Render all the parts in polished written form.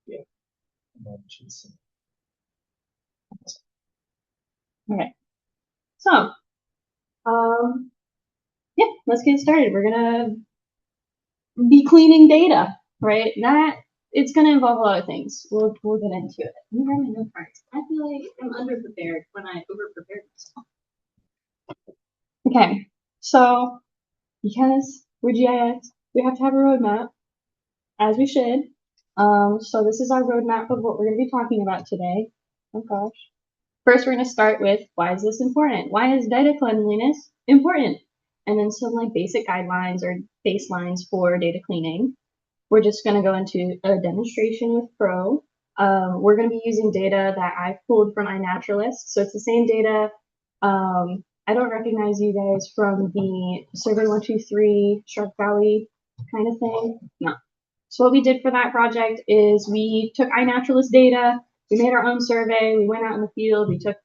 Yeah. Okay. So, yeah, let's get started. We're gonna be cleaning data, right? It's gonna involve a lot of things. We'll get into it. Let me grab my note cards. I feel like I'm underprepared when I overprepare myself. Okay, so because we're GIS, we have to have a roadmap, as we should. So this is our roadmap of what we're going to be talking about today. Oh gosh. First, we're going to start with why is this important? Why is data cleanliness important? And then some like basic guidelines or baselines for data cleaning. We're just going to go into a demonstration with Pro. We're going to be using data that I pulled from iNaturalist. So it's the same data. I don't recognize you guys from the Survey 123 Shark Valley kind of thing. No. So what we did for that project is we took iNaturalist data, we made our own survey, we went out in the field, we took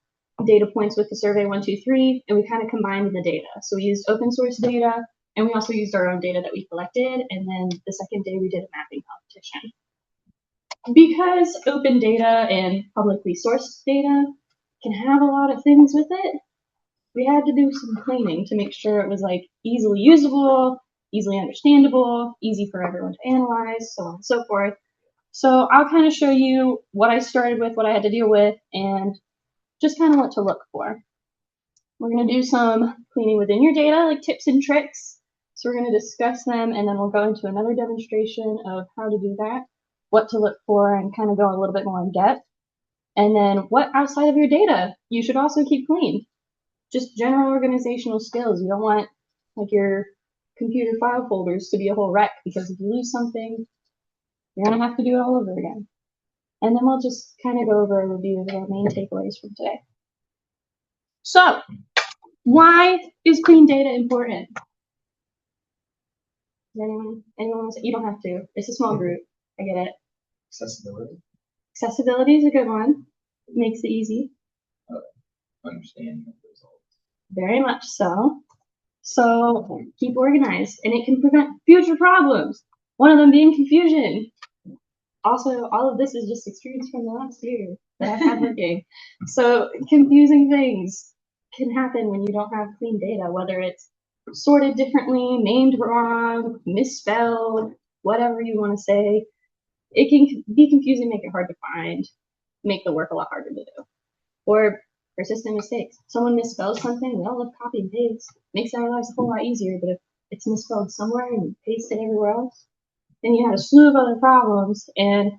data points with the Survey 123, and we kind of combined the data. So we used open source data, and we also used our own data that we collected, and then the second day we did a mapping competition. Because open data and publicly sourced data can have a lot of things with it, we had to do some cleaning to make sure it was like easily usable, easily understandable, easy for everyone to analyze, so on and so forth. So I'll kind of show you what I started with, what I had to deal with, and just kind of what to look for. We're going to do some cleaning within your data, like tips and tricks. So we're going to discuss them, and then we'll go into another demonstration of how to do that, what to look for, and kind of go a little bit more in depth. And then what outside of your data you should also keep clean. Just general organizational skills. You don't want like your computer file folders to be a whole wreck, because if you lose something, you're going to have to do it all over again. And then we'll just kind of go over a review of our main takeaways from today. So, why is clean data important? Anyone want to say? You don't have to. It's a small group. I get it. Accessibility. Accessibility is a good one. It makes it easy. Understanding of results. Very much so. So keep organized, and it can prevent future problems. One of them being confusion. Also, all of this is just experience from the last year that I've had working. So confusing things can happen when you don't have clean data, whether it's sorted differently, named wrong, misspelled, whatever you want to say. It can be confusing, make it hard to find, make the work a lot harder to do. Or persistent mistakes. Someone misspells something, we all love copy and paste. Makes our lives a whole lot easier, but if it's misspelled somewhere and you paste it everywhere else, then you have a slew of other problems. And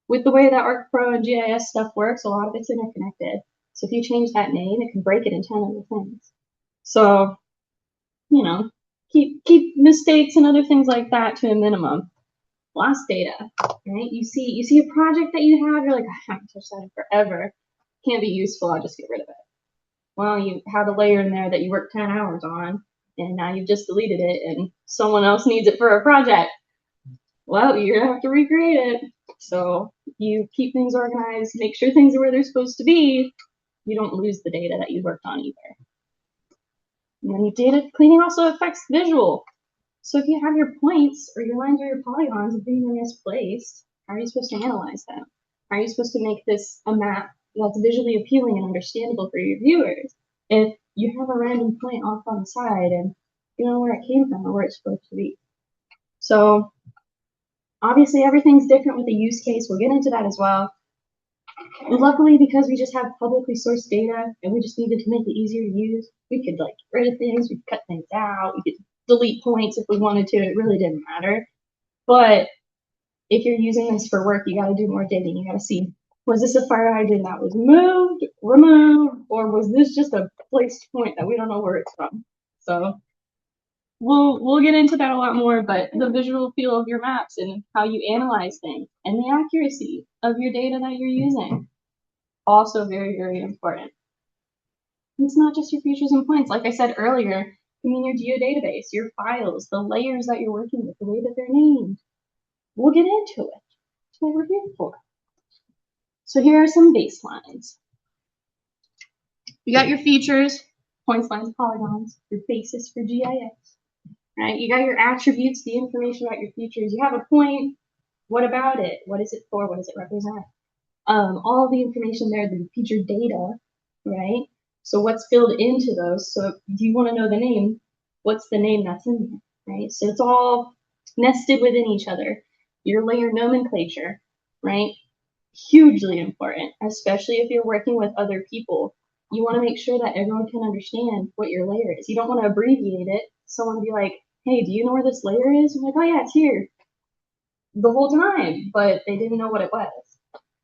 with the way that ArcPro and GIS stuff works, a lot of it's interconnected. So if you change that name, it can break it in 10 other things. So, you know, keep mistakes and other things like that to a minimum. Lost data, right? You see a project that you have, you're like, I haven't touched that in forever. Can't be useful, I'll just get rid of it. Well, you have a layer in there that you worked 10 hours on, and now you've just deleted it, and someone else needs it for a project. Well, you're going to have to recreate it. So you keep things organized, make sure things are where they're supposed to be. You don't lose the data that you worked on either. And then data cleaning also affects visual. So if you have your points or your lines or your polygons being misplaced, how are you supposed to analyze them? How are you supposed to make this a map that's visually appealing and understandable for your viewers if you have a random point off on the side and you don't know where it came from or where it's supposed to be? So obviously everything's different with the use case. We'll get into that as well. Luckily, because we just have publicly sourced data and we just needed to make it easier to use, we could like get rid of things, we could cut things out, we could delete points if we wanted to. It really didn't matter. But if you're using this for work, you got to do more digging. You got to see, was this a fire hydrant that was moved, removed, or was this just a placed point that we don't know where it's from? So we'll get into that a lot more, but the visual feel of your maps and how you analyze things and the accuracy of your data that you're using, also very, very important. It's not just your features and points. Like I said earlier, I mean your geodatabase, your files, the layers that you're working with, the way that they're named. We'll get into it. That's what we're here for. So here are some baselines. You got your features, points, lines, polygons, your basis for GIS. Right? You got your attributes, the information about your features. You have a point, What about it? What is it for? What does it represent? All the information there, the feature data, right? So what's filled into those? So if you want to know the name, what's the name that's in there, right? So it's all nested within each other. Your layer nomenclature, right? Hugely important, especially if you're working with other people. You want to make sure that everyone can understand what your layer is. You don't want to abbreviate it. Someone be like, hey, do you know where this layer is? I'm like, oh yeah, it's here the whole time, but they didn't know what it was.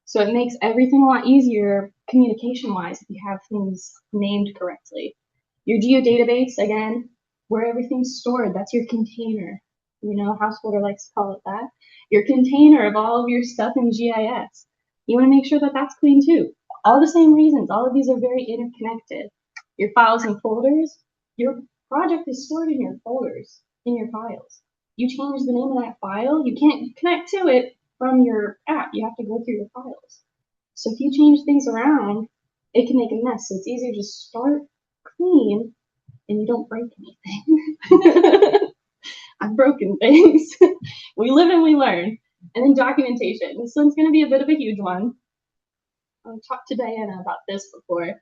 So it makes everything a lot easier communication-wise if you have things named correctly. Your geodatabase, again, where everything's stored, that's your container. You know, Householder likes to call it that. Your container of all of your stuff in GIS. You want to make sure that that's clean too. All the same reasons. All of these are very interconnected. Your files and folders, your project is stored in your folders, in your files. You change the name of that file, you can't connect to it from your app. You have to go through your files. So if you change things around, it can make a mess. So it's easier to start clean and you don't break anything. I've broken things. We live and we learn. And then documentation. This one's going to be a bit of a huge one. I've talked to Diana about this before.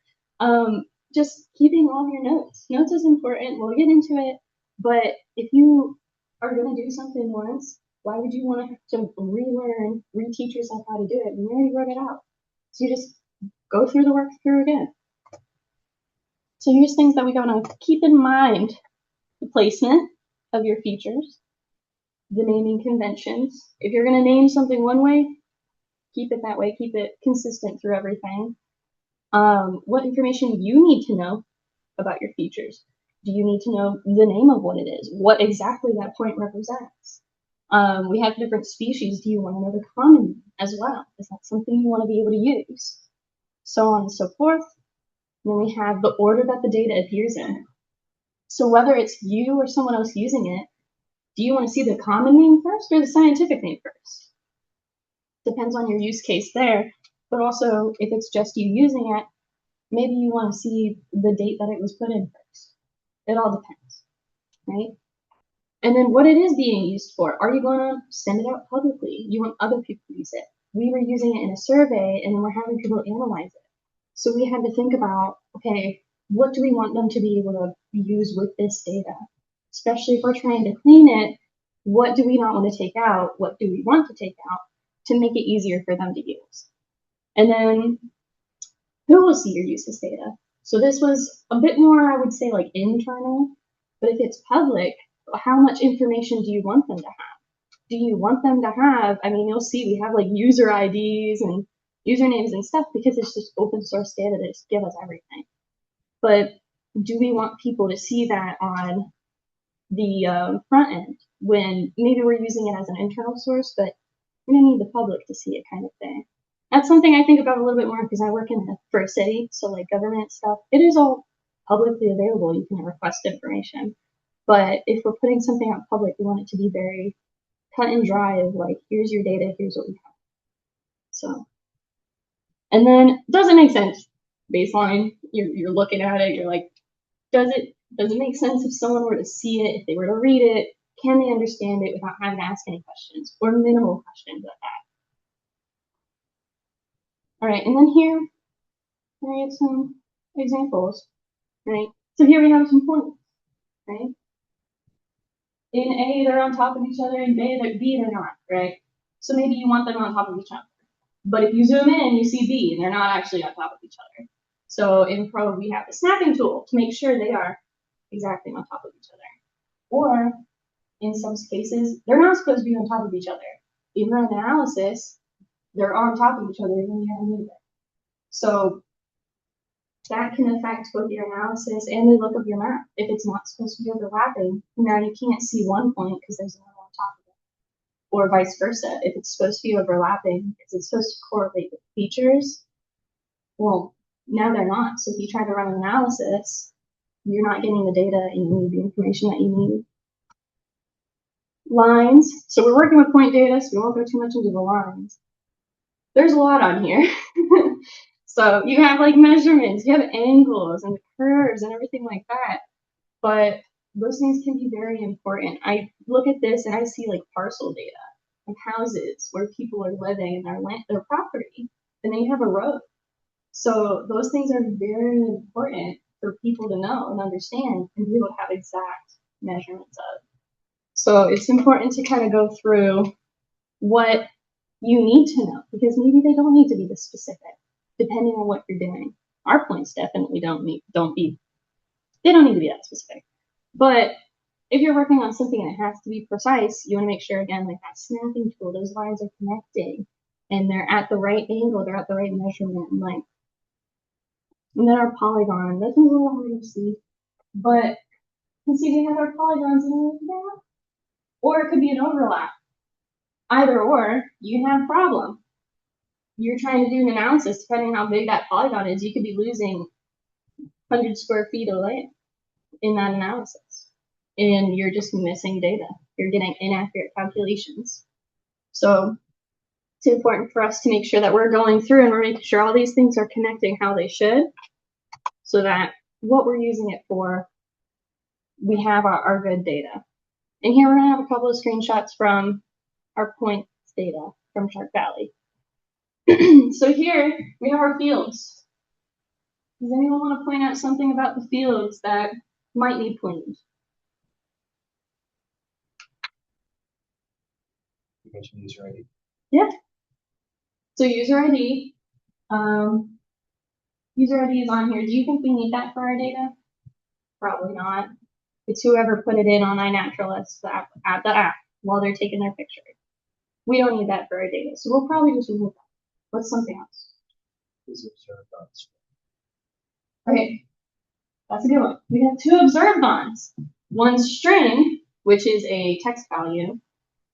Just keeping all of your notes. Notes is important. We'll get into it. But if you are going to do something once, why would you want to have to relearn, reteach yourself how to do it? You already wrote it out. So you just go through the work through again. So here's things that we want to keep in mind. The placement of your features, the naming conventions. If you're going to name something one way, keep it that way. Keep it consistent through everything. What information you need to know about your features. Do you need to know the name of what it is? What exactly that point represents? We have different species. Do you want to know the common name as well? Is that something you want to be able to use? So on and so forth. And then we have the order that the data appears in. So whether it's you or someone else using it, do you want to see the common name first or the scientific name first? Depends on your use case there, but also if it's just you using it, maybe you want to see the date that it was put in first. It all depends, right? And then what it is being used for. Are you going to send it out publicly? You want other people to use it. We were using it in a survey and then we're having people analyze it. So we had to think about, okay, what do we want them to be able to use with this data? Especially if we're trying to clean it, what do we not want to take out? What do we want to take out to make it easier for them to use? And then who will see your uses data? So this was a bit more, I would say, like internal, but if it's public, how much information do you want them to have? Do you want them to have, I mean, you'll see we have like user IDs and usernames and stuff because it's just open source data that just give us everything. But do we want people to see that on the front end when maybe we're using it as an internal source, but we don't need the public to see it kind of thing? That's something I think about a little bit more because I work in the first city, so like government stuff, it is all publicly available. You can request information. But if we're putting something out public, we want it to be very cut and dry of like, here's your data, here's what we have. So, and then does it make sense? Baseline, you're looking at it, you're like, does it make sense if someone were to see it, if they were to read it, can they understand it without having to ask any questions or minimal questions at that? All right, and then here, I have some examples, right? So here we have some points, right? In A, they're on top of each other, in B, they're not, right? So maybe you want them on top of each other. But if you zoom in, you see B, and they're not actually on top of each other. So in Pro, we have the snapping tool to make sure they are exactly on top of each other. Or in some cases, they're not supposed to be on top of each other. Even in analysis, they're on top of each other even when you haven't moved it. So that can affect both your analysis and the look of your map. If it's not supposed to be overlapping, now you can't see one point because there's another on top of it. Or vice versa. If it's supposed to be overlapping, because it's supposed to correlate with features, well, now they're not. So if you try to run an analysis, you're not getting the data and you need the information that you need. Lines. So we're working with point data, so we won't go too much into the lines. There's a lot on here. So you have like measurements, you have angles and curves and everything like that. But those things can be very important. I look at this and I see like parcel data. of houses where people are living in their property, and then you have a road. So those things are very important for people to know and understand and be able to have exact measurements of. So it's important to kind of go through what you need to know, because maybe they don't need to be this specific, depending on what you're doing. Our points definitely don't need to be that specific. But if you're working on something and it has to be precise, you want to make sure, again, like that snapping tool, those lines are connecting and they're at the right angle, they're at the right measurement and length. And then our polygon, that's a little hard to see, but you can see we have our polygons in there. Or it could be an overlap. Either or, you can have a problem. You're trying to do an analysis, depending on how big that polygon is, you could be losing 100 square feet of land in that analysis. And you're just missing data. You're getting inaccurate calculations. So it's important for us to make sure that we're going through and we're making sure all these things are connecting how they should, so that what we're using it for, we have our good data. And here we're going to have a couple of screenshots from our points data from Shark Valley. So here we have our fields. Does anyone want to point out something about the fields that might need cleaned? You mentioned user ID. Yeah. So user ID. User ID is on here. Do you think we need that for our data? Probably not. It's whoever put it in on iNaturalist, the app, while they're taking their picture. We don't need that for our data, so we'll probably just remove that. What's something else? Is observed on screen. Okay, that's a good one. We have two observed bonds. One string, which is a text value.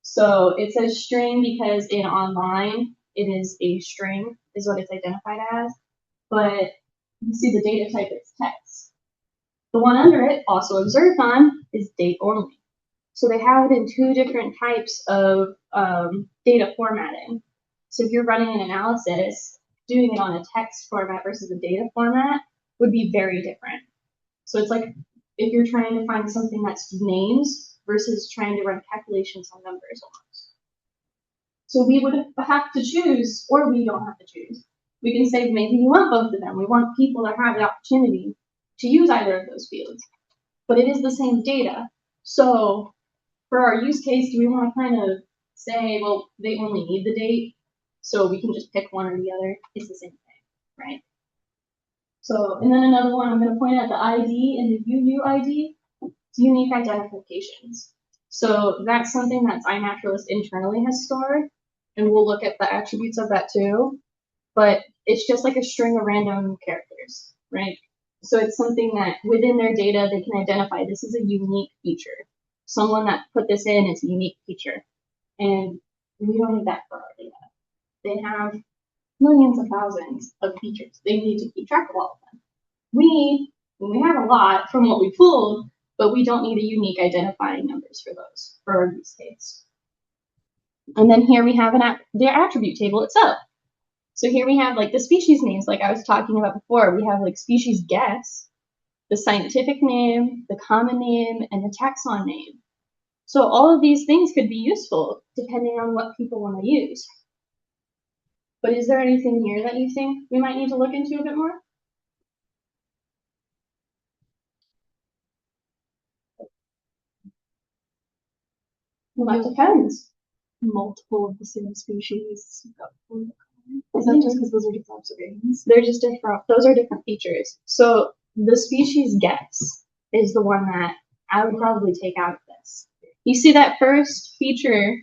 So it says string because in online it is a string, is what it's identified as. But you see the data type is text. The one under it, also observed on, is date only. So they have it in two different types of data formatting. So if you're running an analysis, doing it on a text format versus a data format would be very different. So it's like if you're trying to find something that's names versus trying to run calculations on numbers almost. So we would have to choose, or we don't have to choose. We can say maybe we want both of them. We want people to have the opportunity to use either of those fields, but it is the same data. So for our use case, do we want to kind of say, well, they only need the date, so we can just pick one or the other? It's the same thing, right? So, and then another one, I'm going to point out the ID and the UUID, it's unique identifications. So that's something that iNaturalist internally has stored, and we'll look at the attributes of that too, but it's just like a string of random characters, right? So it's something that within their data, they can identify this is a unique feature. Someone that put this in is a unique feature, and we don't need that for our data. They have millions of thousands of features. They need to keep track of all of them. We have a lot from what we pulled, but we don't need a unique identifying numbers for those for our use case. And then here we have the attribute table itself. So here we have like the species names, like I was talking about before. We have like species guess, the scientific name, the common name, and the taxon name. So all of these things could be useful depending on what people want to use. But is there anything here that you think we might need to look into a bit more? Well, that depends. Multiple of the same species. Is that just because those are different observations? They're just different. Those are different features. So the species guess is the one that I would probably take out of this. You see that first feature,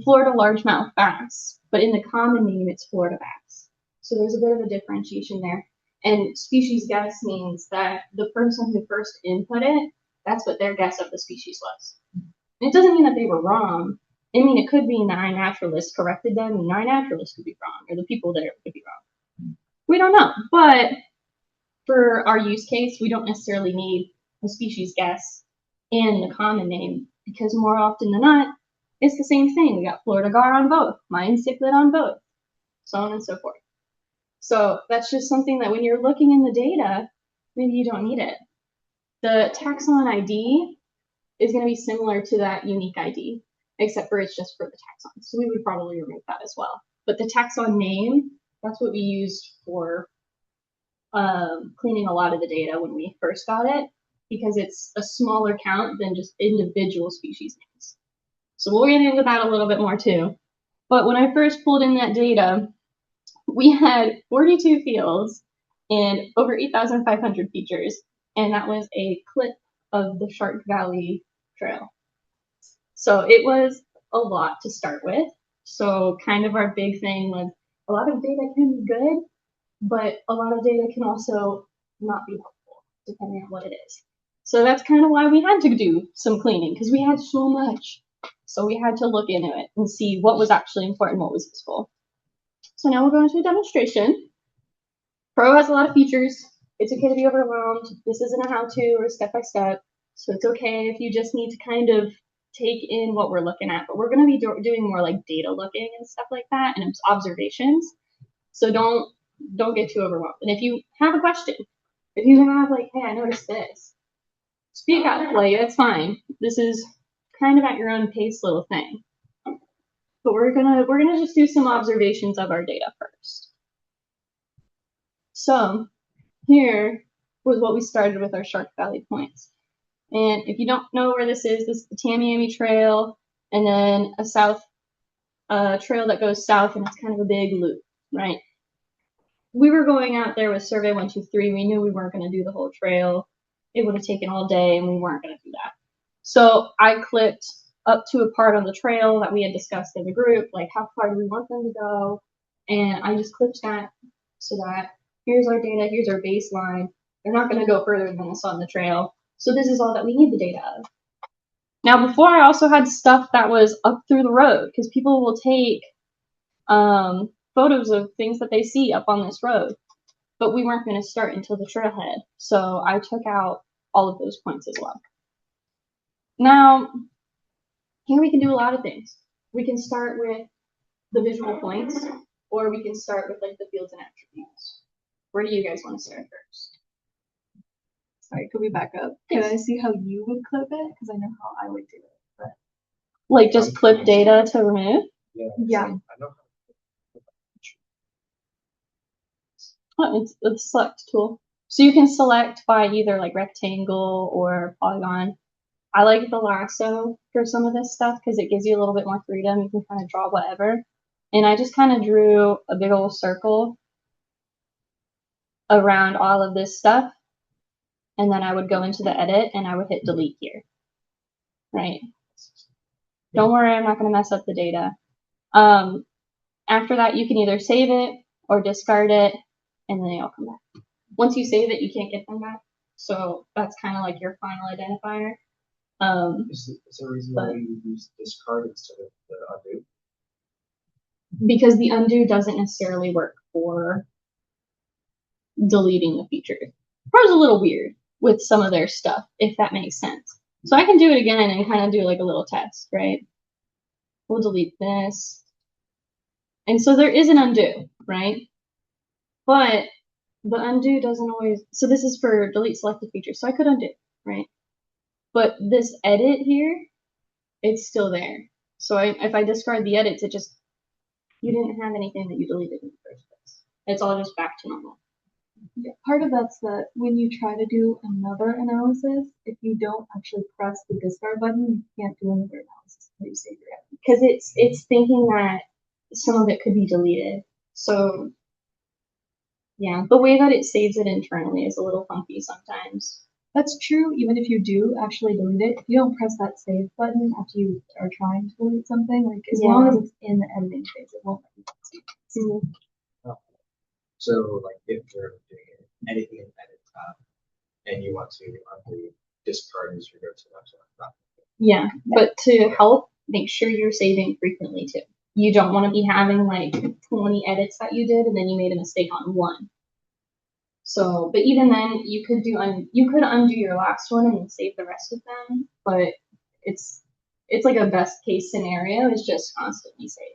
Florida largemouth bass, but in the common name, it's Florida bass. So there's a bit of a differentiation there. And species guess means that the person who first input it, that's what their guess of the species was. And it doesn't mean that they were wrong. I mean, it could be nine naturalists corrected them, and nine naturalists could be wrong, or the people there could be wrong. We don't know. But for our use case, we don't necessarily need a species guess and the common name, because more often than not, it's the same thing. We got Florida gar on both, Mayan cichlid on both, so on and so forth. So that's just something that when you're looking in the data, maybe you don't need it. The taxon ID is going to be similar to that unique ID. except for it's just for the taxon. So we would probably remove that as well. But the taxon name, that's what we used for cleaning a lot of the data when we first got it, because it's a smaller count than just individual species names. So we'll get into that a little bit more too. But when I first pulled in that data, we had 42 fields and over 8,500 features, and that was a clip of the Shark Valley Trail. So it was a lot to start with. So kind of our big thing was a lot of data can be good, but a lot of data can also not be helpful, depending on what it is. So that's kind of why we had to do some cleaning, because we had so much. So we had to look into it and see what was actually important, what was useful. So now we're going to a demonstration. Pro has a lot of features. It's okay to be overwhelmed. This isn't a how-to or step-by-step. So it's okay if you just need to kind of take in what we're looking at. But we're going to be doing more like data looking and stuff like that and observations. So don't get too overwhelmed. And if you have a question, if you have like, hey, I noticed this, speak up. Like, it's fine. This is kind of at your own pace little thing. But we're gonna just do some observations of our data first. So here was what we started with our Shark Valley points. And if you don't know where this is the Tamiami Trail, and then a south trail that goes south, and it's kind of a big loop, right? We were going out there with Survey 123. We knew we weren't going to do the whole trail. It would have taken all day, and we weren't going to do that. So I clipped up to a part on the trail that we had discussed in the group, like how far do we want them to go, and I just clipped that so that here's our data, here's our baseline. They're not going to go further than this on the trail, so this is all that we need the data of. Now, before I also had stuff that was up through the road, because people will take photos of things that they see up on this road, but we weren't going to start until the trailhead, so I took out all of those points as well. Now, here we can do a lot of things. We can start with the visual points, or we can start with like the fields and attributes. Where do you guys want to start first? Sorry, could we back up? Yes. Can I see how you would clip it? Because I know how I would do it. But Like just clip data to remove? Yeah. I know. Oh, it's the select tool. So you can select by either like rectangle or polygon. I like the lasso for some of this stuff because it gives you a little bit more freedom. You can kind of draw whatever. And I just kind of drew a big old circle around all of this stuff. And then I would go into the edit and I would hit delete here. Right? Don't worry, I'm not going to mess up the data. After that, you can either save it or discard it, and then they all come back. Once you save it, you can't get them back. So that's kind of like your final identifier. Is there a reason why you use discard instead of the undo? Because the undo doesn't necessarily work for deleting the feature. Pro's a little weird with some of their stuff, if that makes sense. So I can do it again and kind of do like a little test, right? We'll delete this. And so there is an undo, right? But the undo doesn't always, so this is for delete selected features, so I could undo, right? But this edit here, it's still there. So if I discard the edits, it just, you didn't have anything that you deleted in the first place. It's all just back to normal. yeah, part of that's that when you try to do another analysis, if you don't actually press the discard button, you can't do another analysis until you save your edit. Because it's thinking that some of it could be deleted. So yeah, the way that it saves it internally is a little funky sometimes. That's true, even if you do actually delete it. If you don't press that save button after you are trying to delete something, like as long as it's in the editing phase, it won't let you save it. So, like, if you're doing anything in edit tab and you want to undo discard as you go to that. Yeah, but to help, make sure you're saving frequently too. You don't want to be having like 20 edits that you did and then you made a mistake on one. So, but even then, you could undo your last one and then save the rest of them. But it's like a best case scenario is just constantly save.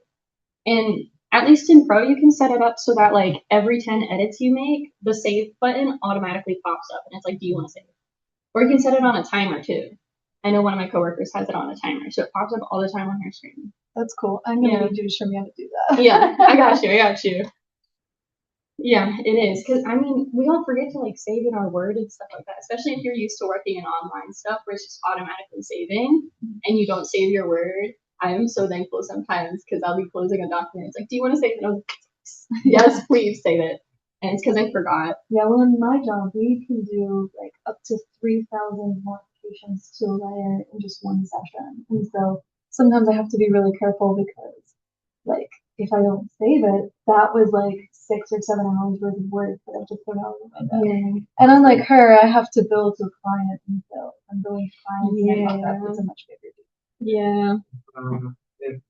And at least in Pro, you can set it up so that like every 10 edits you make, the save button automatically pops up and it's like, do you want to save? Or you can set it on a timer too. I know one of my coworkers has it on a timer, so it pops up all the time on her screen. That's cool. I'm gonna Yeah. need you to show me how to do that. Yeah, I got you. I got you. Yeah, it is. Because, I mean, we all forget to, like, save in our Word and stuff like that, especially if you're used to working in online stuff where it's just automatically saving and you don't save your Word. I am so thankful sometimes because I'll be closing a document. It's like, do you want to save it? I was like, yes, please save it. And it's because I forgot. Yeah, well, in my job, we can do like up to 3,000 modifications to a layer in just one session. And so sometimes I have to be really careful because, like, if I don't save it, that was like 6 or 7 hours worth of work that I just put out of my desk. Yeah. And unlike her, I have to bill to a client, and so I'm billing clients, and I thought that Yeah. was a much bigger deal. Yeah. If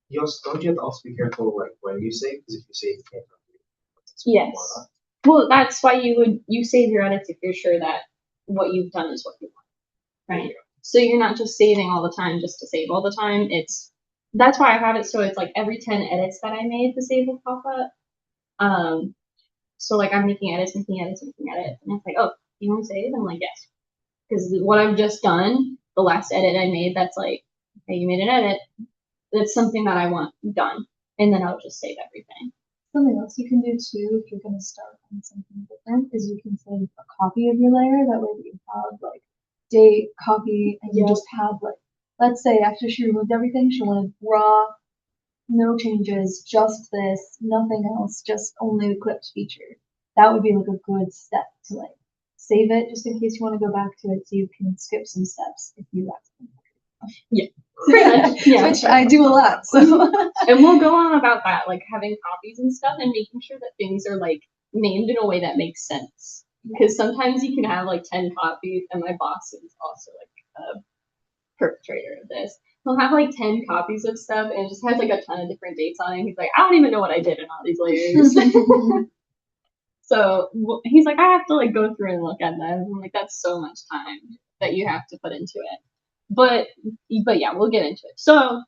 you also don't you have to also be careful like when you save, because if you save, you can't undo it. Yes. Well, that's why you save your edits if you're sure that what you've done is what you want, right? So you're not just saving all the time just to save all the time. That's why I have it so it's like every 10 edits that I made, the save will pop up. So like I'm making edits, and it's like, oh, you want to save? I'm like, yes, because what I've just done, the last edit I made, that's like, hey, you made an edit. That's something that I want done, and then I'll just save everything. Something else you can do too, if you're going to start on something different, is you can save a copy of your layer. That way you have like date, copy, and you just have like, let's say after she removed everything, she wanted raw, no changes, just this, nothing else, just only the clipped feature. That would be like a good step to like save it just in case you want to go back to it so you can skip some steps if you accidentally. Yeah. Yeah. Which I do a lot. So and we'll go on about that, like having copies and stuff and making sure that things are like named in a way that makes sense. Because sometimes you can have like 10 copies, and my boss is also like a perpetrator of this. He'll have like 10 copies of stuff and it just has like a ton of different dates on it. He's like, I don't even know what I did in all these layers. So he's like, I have to like go through and look at them. I'm like, that's so much time that you have to put into it. But yeah, we'll get into it. So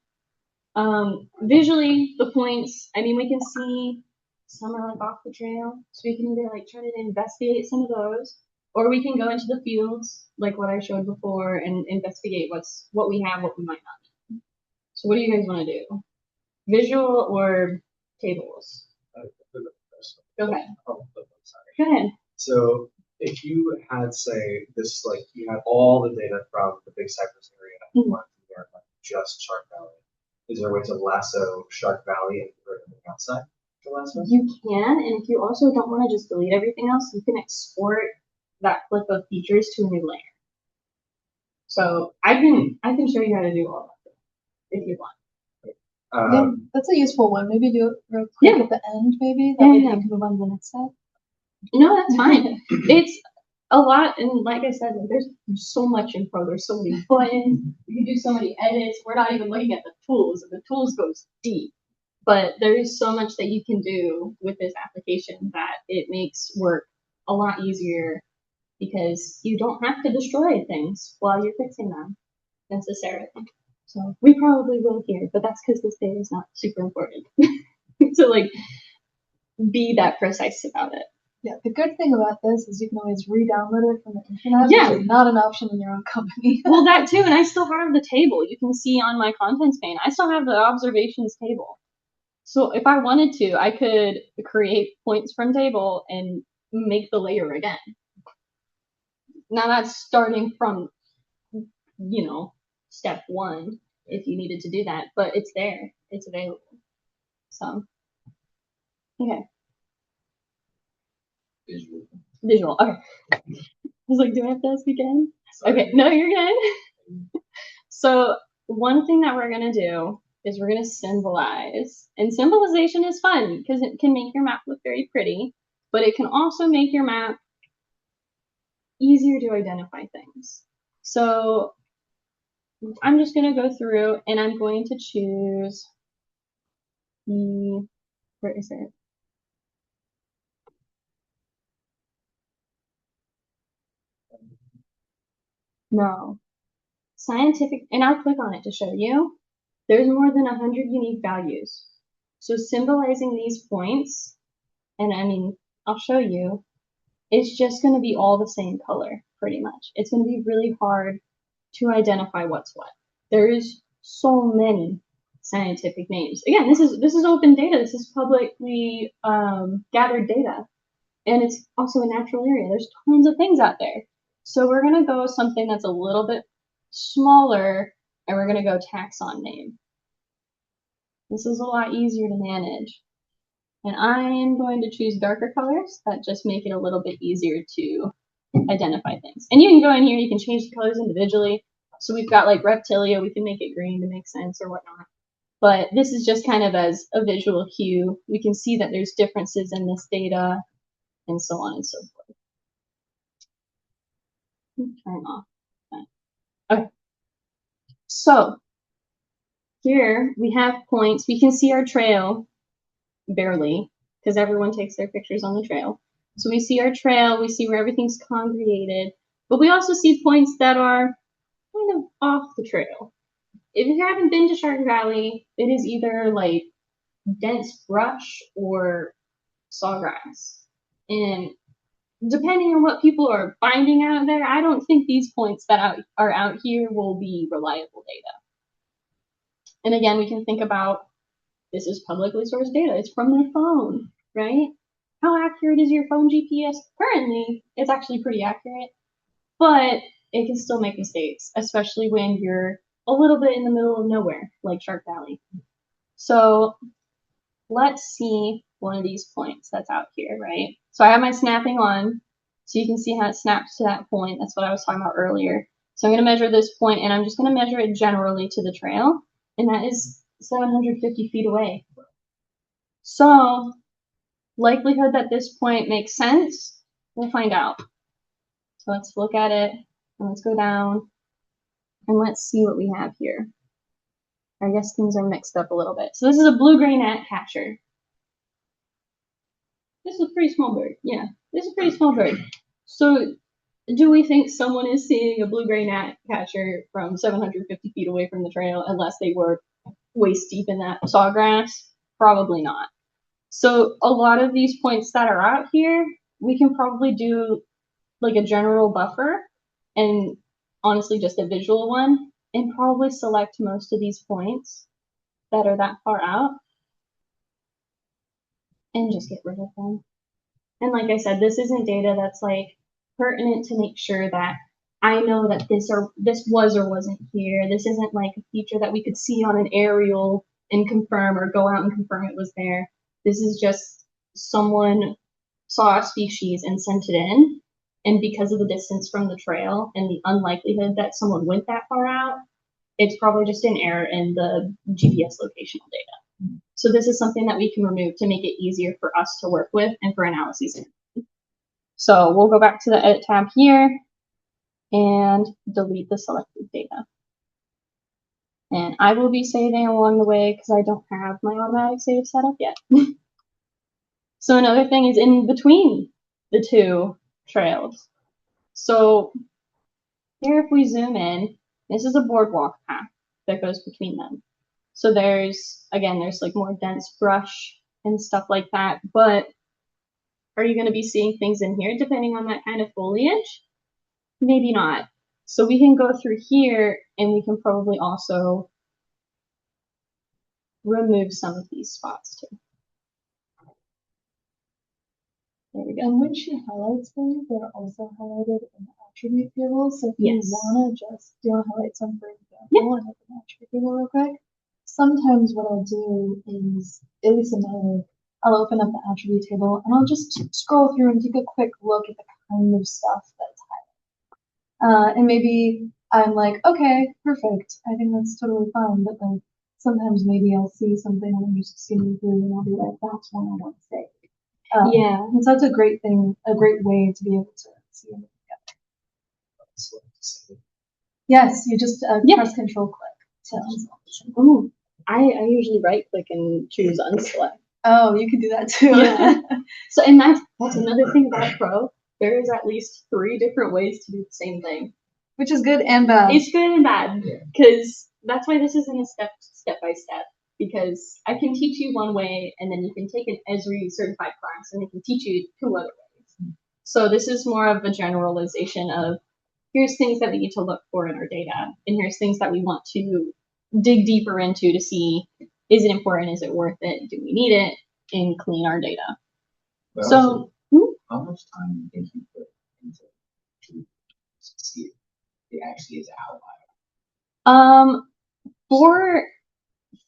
visually, the points, I mean, we can see some are like off the trail, so we can either like try to investigate some of those, or we can go into the fields, like what I showed before, and investigate what we have, what we might not need. So what do you guys want to do? Visual or tables? Go ahead. Go ahead. So if you had, say, this, like, you had all the data from the Big Cypress area, and you wanted to learn like just Shark Valley, is there a way to lasso Shark Valley and convert everything outside the lasso? You can, and if you also don't want to just delete everything else, you can export that clip of features to a new layer. So I can show you how to do all of it if you want. yeah, that's a useful one. Maybe do it real quick at the end, maybe. That way you can move on to the next step. No, that's fine. It's a lot, and like I said, there's so much info. There's so many buttons. You can do so many edits. We're not even looking at the tools, and the tools goes deep. But there is so much that you can do with this application that it makes work a lot easier because you don't have to destroy things while you're fixing them necessarily. So we probably will here, but that's because this data is not super important to like be that precise about it. Yeah, the good thing about this is you can always re-download it from the internet, Yeah. which is not an option in your own company. Well, that too, and I still have the table. You can see on my contents pane, I still have the observations table. So if I wanted to, I could create points from table and make the layer again. Now that's starting from, step 1 if you needed to do that, but it's there. It's available. So, okay. Visual. Okay. I was like, do I have to ask again? Sorry. Okay. No, you're good. So one thing that we're going to do is we're going to symbolize. And symbolization is fun because it can make your map look very pretty, but it can also make your map easier to identify things. So I'm just going to go through and I'm going to choose where is it? No. Scientific, and I'll click on it to show you. There's more than 100 unique values. So symbolizing these points, and I mean, I'll show you, it's just going to be all the same color, pretty much. It's going to be really hard to identify what's what. There's so many scientific names. Again, this is open data. This is publicly gathered data, and it's also a natural area. There's tons of things out there. So we're gonna go something that's a little bit smaller, and we're gonna go taxon name. This is a lot easier to manage. And I am going to choose darker colors that just make it a little bit easier to identify things. And you can go in here, you can change the colors individually. So we've got like reptilia, we can make it green to make sense or whatnot. But this is just kind of as a visual cue. We can see that there's differences in this data and so on and so forth. Turn off. Okay. So here we have points. We can see our trail barely because everyone takes their pictures on the trail. So we see our trail, we see where everything's congregated, but we also see points that are kind of off the trail. If you haven't been to Shark Valley, it is either like dense brush or sawgrass. And depending on what people are finding out there, I don't think these points that are out here will be reliable data. And again, we can think about this is publicly sourced data. It's from their phone, right? How accurate is your phone GPS? Currently, it's actually pretty accurate, but it can still make mistakes, especially when you're a little bit in the middle of nowhere, like Shark Valley. So let's see one of these points that's out here, right? So I have my snapping on, so you can see how it snaps to that point. That's what I was talking about earlier. So I'm going to measure this point, and I'm just going to measure it generally to the trail, and that is 750 feet away. So likelihood that this point makes sense, we'll find out. So let's look at it, and let's go down, and let's see what we have here. I guess things are mixed up a little bit. So this is a blue-gray gnat catcher. This is a pretty small bird. Yeah, this is a pretty small bird. So do we think someone is seeing a blue-gray gnat catcher from 750 feet away from the trail unless they were waist deep in that sawgrass? Probably not. So a lot of these points that are out here, we can probably do like a general buffer and honestly just a visual one and probably select most of these points that are that far out and just get rid of them. And like I said, this isn't data that's like pertinent to make sure that I know that this was or wasn't here. This isn't like a feature that we could see on an aerial and confirm or go out and confirm it was there. This is just someone saw a species and sent it in. And because of the distance from the trail and the unlikelihood that someone went that far out, it's probably just an error in the GPS locational data. So this is something that we can remove to make it easier for us to work with and for analyses. So we'll go back to the edit tab here and delete the selected data. And I will be saving along the way because I don't have my automatic save set up yet. So another thing is in between the two trails. So here if we zoom in, this is a boardwalk path that goes between them. So there's like more dense brush and stuff like that, but are you going to be seeing things in here depending on that kind of foliage? Maybe not. So we can go through here and we can probably also remove some of these spots too. There we go. And when she highlights them, they're also highlighted in the attribute table. So if you want to just highlight some, for example, and open the attribute table real quick, sometimes what I'll do is, at least in my work, I'll open up the attribute table and I'll just scroll through and take a quick look at the kind of stuff that's highlighted. And maybe I'm like, okay, perfect. I think that's totally fine. But then sometimes maybe I'll see something and I'm just skimming through and I'll be like, that's one I want to say. Yeah, and so that's a great thing, a great way to be able to see them together. Yes, you just press Control click to unselect. Ooh, I usually right click and choose unselect. Oh, you can do that too. Yeah. So, and that's another thing about Pro. There is at least 3 different ways to do the same thing, which is good and bad. It's good and bad because that's why this isn't a step by step. Because I can teach you one way, and then you can take an Esri certified class, and they can teach you 2 other ways. So this is more of a generalization of here's things that we need to look for in our data, and here's things that we want to dig deeper into to see, is it important, is it worth it, do we need it, and clean our data. But So, also, how much time do you think you put into to see if it actually is an outlier?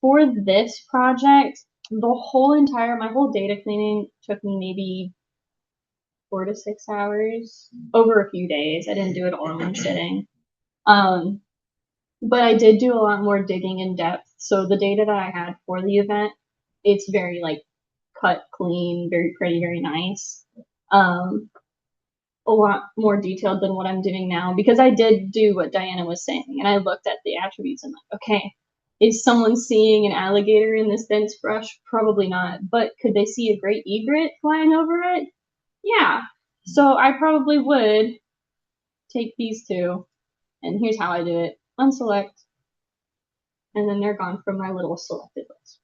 For this project, my whole data cleaning took me maybe 4 to 6 hours over a few days. I didn't do it all in one sitting. But I did do a lot more digging in depth. So the data that I had for the event, it's very like cut clean, very pretty, very nice. A lot more detailed than what I'm doing now, because I did do what Diana was saying, and I looked at the attributes and like, okay, is someone seeing an alligator in this dense brush? Probably not. But could they see a great egret flying over it? Yeah. So I probably would take these two, and here's how I do it. Unselect, and then they're gone from my little selected list.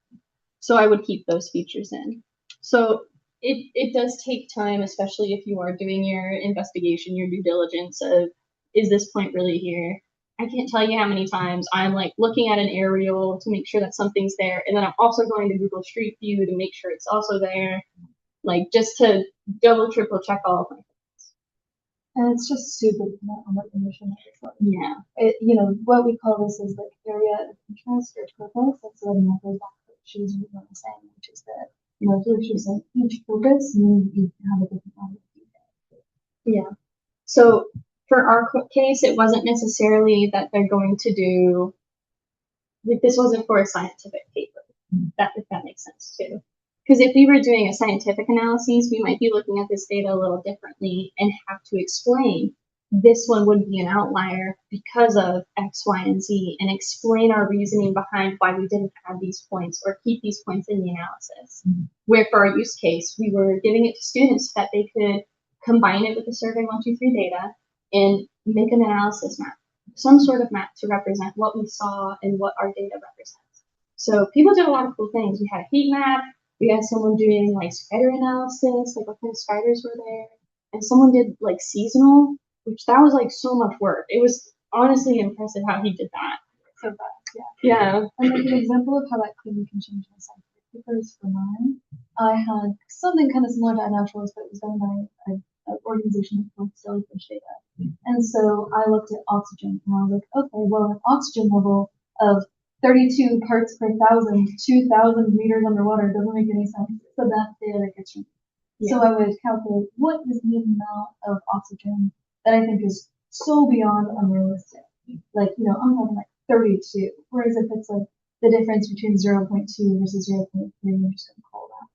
So I would keep those features in. So it does take time, especially if you are doing your investigation, your due diligence of, is this point really here? I can't tell you how many times I'm like looking at an aerial to make sure that something's there, and then I'm also going to Google Street View to make sure it's also there, like just to double, triple check all of my things. And it's just super dependent on what condition it's like. Yeah. What we call this is like area of interest or purpose. That's what I'm goes back to what she was saying, which is that, if she's like each purpose, you have a different level of detail. Yeah. So for our case, it wasn't necessarily that they're going to do, like, this wasn't for a scientific paper, if that makes sense too. Because if we were doing a scientific analysis, we might be looking at this data a little differently and have to explain this one would be an outlier because of X, Y, and Z, and explain our reasoning behind why we didn't add these points or keep these points in the analysis. Where for our use case, we were giving it to students so that they could combine it with the Survey 123 data and make an analysis map, some sort of map to represent what we saw and what our data represents. So people did a lot of cool things. We had a heat map. We had someone doing like spider analysis, like what kind of spiders were there. And someone did like seasonal, which that was like so much work. It was honestly impressive how he did that. So fast, Yeah. And like an example of how that clearly can change my scientific papers for mine, I had something kind of similar to iNaturalist, but it was done by an organization that collects jellyfish data. And so I looked at oxygen, and I was like, okay, well, an oxygen level of 32 parts per thousand, 2,000 meters underwater doesn't make any sense. So that's data that gets removed. Yeah. So I would calculate what is the amount of oxygen that I think is so beyond unrealistic. Like, I'm talking like 32. Whereas if it's like the difference between 0.2 versus 0.3, I'm just going to call that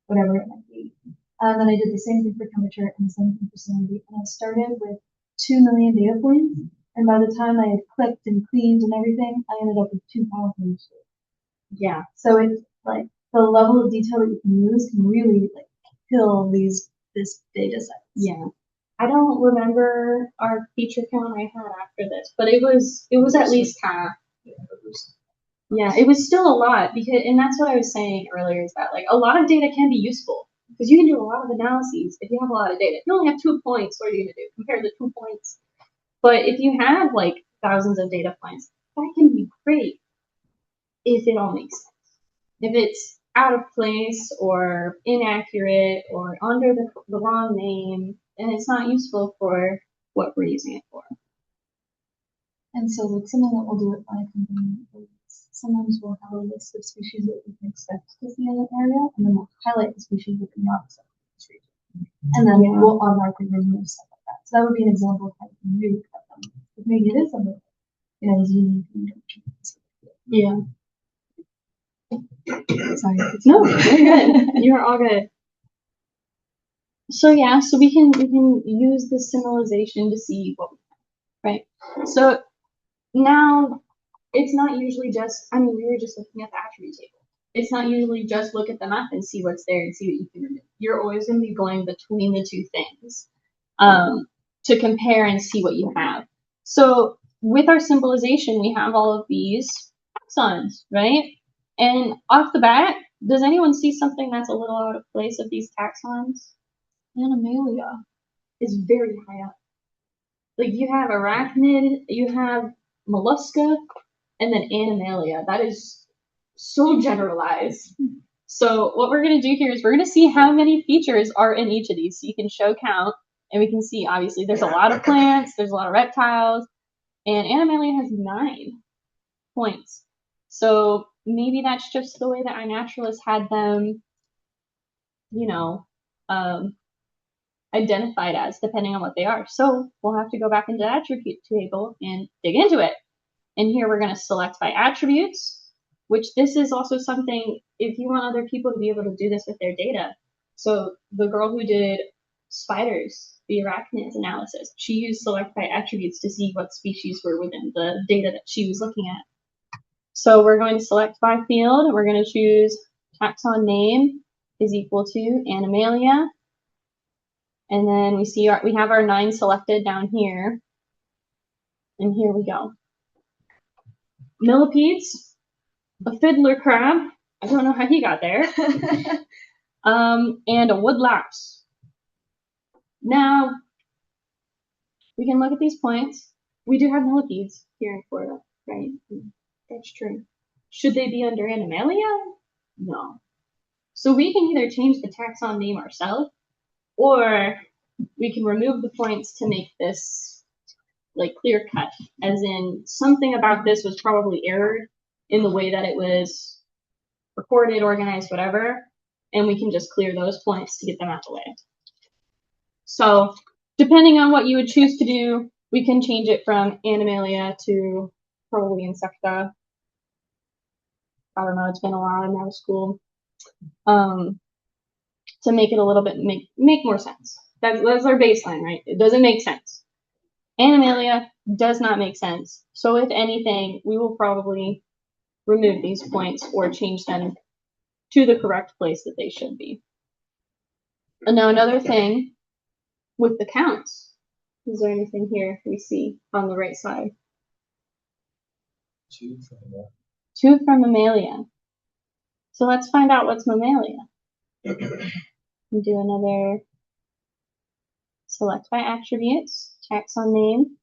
whatever it might be. And then I did the same thing for temperature and the same thing for salinity. And I started with 2 million data points. And by the time I had clicked and cleaned and everything, I ended up with 2,000. Yeah. So it's like the level of detail that you can use can really like kill this data set. Yeah. I don't remember our feature count I had after this, but it was at least half. Yeah, it was still a lot, and that's what I was saying earlier, is that like a lot of data can be useful because you can do a lot of analyses if you have a lot of data. If you only have 2 points, what are you going to do? Compare the 2 points. But if you have like thousands of data points, that can be great if it all makes sense. If it's out of place or inaccurate or under the wrong name, then it's not useful for what we're using it for. And so like something that we'll do at my company is sometimes we'll have a list of species that we can expect to see in an area, and then we'll highlight the species that we not expect in this region. And then we'll automatically remove stuff like that. So that would be an example of how you can really cut them. But maybe it is something, is unique. Yeah. Sorry. No, you're good. You're all good. So yeah, so we can use the symbolization to see what we have, right? So now it's not usually just, we were just looking at the attribute table. It's not usually just look at the map and see what's there and see what you can remove. You're always going to be going between the two things to compare and see what you have. So with our symbolization, we have all of these taxons, right? And off the bat, does anyone see something that's a little out of place of these taxons? Animalia is very high up. Like you have arachnid, you have mollusca, and then animalia. That is so generalized. So what we're going to do here is we're going to see how many features are in each of these. So you can show count, and we can see obviously there's a lot of plants, there's a lot of reptiles, and animalia has 9 points. So maybe that's just the way that our naturalists had them, you know, identified as, depending on what they are. So we'll have to go back into the attribute table and dig into it. And here we're going to select by attributes, which this is also something, if you want other people to be able to do this with their data. So the girl who did spiders, the arachnids analysis, she used select by attributes to see what species were within the data that she was looking at. So we're going to select by field, and we're going to choose taxon name is equal to Animalia. And then we have our 9 selected down here. And here we go. Millipedes, a fiddler crab. I don't know how he got there. And a wood louse. Now, we can look at these points. We do have millipedes here in Florida, right? That's true. Should they be under Animalia? No. So we can either change the taxon name ourselves, or we can remove the points to make this like clear cut, as in something about this was probably errored in the way that it was recorded, organized, whatever, and we can just clear those points to get them out of the way. So depending on what you would choose to do, we can change it from Animalia to probably Insecta. I don't know, it's been a while, I'm out of school. To make it a little bit, make more sense. That's our baseline, right? It doesn't make sense. Animalia does not make sense. So if anything, we will probably remove these points or change them to the correct place that they should be. And now another thing with the counts. Is there anything here we see on the right side? 2 from the 2 from mammalia. So let's find out what's mammalia. And do another select by attributes, taxon name,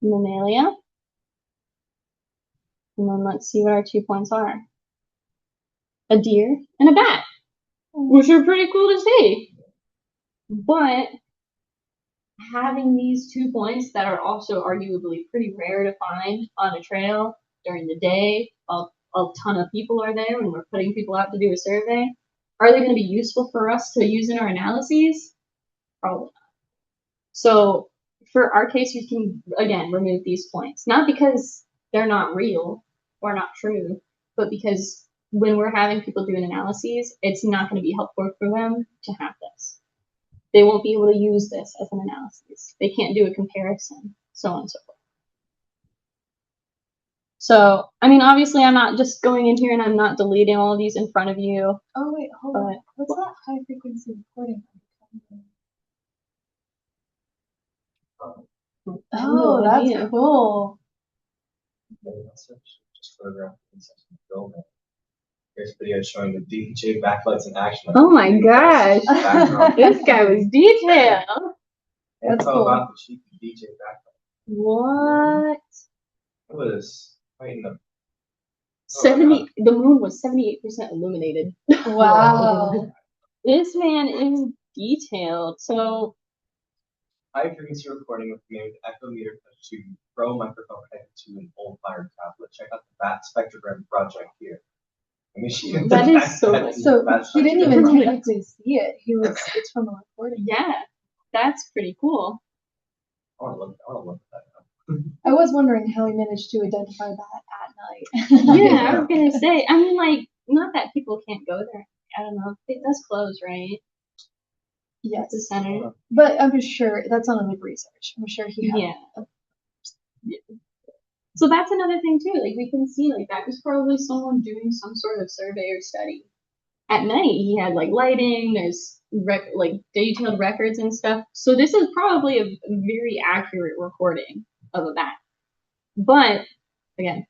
mammalia. And then let's see what our 2 points are. A deer and a bat, which are pretty cool to see. But having these 2 points that are also arguably pretty rare to find on a trail during the day, a ton of people are there when we're putting people out to do a survey, are they going to be useful for us to use in our analyses? Probably not. So for our case, we can, again, remove these points. Not because they're not real or not true, but because when we're having people do an analyses, it's not going to be helpful for them to have this. They won't be able to use this as an analysis. They can't do a comparison, so on and so forth. So, I mean, obviously I'm not just going in here and I'm not deleting all of these in front of you. Oh wait, hold on. What's that high frequency recording? Oh, that's cool. Just photograph insects in the building. Here's a video showing the DJ backlights in action. Oh my gosh, this guy was detailed. That's all cool. about the cheap DJ backlight. What? It was quite enough. 70. The moon was 78% illuminated. Wow. This man is detailed. So high frequency recording with named Echometer Touch 2 Pro microphone connected to an old fire tablet. Check out the BAT spectrogram project here. That is so he didn't even technically see it. It's from a recording. Yeah, that's pretty cool. I want to look at that now. I was wondering how he managed to identify that at night. Yeah, I was gonna say. I mean, like, not that people can't go there. I don't know. It does close, right? Yes. It's a center. But I'm sure that's on like research. I'm sure he had. Yeah. So that's another thing too. Like we can see, like that was probably someone doing some sort of survey or study. At night, he had like lighting. There's like detailed records and stuff. So this is probably a very accurate recording of a bat. But again,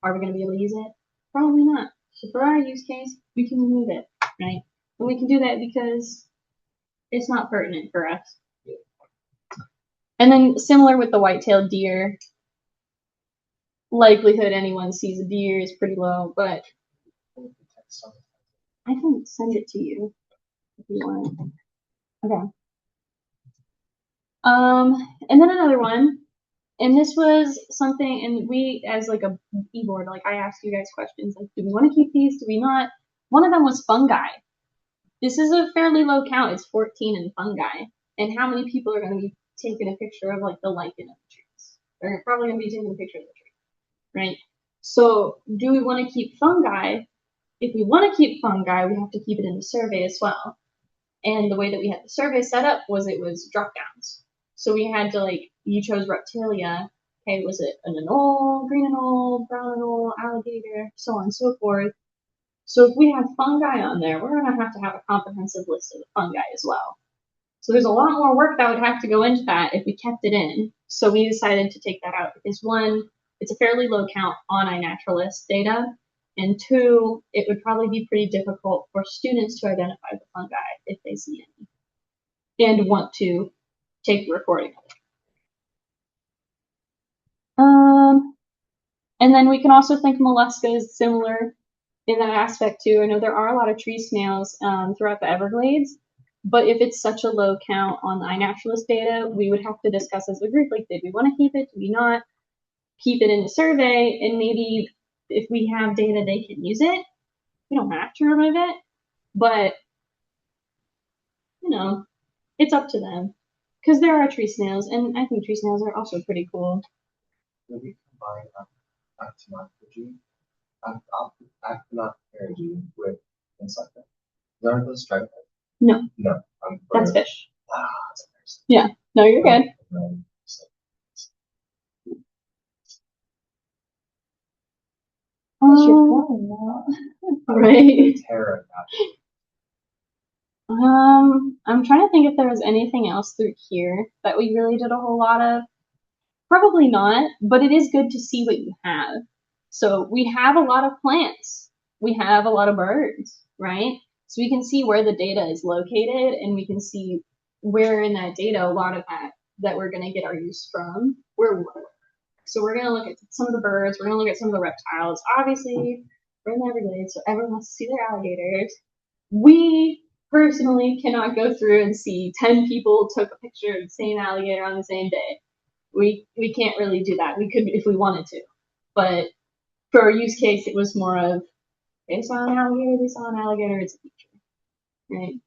are we going to be able to use it? Probably not. So for our use case, we can remove it, right? And we can do that because it's not pertinent for us. And then similar with the white-tailed deer, likelihood anyone sees a deer is pretty low, but I can send it to you if you want. Okay. And then another one, and this was something, and we, as like a e-board, like I asked you guys questions, like, do we want to keep these? Do we not? One of them was fungi. This is a fairly low count. It's 14 in fungi. And how many people are going to be taking a picture of like the lichen of the trees? They're probably going to be taking a picture of the tree, right? So do we want to keep fungi? If we want to keep fungi, we have to keep it in the survey as well. And the way that we had the survey set up was it was drop downs. So we had to like, you chose reptilia. Okay, was it an anole, green anole, brown anole, alligator, so on and so forth. So if we have fungi on there, we're going to have a comprehensive list of the fungi as well. So there's a lot more work that would have to go into that if we kept it in. So we decided to take that out because one, it's a fairly low count on iNaturalist data, and two, it would probably be pretty difficult for students to identify the fungi if they see any and want to take a recording of it. And then we can also think mollusca is similar in that aspect too. I know there are a lot of tree snails throughout the Everglades, but if it's such a low count on the iNaturalist data, we would have to discuss as a group, like, did we want to keep it? Do we not? Keep it in the survey, and maybe if we have data, they can use it. We don't have to remove it, but, you know, it's up to them. Because there are tree snails, and I think tree snails are also pretty cool. Will we combine actinophagy with insect? Aren't those striped? No. No. That's fish. That's yeah. No, you're good. Right. I'm trying to think if there was anything else through here that we really did a whole lot of. Probably not, but it is good to see what you have. So we have a lot of plants. We have a lot of birds, right? So we can see where the data is located, and we can see where in that data a lot of that we're going to get our use from. So we're going to look at some of the birds. We're going to look at some of the reptiles. Obviously, we're in the Everglades, so everyone wants to see their alligators. We personally cannot go through and see 10 people took a picture of the same alligator on the same day. We can't really do that. We could if we wanted to, but for our use case, it was more of they saw an alligator, it's a feature, right?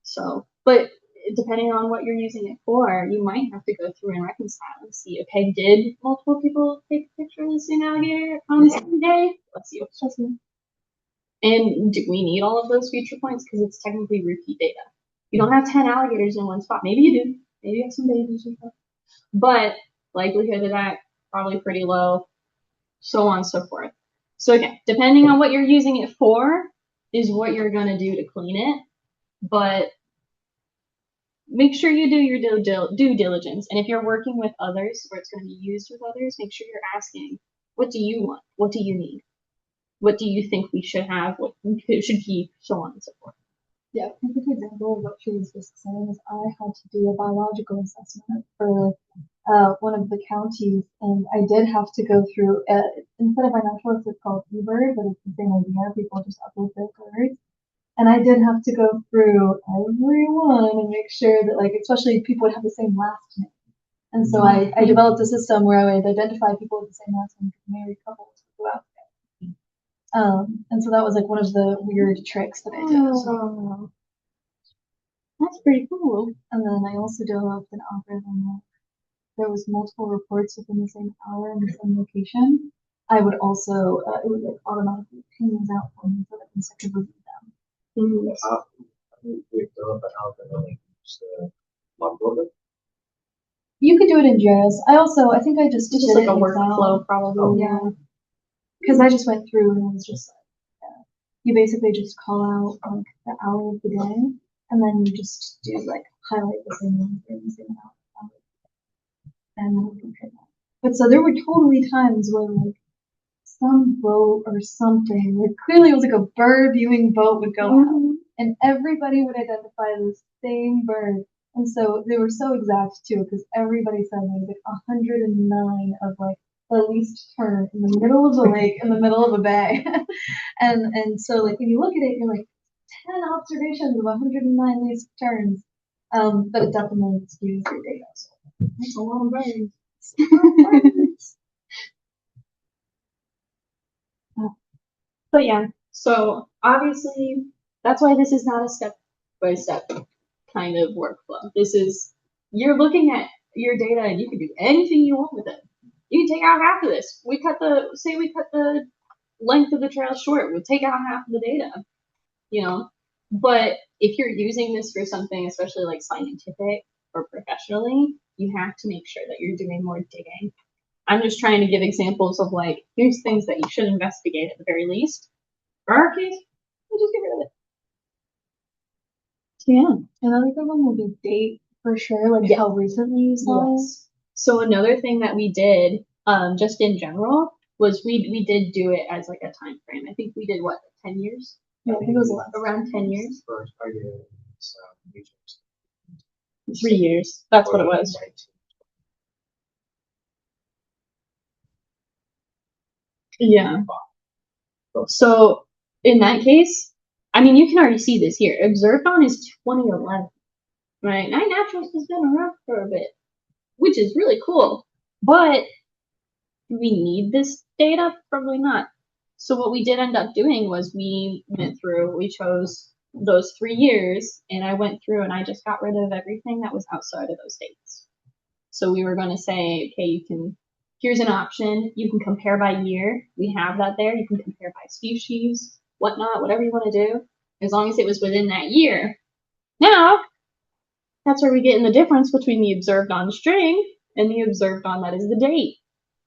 So, but depending on what you're using it for, you might have to go through and reconcile and see, okay, did multiple people take a picture of the same alligator on the same day? Let's see what's possible. And do we need all of those feature points? Because it's technically repeat data. You don't have 10 alligators in one spot. Maybe you do. Maybe you have some babies or something. But likelihood of that probably pretty low, so on and so forth. So again, depending on what you're using it for is what you're going to do to clean it, but make sure you do your due diligence. And if you're working with others where it's going to be used with others, make sure you're asking, what do you want? What do you need? What do you think we should have? What we should keep? So on and so forth. Yeah, a perfect example of what she was just saying is I had to do a biological assessment for one of the counties, and I did have to go through, instead of iNaturalist, it's called eBird, but it's the same idea, people just upload their birds. And I did have to go through everyone and make sure that, like, especially people would have the same last name. And so I developed a system where I would identify people with the same last name, married couples would go out together. And so that was like one of the weird tricks that I did. So that's pretty cool. And then I also developed an algorithm that there was multiple reports within the same hour in the same location. I would also, it would like automatically ping these out for me so that I could review them. We develop an algorithm to model it. You could do it in GIS. I think I just did like a workflow probably. Oh, yeah. Because I just went through and it was just like, you basically just call out like the hour of the day, and then you just do like highlight the same one in the same hour. And then we compare that. But so there were totally times where like some boat or something, like clearly it was like a bird viewing boat would go out, and everybody would identify the same bird. And so they were so exact too, because everybody said there was like 109 of like the least turn in the middle of the lake, in the middle of a bay. and so like when you look at it, you're like 10 observations of 109 least turns. But it definitely skews your data. So That's a lot of birds. But yeah, so obviously that's why this is not a step by step kind of workflow. This is, you're looking at your data and you can do anything you want with it. You can take out half of this. We cut the length of the trail short. We'll take out half of the data, you know. But if you're using this for something, especially like scientific or professionally, you have to make sure that you're doing more digging. I'm just trying to give examples of like, here's things that you should investigate at the very least. For our case, we'll just get rid of it. So yeah. another good one will be date for sure, like how recently you saw it. So another thing that we did, just in general, was we did do it as like a time frame. I think we did what, 10 years? Yeah, I think it was Around 10 years. For targeted, 3 years. That's what it was. Yeah. So in that case, I mean, you can already see this here. Observed on is 2011, right? Nine Naturals has been around for a bit, which is really cool. But do we need this data? Probably not. So what we did end up doing was we chose those 3 years, and I went through and I just got rid of everything that was outside of those dates. So we were going to say, okay, here's an option. You can compare by year. We have that there. You can compare by species, whatnot, whatever you want to do, as long as it was within that year. Now, that's where we get in the difference between the observed on string and the observed on that is the date,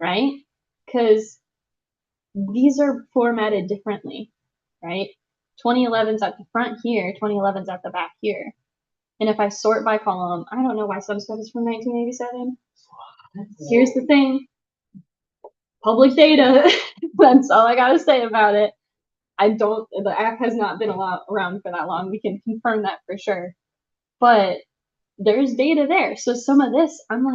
right? Because these are formatted differently, right? 2011's at the front here, 2011's at the back here. And if I sort by column, I don't know why some stuff is from 1987. Here's the thing. Public data. That's all I gotta say about it. The app has not been around for that long. We can confirm that for sure. But there's data there. So some of this, I'm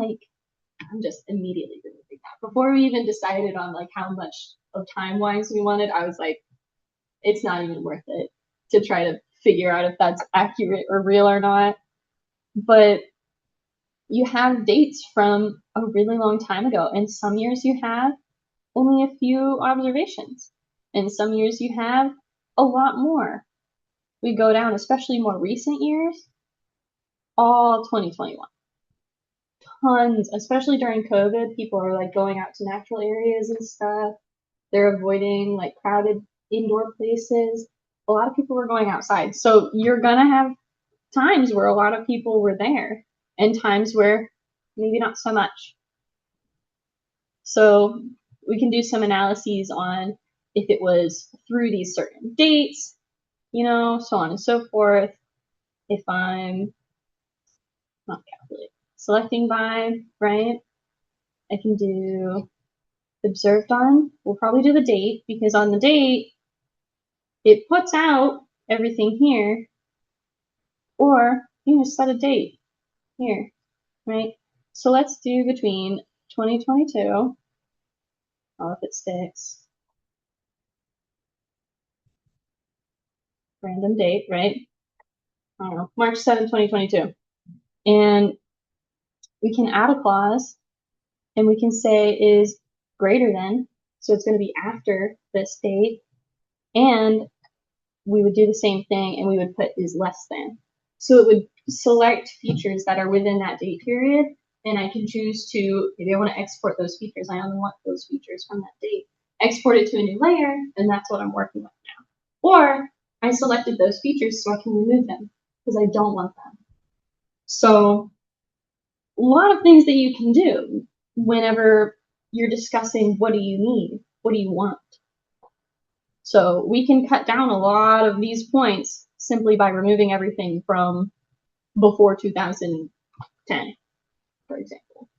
just immediately removing that. Before we even decided on like how much of time-wise we wanted, I was like, it's not even worth it to try to figure out if that's accurate or real or not. But you have dates from a really long time ago, and some years you have only a few observations, and some years you have a lot more. We go down, especially more recent years, all 2021. Tons, especially during COVID, people are like going out to natural areas and stuff. They're avoiding like crowded indoor places. A lot of people were going outside. So you're gonna have times where a lot of people were there and times where maybe not so much. So we can do some analyses on if it was through these certain dates, so on and so forth. If I'm not calculating, selecting by, right? I can do observed on. We'll probably do the date because on the date, it puts out everything here. Or you can just set a date here, right? So let's do between 2022. Oh, if it sticks. Random date, right? I don't know, March 7, 2022. And we can add a clause and we can say is greater than, so it's going to be after this date. And we would do the same thing and we would put is less than. So it would select features that are within that date period. And I can choose to, maybe I want to export those features. I only want those features from that date. Export it to a new layer, and that's what I'm working with now. Or I selected those features so I can remove them because I don't want them. So a lot of things that you can do whenever you're discussing what do you need, what do you want. So we can cut down a lot of these points simply by removing everything from before 2010, for example.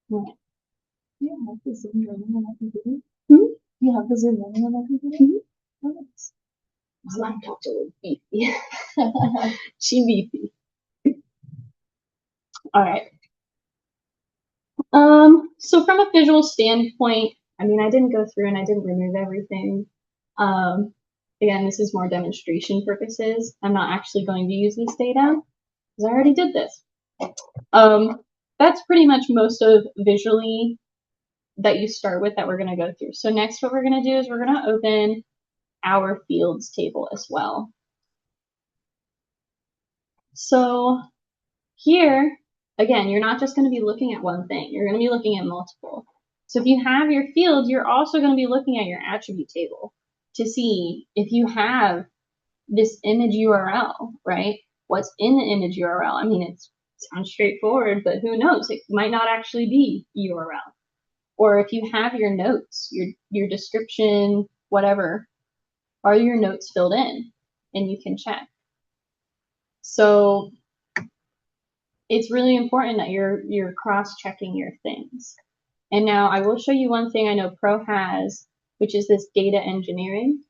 Right. You have the Zoom running on that computer? Hmm? You have the Zoom running on that computer? Mm-hmm. Oh, nice. My laptop's a little beefy. She beefy. All right. So from a visual standpoint, I mean, I didn't go through and I didn't remove everything. Again, this is more demonstration purposes. I'm not actually going to use this data because I already did this. That's pretty much most of visually that you start with that we're going to go through. So next what we're going to do is we're going to open our fields table as well. So here, again, you're not just going to be looking at one thing. You're going to be looking at multiple. So if you have your fields, you're also going to be looking at your attribute table to see if you have this image URL, right? What's in the image URL? I mean, it sounds straightforward, but who knows? It might not actually be URL. Or if you have your notes, your description, whatever, are your notes filled in? And you can check. So it's really important that you're cross-checking your things. And now I will show you one thing I know Pro has, which is this data engineering.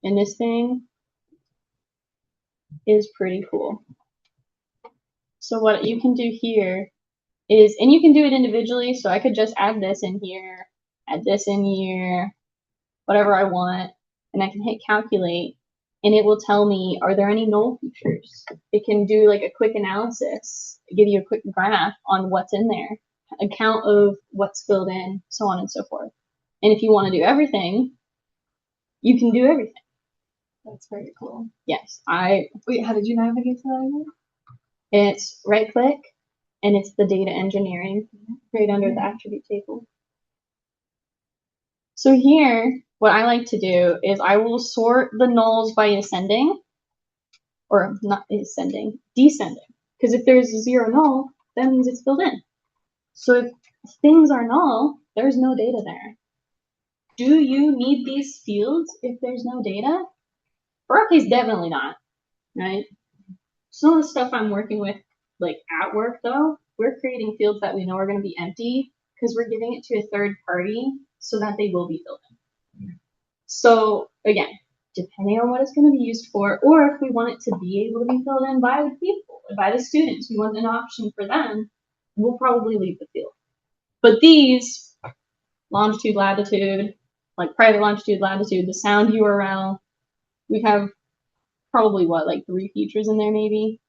And this thing is pretty cool. So what you can do here is, and you can do it individually, so I could just add this in here, add this in here, whatever I want, and I can hit calculate, and it will tell me, are there any null features? It can do like a quick analysis, give you a quick graph on what's in there, a count of what's filled in, so on and so forth. And if you want to do everything, you can do everything. That's very cool. Yes, Wait, how did you navigate to that again? it's right click, and it's the data engineering right under the attribute table. So here, what I like to do is I will sort the nulls by ascending, or not ascending, descending. Because if there's a zero null, that means it's filled in. So if things are null, there's no data there. Do you need these fields if there's no data? For our case, definitely not, right? Some of the stuff I'm working with, like at work though, we're creating fields that we know are going to be empty because we're giving it to a third party so that they will be filled in. So again, depending on what it's going to be used for, or if we want it to be able to be filled in by the people, by the students, we want an option for them, we'll probably leave the field. But these, longitude, latitude, like private longitude, latitude, the sound URL, we have probably what, like 3 features in there maybe?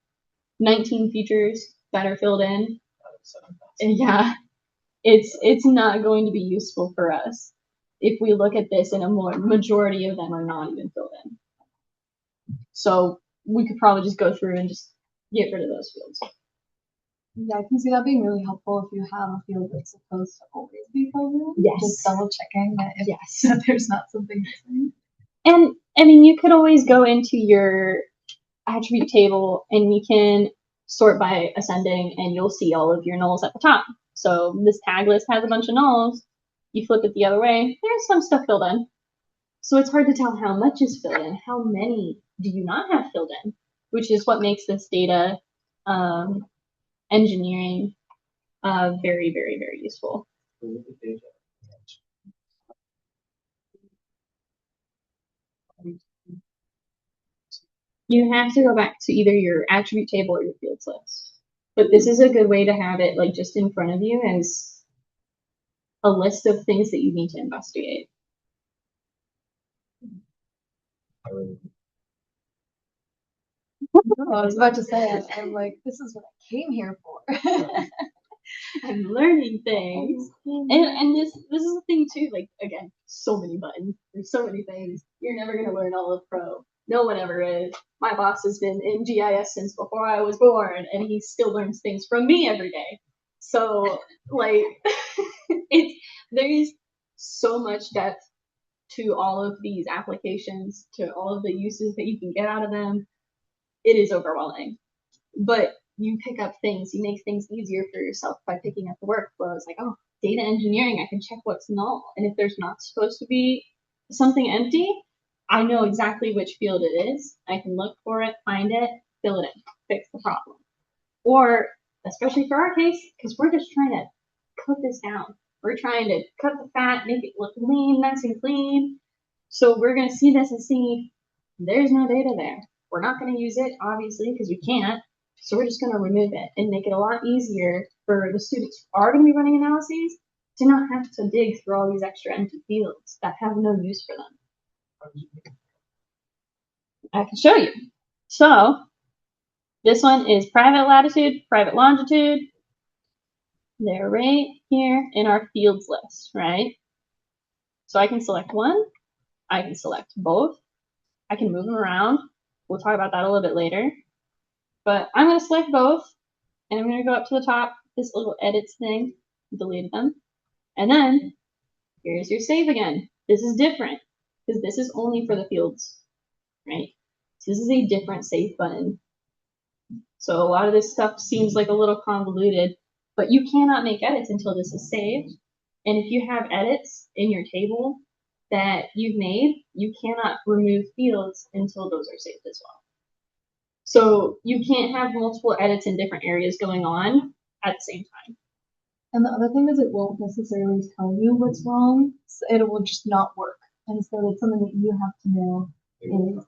19 features that are filled in. And yeah, it's not going to be useful for us if we look at this and a majority of them are not even filled in. So we could probably just go through and just get rid of those fields. Yeah, I can see that being really helpful if you have a field that's supposed to always be filled in. Yes. Just double checking that if Yes. that there's not something missing. And I mean, you could always go into your attribute table and we can sort by ascending and you'll see all of your nulls at the top. So this tag list has a bunch of nulls. You flip it the other way, there's some stuff filled in. So it's hard to tell how much is filled in, how many do you not have filled in, which is what makes this data engineering very, very, very useful. You have to go back to either your attribute table or your fields list. But this is a good way to have it like just in front of you as a list of things that you need to investigate. I was about to say, I'm like, this is what I came here for. I'm learning things. And this is the thing too, like again, so many buttons. There's so many things. You're never gonna learn all of Pro. No one ever is. My boss has been in GIS since before I was born, and he still learns things from me every day. So like there's so much depth to all of these applications, to all of the uses that you can get out of them. It is overwhelming. But you pick up things, you make things easier for yourself by picking up the workflow. It's like, oh, data engineering, I can check what's null. And if there's not supposed to be something empty, I know exactly which field it is. I can look for it, find it, fill it in, fix the problem. Or, especially for our case, because we're just trying to cut this down. We're trying to cut the fat, make it look lean, nice and clean. So we're going to see this and see, There's no data there. We're not going to use it, obviously, because we can't. So we're just going to remove it and make it a lot easier for the students who are going to be running analyses to not have to dig through all these extra empty fields that have no use for them. I can show you. So this one is private latitude, private longitude. They're right here in our fields list, right? So I can select one. I can select both. I can move them around. We'll talk about that a little bit later. But I'm going to select both, and I'm going to go up to the top, this little edits thing, delete them. And then here's your save again. This is different because this is only for the fields, right? So this is a different save button. So a lot of this stuff seems like a little convoluted, but you cannot make edits until this is saved. And if you have edits in your table that you've made, you cannot remove fields until those are saved as well. So you can't have multiple edits in different areas going on at the same time. And the other thing is it won't necessarily tell you what's wrong. So it will just not work. And so it's something that you have to know is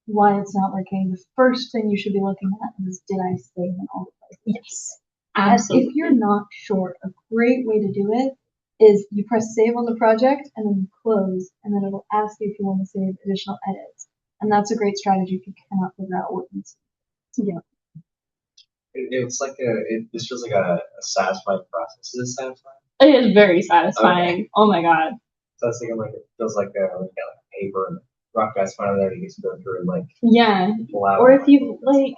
why it's not working. The first thing you should be looking at is, did I save in all the places? Yes, absolutely. If you're not sure, a great way to do it is you press save on the project and then you close, and then it'll ask you if you want to save additional edits. And that's a great strategy if you cannot figure out what needs to be. Yeah. It's like this feels like a satisfying process. Is it satisfying? It is very satisfying. Okay. Oh my god. So I was thinking like it feels like a paper and ArcGIS finally there, you get to go through and like or if you like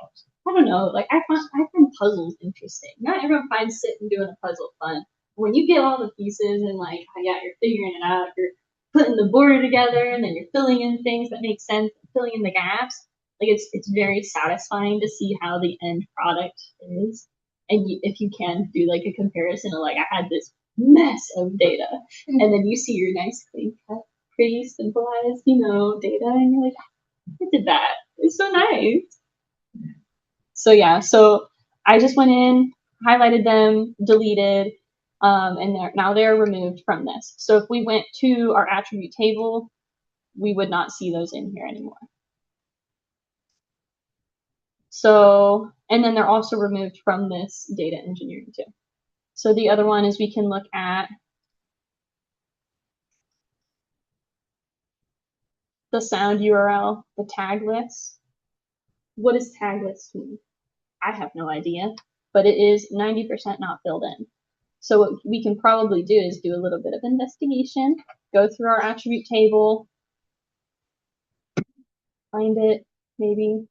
I don't know, like I find puzzles interesting. Not everyone finds sitting doing a puzzle fun. When you get all the pieces and like you're figuring it out, you're putting the board together and then you're filling in things that make sense, filling in the gaps. Like it's very satisfying to see how the end product is. And if you can do like a comparison of like I had this mess of data, and then you see your nice clean cut, pretty simplified, data, and you're like, I did that. It's so nice. So yeah, so I just went in, highlighted them, deleted, and now they're removed from this. So if we went to our attribute table, we would not see those in here anymore. So, and then they're also removed from this data engineering too. So the other one is we can look at the sound URL, the tag list. What does tag list mean? I have no idea, but it is 90% not filled in. So what we can probably do is do a little bit of investigation, go through our attribute table, find it, maybe.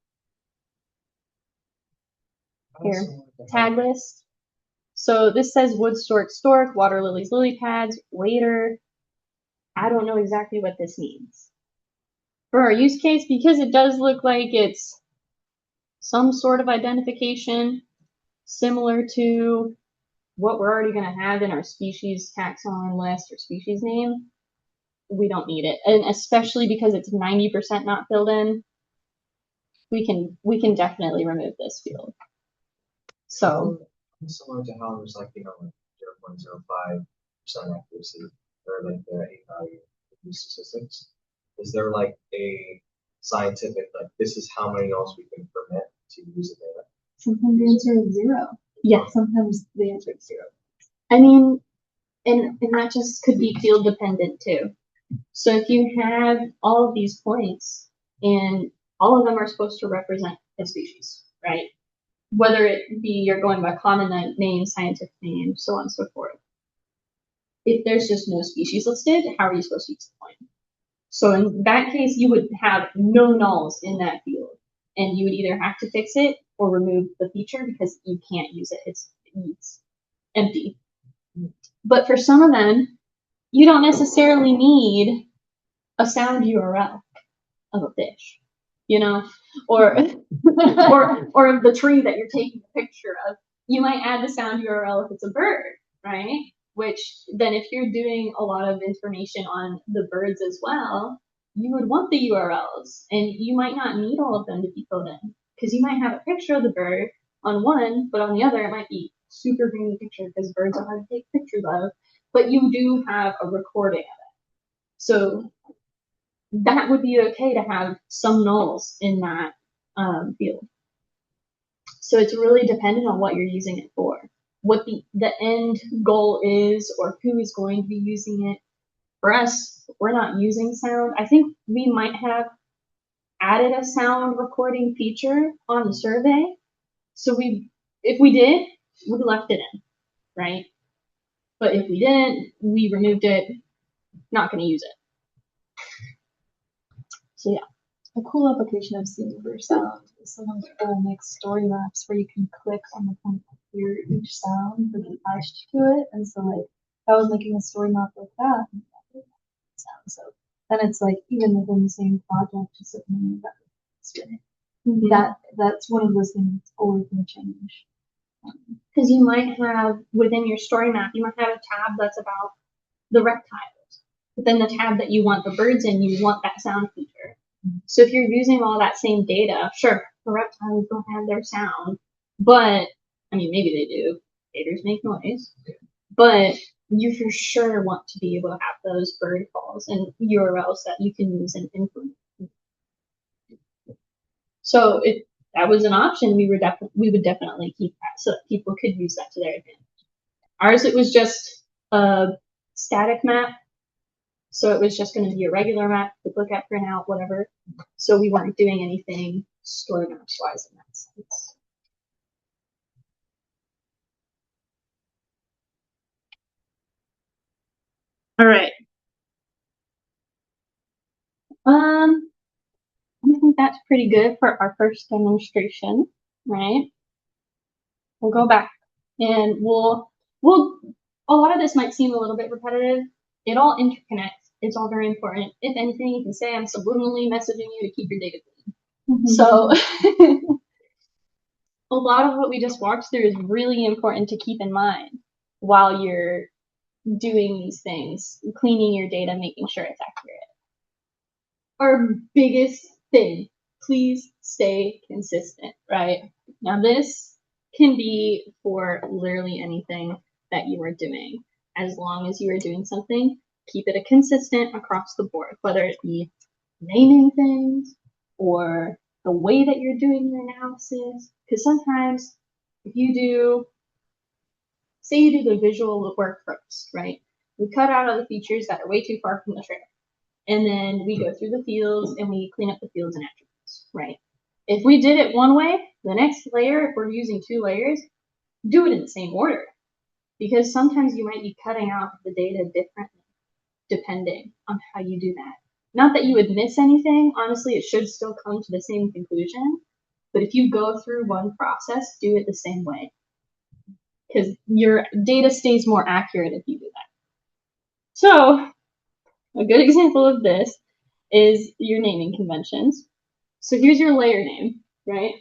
Here, tag list. So this says wood stork, water lilies, lily pads, waiter. I don't know exactly what this means. For our use case, because it does look like it's some sort of identification similar to what we're already going to have in our species taxon list or species name, we don't need it. And especially because it's 90% not filled in, we can definitely remove this field. So similar to how there's like 0.05% accuracy or like the A value of statistics. Is there like a scientific like this is how many else we can permit to use the data? Sometimes the answer is 0. Yeah. Sometimes the answer is 0. I mean, and that just could be field dependent too. So if you have all of these points and all of them are supposed to represent a species, right? Whether it be you're going by common name, scientific name, so on and so forth. If there's just no species listed, how are you supposed to use the point? So in that case, you would have no nulls in that field, and you would either have to fix it or remove the feature because you can't use it. It's empty. But for some of them, you don't necessarily need a sound URL of a fish, or or the tree that you're taking a picture of. You might add the sound URL if it's a bird, right? Which then if you're doing a lot of information on the birds as well, you would want the URLs, and you might not need all of them to be filled in because you might have a picture of the bird on one, but on the other it might be super grainy picture because birds are hard to take pictures of, but you do have a recording of it. So that would be okay to have some nulls in that field. So it's really dependent on what you're using it for, what the end goal is, or who is going to be using it. For us, we're not using sound. I think we might have added a sound recording feature on the survey. So if we did, we left it in, right? But if we didn't, we removed it, not going to use it. So yeah. A cool application I've seen for sound is sometimes people make story maps where you can click on the point to hear each sound that's attached to it. And so like if I was making a story map like that, sound. So then it's like even within the same project, just looking at that that's one of those things that's always going to change. Because you might have within your story map, you might have a tab that's about the reptiles. But then the tab that you want the birds in, you want that sound feature. So if you're using all that same data, sure, the reptiles don't have their sound, but I mean, maybe they do. Gators make noise, but you for sure want to be able to have those bird calls and URLs that you can use and implement. So if that was an option, we would definitely keep that so that people could use that to their advantage. Ours, it was just a static map. So it was just going to be a regular map, the look at, print out, whatever. So we weren't doing anything story maps wise in that sense. All right. I think that's pretty good for our first demonstration, right? We'll go back and we'll a lot of this might seem a little bit repetitive. It all interconnects. It's all very important. If anything, you can say I'm subliminally messaging you to keep your data clean. So a lot of what we just walked through is really important to keep in mind while you're doing these things, cleaning your data, making sure it's accurate. Our biggest thing, please stay consistent, right? Now this can be for literally anything that you are doing. As long as you are doing something, keep it consistent across the board, whether it be naming things or the way that you're doing your analysis. Because sometimes if you do, say you do the visual work first, right? We cut out all the features that are way too far from the trailer. And then we go through the fields and we clean up the fields and attributes, right? If we did it one way, the next layer, if we're using 2 layers, do it in the same order. Because sometimes you might be cutting out the data differently, depending on how you do that. Not that you would miss anything, honestly, it should still come to the same conclusion. But if you go through one process, do it the same way. Because your data stays more accurate if you do that. So, a good example of this is your naming conventions. So here's your layer name, right?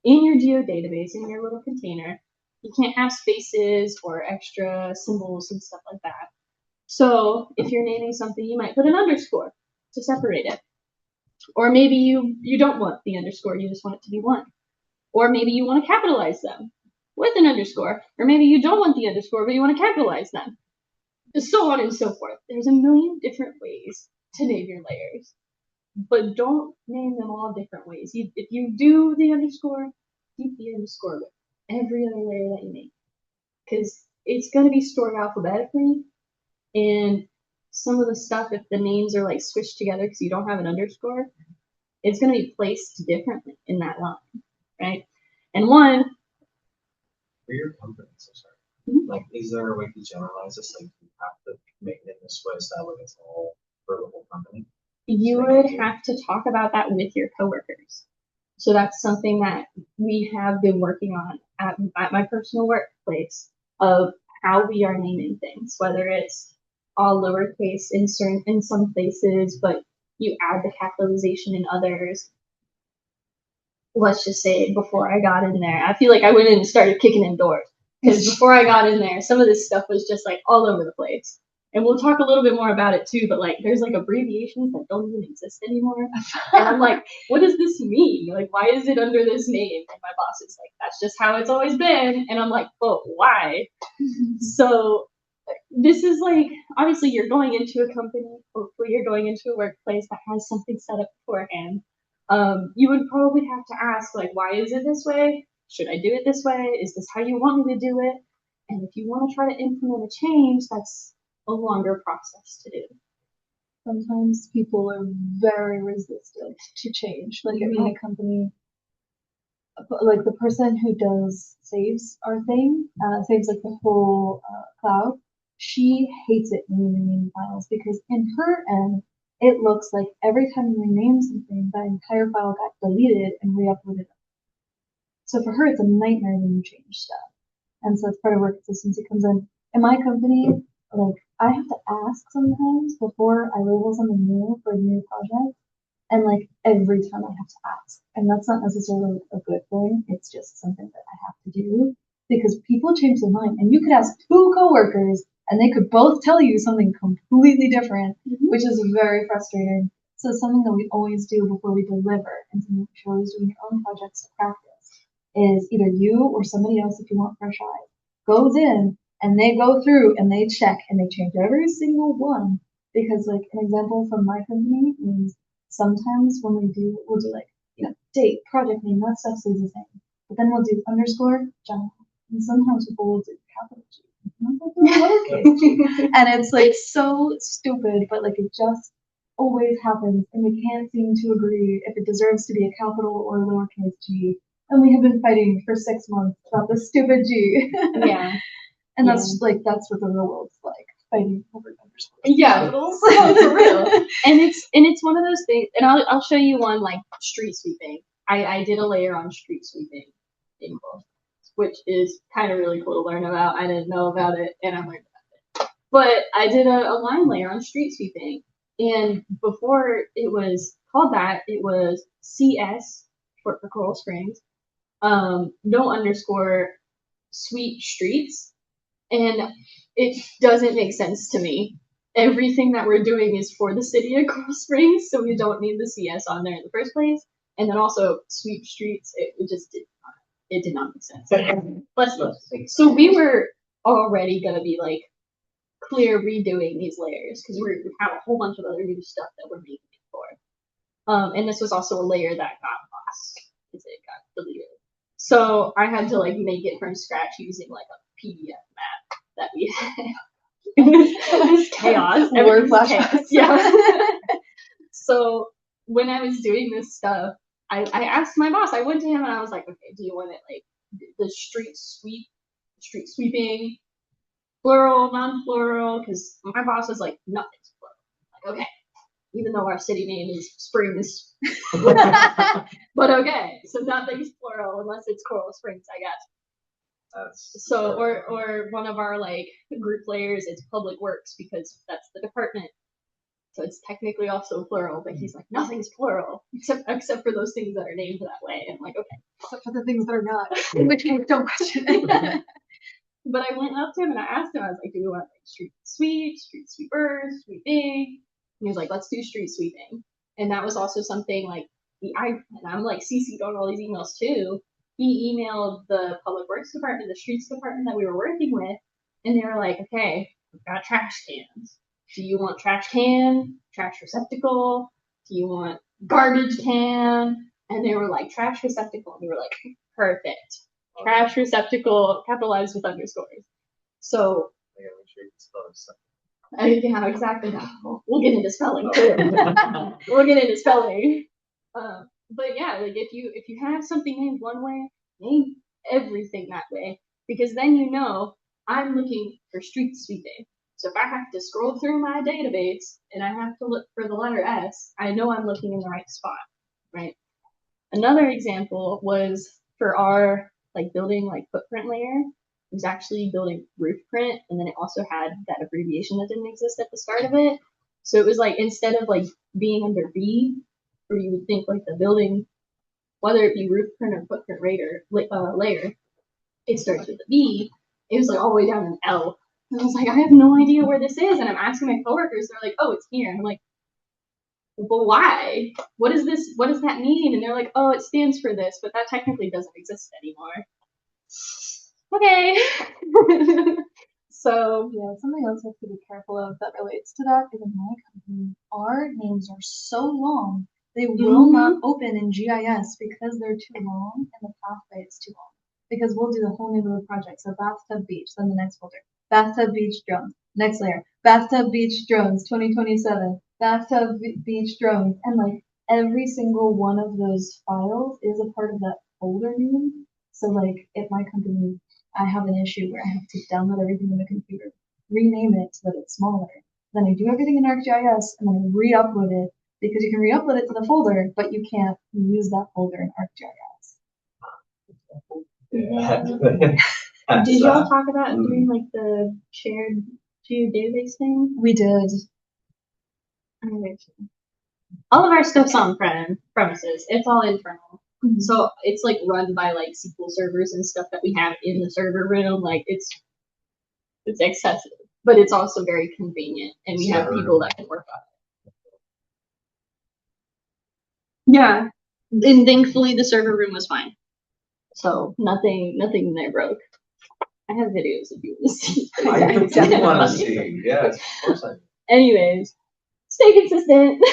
In your geo database, in your little container, you can't have spaces or extra symbols and stuff like that. So if you're naming something, you might put an underscore to separate it. Or maybe you don't want the underscore, you just want it to be 1. Or maybe you want to capitalize them with an underscore. Or maybe you don't want the underscore, but you want to capitalize them. So on and so forth. There's a million different ways to name your layers. But don't name them all different ways. If you do the underscore, keep the underscore with every other layer that you make. Because it's going to be stored alphabetically. And some of the stuff, if the names are like squished together because you don't have an underscore, it's going to be placed differently in that line, right? And one... For your company, so sorry. Like, is there a way to generalize this? Like, you have to make it in this way so that way it's all for the whole company? You would have to talk about that with your coworkers. So that's something that we have been working on at my personal workplace of how we are naming things, whether it's all lowercase in some places, but you add the capitalization in others. Let's just say before I got in there, I feel like I went in and started kicking in doors. Because before I got in there, some of this stuff was just like all over the place. And we'll talk a little bit more about it too, but like there's like abbreviations that don't even exist anymore. And I'm like, what does this mean? Like, why is it under this name? And my boss is like, that's just how it's always been. And I'm like, but why? So this is like, obviously you're going into a company, hopefully you're going into a workplace that has something set up beforehand. You would probably have to ask, like, why is it this way? Should I do it this way? Is this how you want me to do it? And if you want to try to implement a change, that's a longer process to do. Sometimes people are very resistant to change. Like in a company, like the person who saves our thing, saves like the whole cloud, she hates it when you rename files because in her end, it looks like every time you rename something, that entire file got deleted and re-uploaded. So for her, it's a nightmare when you change stuff. And so it's part of where consistency comes in. In my company, like I have to ask sometimes before I label something new for a new project. And like every time I have to ask. And that's not necessarily a good thing. It's just something that I have to do because people change their mind. And you could ask two coworkers and they could both tell you something completely different, which is very frustrating. So it's something that we always do before we deliver and something that you're always doing your own projects to practice is either you or somebody else, if you want fresh eyes, goes in and they go through and they check and they change every single one. Because like an example from my company means sometimes when we'll do like, date, project name, that stuff stays the same. But then we'll do underscore, general. And sometimes people will do capital G. And it's like so stupid, but like it just always happens. And we can't seem to agree if it deserves to be a capital or a lowercase g. And we have been fighting for 6 months about this stupid G. Yeah. And that's what the real world's like. Fighting over underscores. Yeah, for real. And it's one of those things, and I'll show you one like street sweeping. I did a layer on street sweeping in both, which is kind of really cool to learn about. I didn't know about it, and I learned about it. But I did a line layer on street sweeping, and before it was called that, it was CS for Coral Springs, no underscore sweep streets. And it doesn't make sense to me. Everything that we're doing is for the city of Coral Springs, so we don't need the CS on there in the first place. And then also sweep streets, it did not make sense. So we were already gonna be like clear redoing these layers because we have a whole bunch of other new stuff that we're making it for. And this was also a layer that got lost because it got deleted. So I had to like make it from scratch using like a PDF map that we had. It was chaos. Word flashbacks. Yeah. So when I was doing this stuff, I asked my boss. I went to him and I was like, okay, do you want it like the street sweeping, plural, non-plural? Because my boss was like, nothing's plural. Like, okay. Even though our city name is Springs. But okay, so nothing's plural unless it's Coral Springs, I guess. So, or one of our like group layers, it's Public Works because that's the department. So it's technically also plural, but he's like, nothing's plural except for those things that are named that way. And I'm like, okay. Except for the things that are not, in which case don't question it. But I went up to him and I asked him, I was like, do you want like street sweep, street sweepers, sweeping? And he was like, let's do street sweeping. And that was also something like and I'm like CC'd on all these emails too. He emailed the Public Works Department, the Streets Department that we were working with, and they were like, okay, we've got trash cans. Do you want trash can, trash receptacle? Do you want garbage can? And they were like, trash receptacle. And we were like, perfect. Trash receptacle, capitalized with underscores. So, yeah, exactly. We'll get into spelling too. We'll get into spelling. But yeah, like if you have something named one way, name everything that way, because then you know I'm looking for street sweeping. So if I have to scroll through my database and I have to look for the letter S, I know I'm looking in the right spot, right? Another example was for our like building like footprint layer. It was actually building roof print, and then it also had that abbreviation that didn't exist at the start of it. So it was like instead of like being under B, where you would think like the building, whether it be roof print or footprint layer, it starts with a B. It was like all the way down an L. And I was like, I have no idea where this is. And I'm asking my coworkers, they're like, oh, it's here. And I'm like, but why? What is this? What does that mean? And they're like, oh, it stands for this, but that technically doesn't exist anymore. Okay. So Yeah, something else we have to be careful of that relates to that is in my company, our names are so long, they will not open in GIS because they're too long and the pathway is too long. Because we'll do the whole name of the project. So bathtub beach, then the next folder. Bathtub beach drones, next layer. Bathtub beach drones, 2027. Bathtub beach drones. And like every single one of those files is a part of that folder name. So like at my company, I have an issue where I have to download everything in the computer, rename it so that it's smaller. Then I do everything in ArcGIS and then re-upload it because you can re-upload it to the folder, but you can't use that folder in ArcGIS. Did y'all talk about doing like the shared database thing? We did. All of our stuff's on premises. It's all internal. So it's like run by like SQL servers and stuff that we have in the server room. Like it's excessive, but it's also very convenient, and we have people that can work on it. Yeah, and thankfully the server room was fine. So nothing there broke. I have videos if you want to see. I do want to see. Yes, of course I do. Anyways, stay consistent.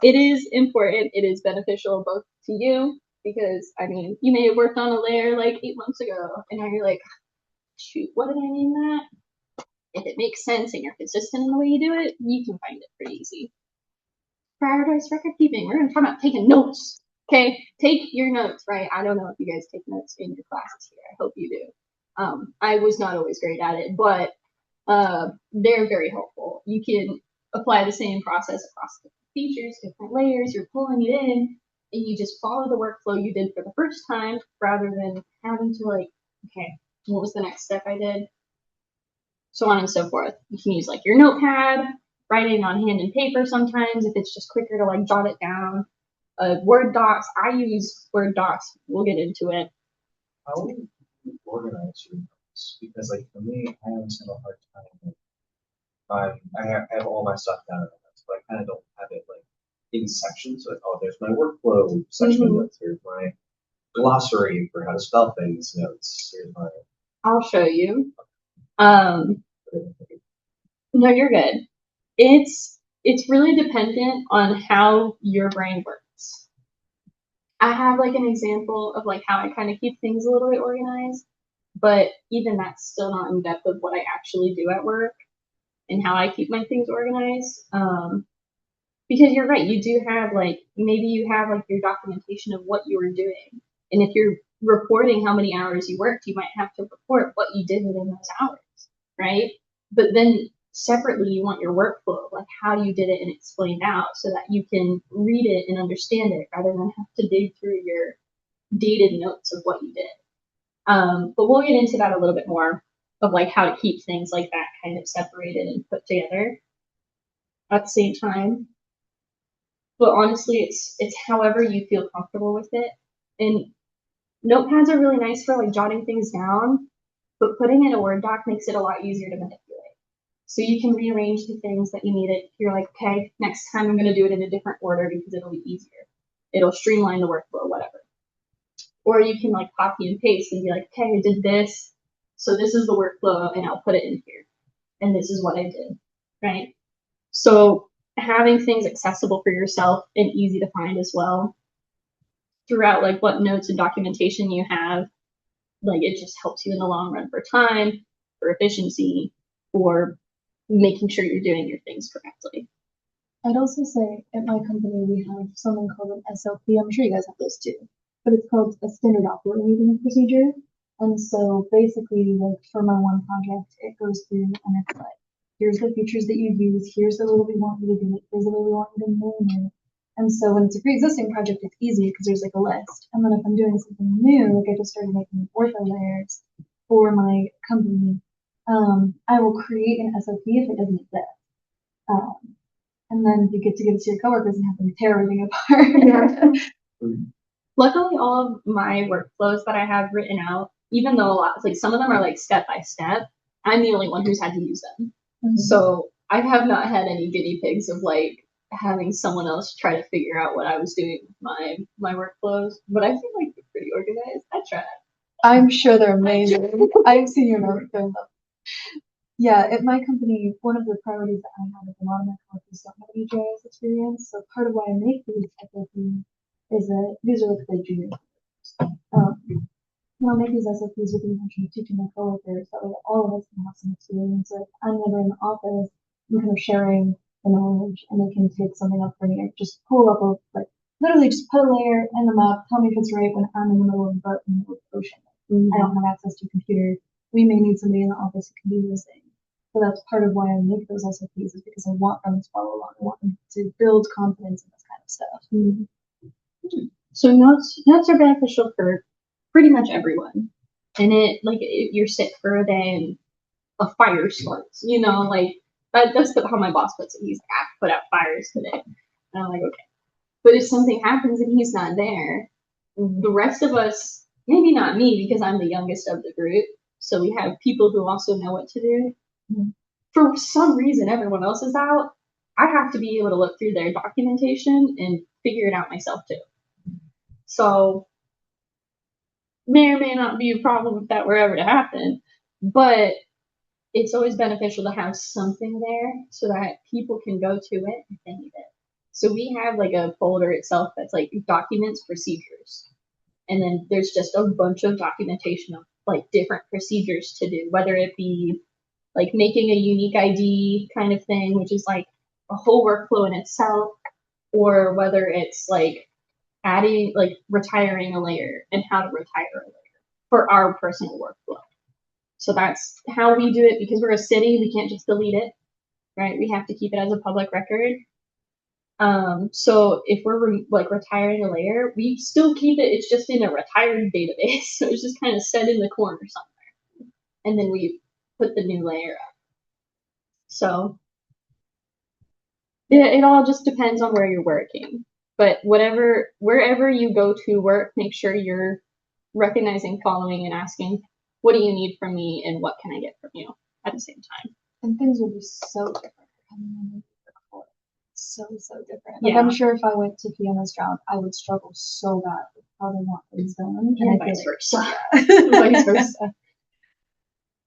It is important. It is beneficial both to you because I mean you may have worked on a layer like 8 months ago, and now you're like, shoot, what did I name that? If it makes sense and you're consistent in the way you do it, you can find it pretty easy. Prioritize record keeping. We're going to talk about taking notes. Okay, take your notes, right? I don't know if you guys take notes in your classes here. I hope you do. I was not always great at it, but they're very helpful. You can apply the same process across different features, different layers. You're pulling it in, and you just follow the workflow you did for the first time, rather than having to like, okay, what was the next step I did? So on and so forth. You can use like your notepad, writing on hand and paper sometimes if it's just quicker to like jot it down. Word docs. I use Word docs. We'll get into it. How would you organize your notes? Because like for me, I always have a hard time. I have all my stuff down in notes, but I kind of don't have it like in sections. So oh, there's my workflow section of notes. Here's my glossary for how to spell things notes. Here's my. I'll show you. No, you're good. It's really dependent on how your brain works. I have like an example of like how I kind of keep things a little bit organized, but even that's still not in depth of what I actually do at work and how I keep my things organized. Because you're right, you do have like maybe you have like your documentation of what you were doing, and if you're reporting how many hours you worked, you might have to report what you did within those hours, right? But then separately, you want your workflow, like how you did it and explained out so that you can read it and understand it rather than have to dig through your dated notes of what you did. But we'll get into that a little bit more of like how to keep things like that kind of separated and put together at the same time. But honestly, it's however you feel comfortable with it. And notepads are really nice for like jotting things down, but putting in a Word doc makes it a lot easier to manipulate. So you can rearrange the things that you need it. You're like, okay, next time I'm going to do it in a different order because it'll be easier. It'll streamline the workflow, whatever. Or you can like copy and paste and be like, okay, I did this. So this is the workflow and I'll put it in here. And this is what I did, right? So having things accessible for yourself and easy to find as well throughout like what notes and documentation you have, like it just helps you in the long run for time, for efficiency, for making sure you're doing your things correctly. I'd also say at my company we have something called an SLP. I'm sure you guys have those too, but it's called a standard operating procedure. And so basically, like for my one project, it goes through and it's like, here's the features that you use, here's the way that we want you to do it, here's the way we want you to name it. And so when it's a pre-existing project, it's easy because there's like a list. And then if I'm doing something new, like I just started making ortho layers for my company, I will create an SOP if it doesn't exist. And then you get to give it to your coworkers and have them tear everything apart. Yeah. Luckily, all of my workflows that I have written out, even though a lot, like some of them are like step by step, I'm the only one who's had to use them. Mm-hmm. So I have not had any guinea pigs of like having someone else try to figure out what I was doing with my workflows. But I feel like they're pretty organized. I tried. I'm sure they're amazing. I've seen your notes. Yeah, at my company, one of the priorities that I have is a lot of my colleagues don't have any GIS experience. So part of why I make these SOPs is that these are like the junior. I'll make these SOPs with the intention of teaching my coworkers that way all of us can have some experience. So if I'm never in the office, I'm kind of sharing the knowledge and they can take something up for me or just pull up a, like, literally just put a layer in the map, tell me if it's right when I'm in the middle of the boat in the middle of the ocean. I don't have access to a computer. We may need somebody in the office who can do those things. So that's part of why I make those SOPs is because I want them to follow along. I want them to build confidence in this kind of stuff. So notes are beneficial for pretty much everyone. And it, like, if you're sick for a day and a fire starts, you know, like, that's how my boss puts it. He's like, I put out fires today. And I'm like, okay. But if something happens and he's not there, the rest of us, maybe not me because I'm the youngest of the group, so we have people who also know what to do. For some reason, everyone else is out. I have to be able to look through their documentation and figure it out myself too. So may or may not be a problem if that were ever to happen, but it's always beneficial to have something there so that people can go to it if they need it. So we have like a folder itself that's like documents, procedures. And then there's just a bunch of documentation of like different procedures to do, whether it be like making a unique ID kind of thing, which is like a whole workflow in itself, or whether it's like adding, like retiring a layer and how to retire a layer for our personal workflow. So that's how we do it because we're a city. We can't just delete it, right? We have to keep it as a public record. So if we're like retiring a layer, we still keep it. It's just in a retired database. So it's just kind of set in the corner somewhere. And then we put the new layer up. So it all just depends on where you're working. But wherever you go to work, make sure you're recognizing, following, and asking, what do you need from me and what can I get from you at the same time? And things will be so different depending on the before. So different. Like I'm sure if I went to Fiona's job, I would struggle so bad with how they want things done. And vice versa. Vice versa.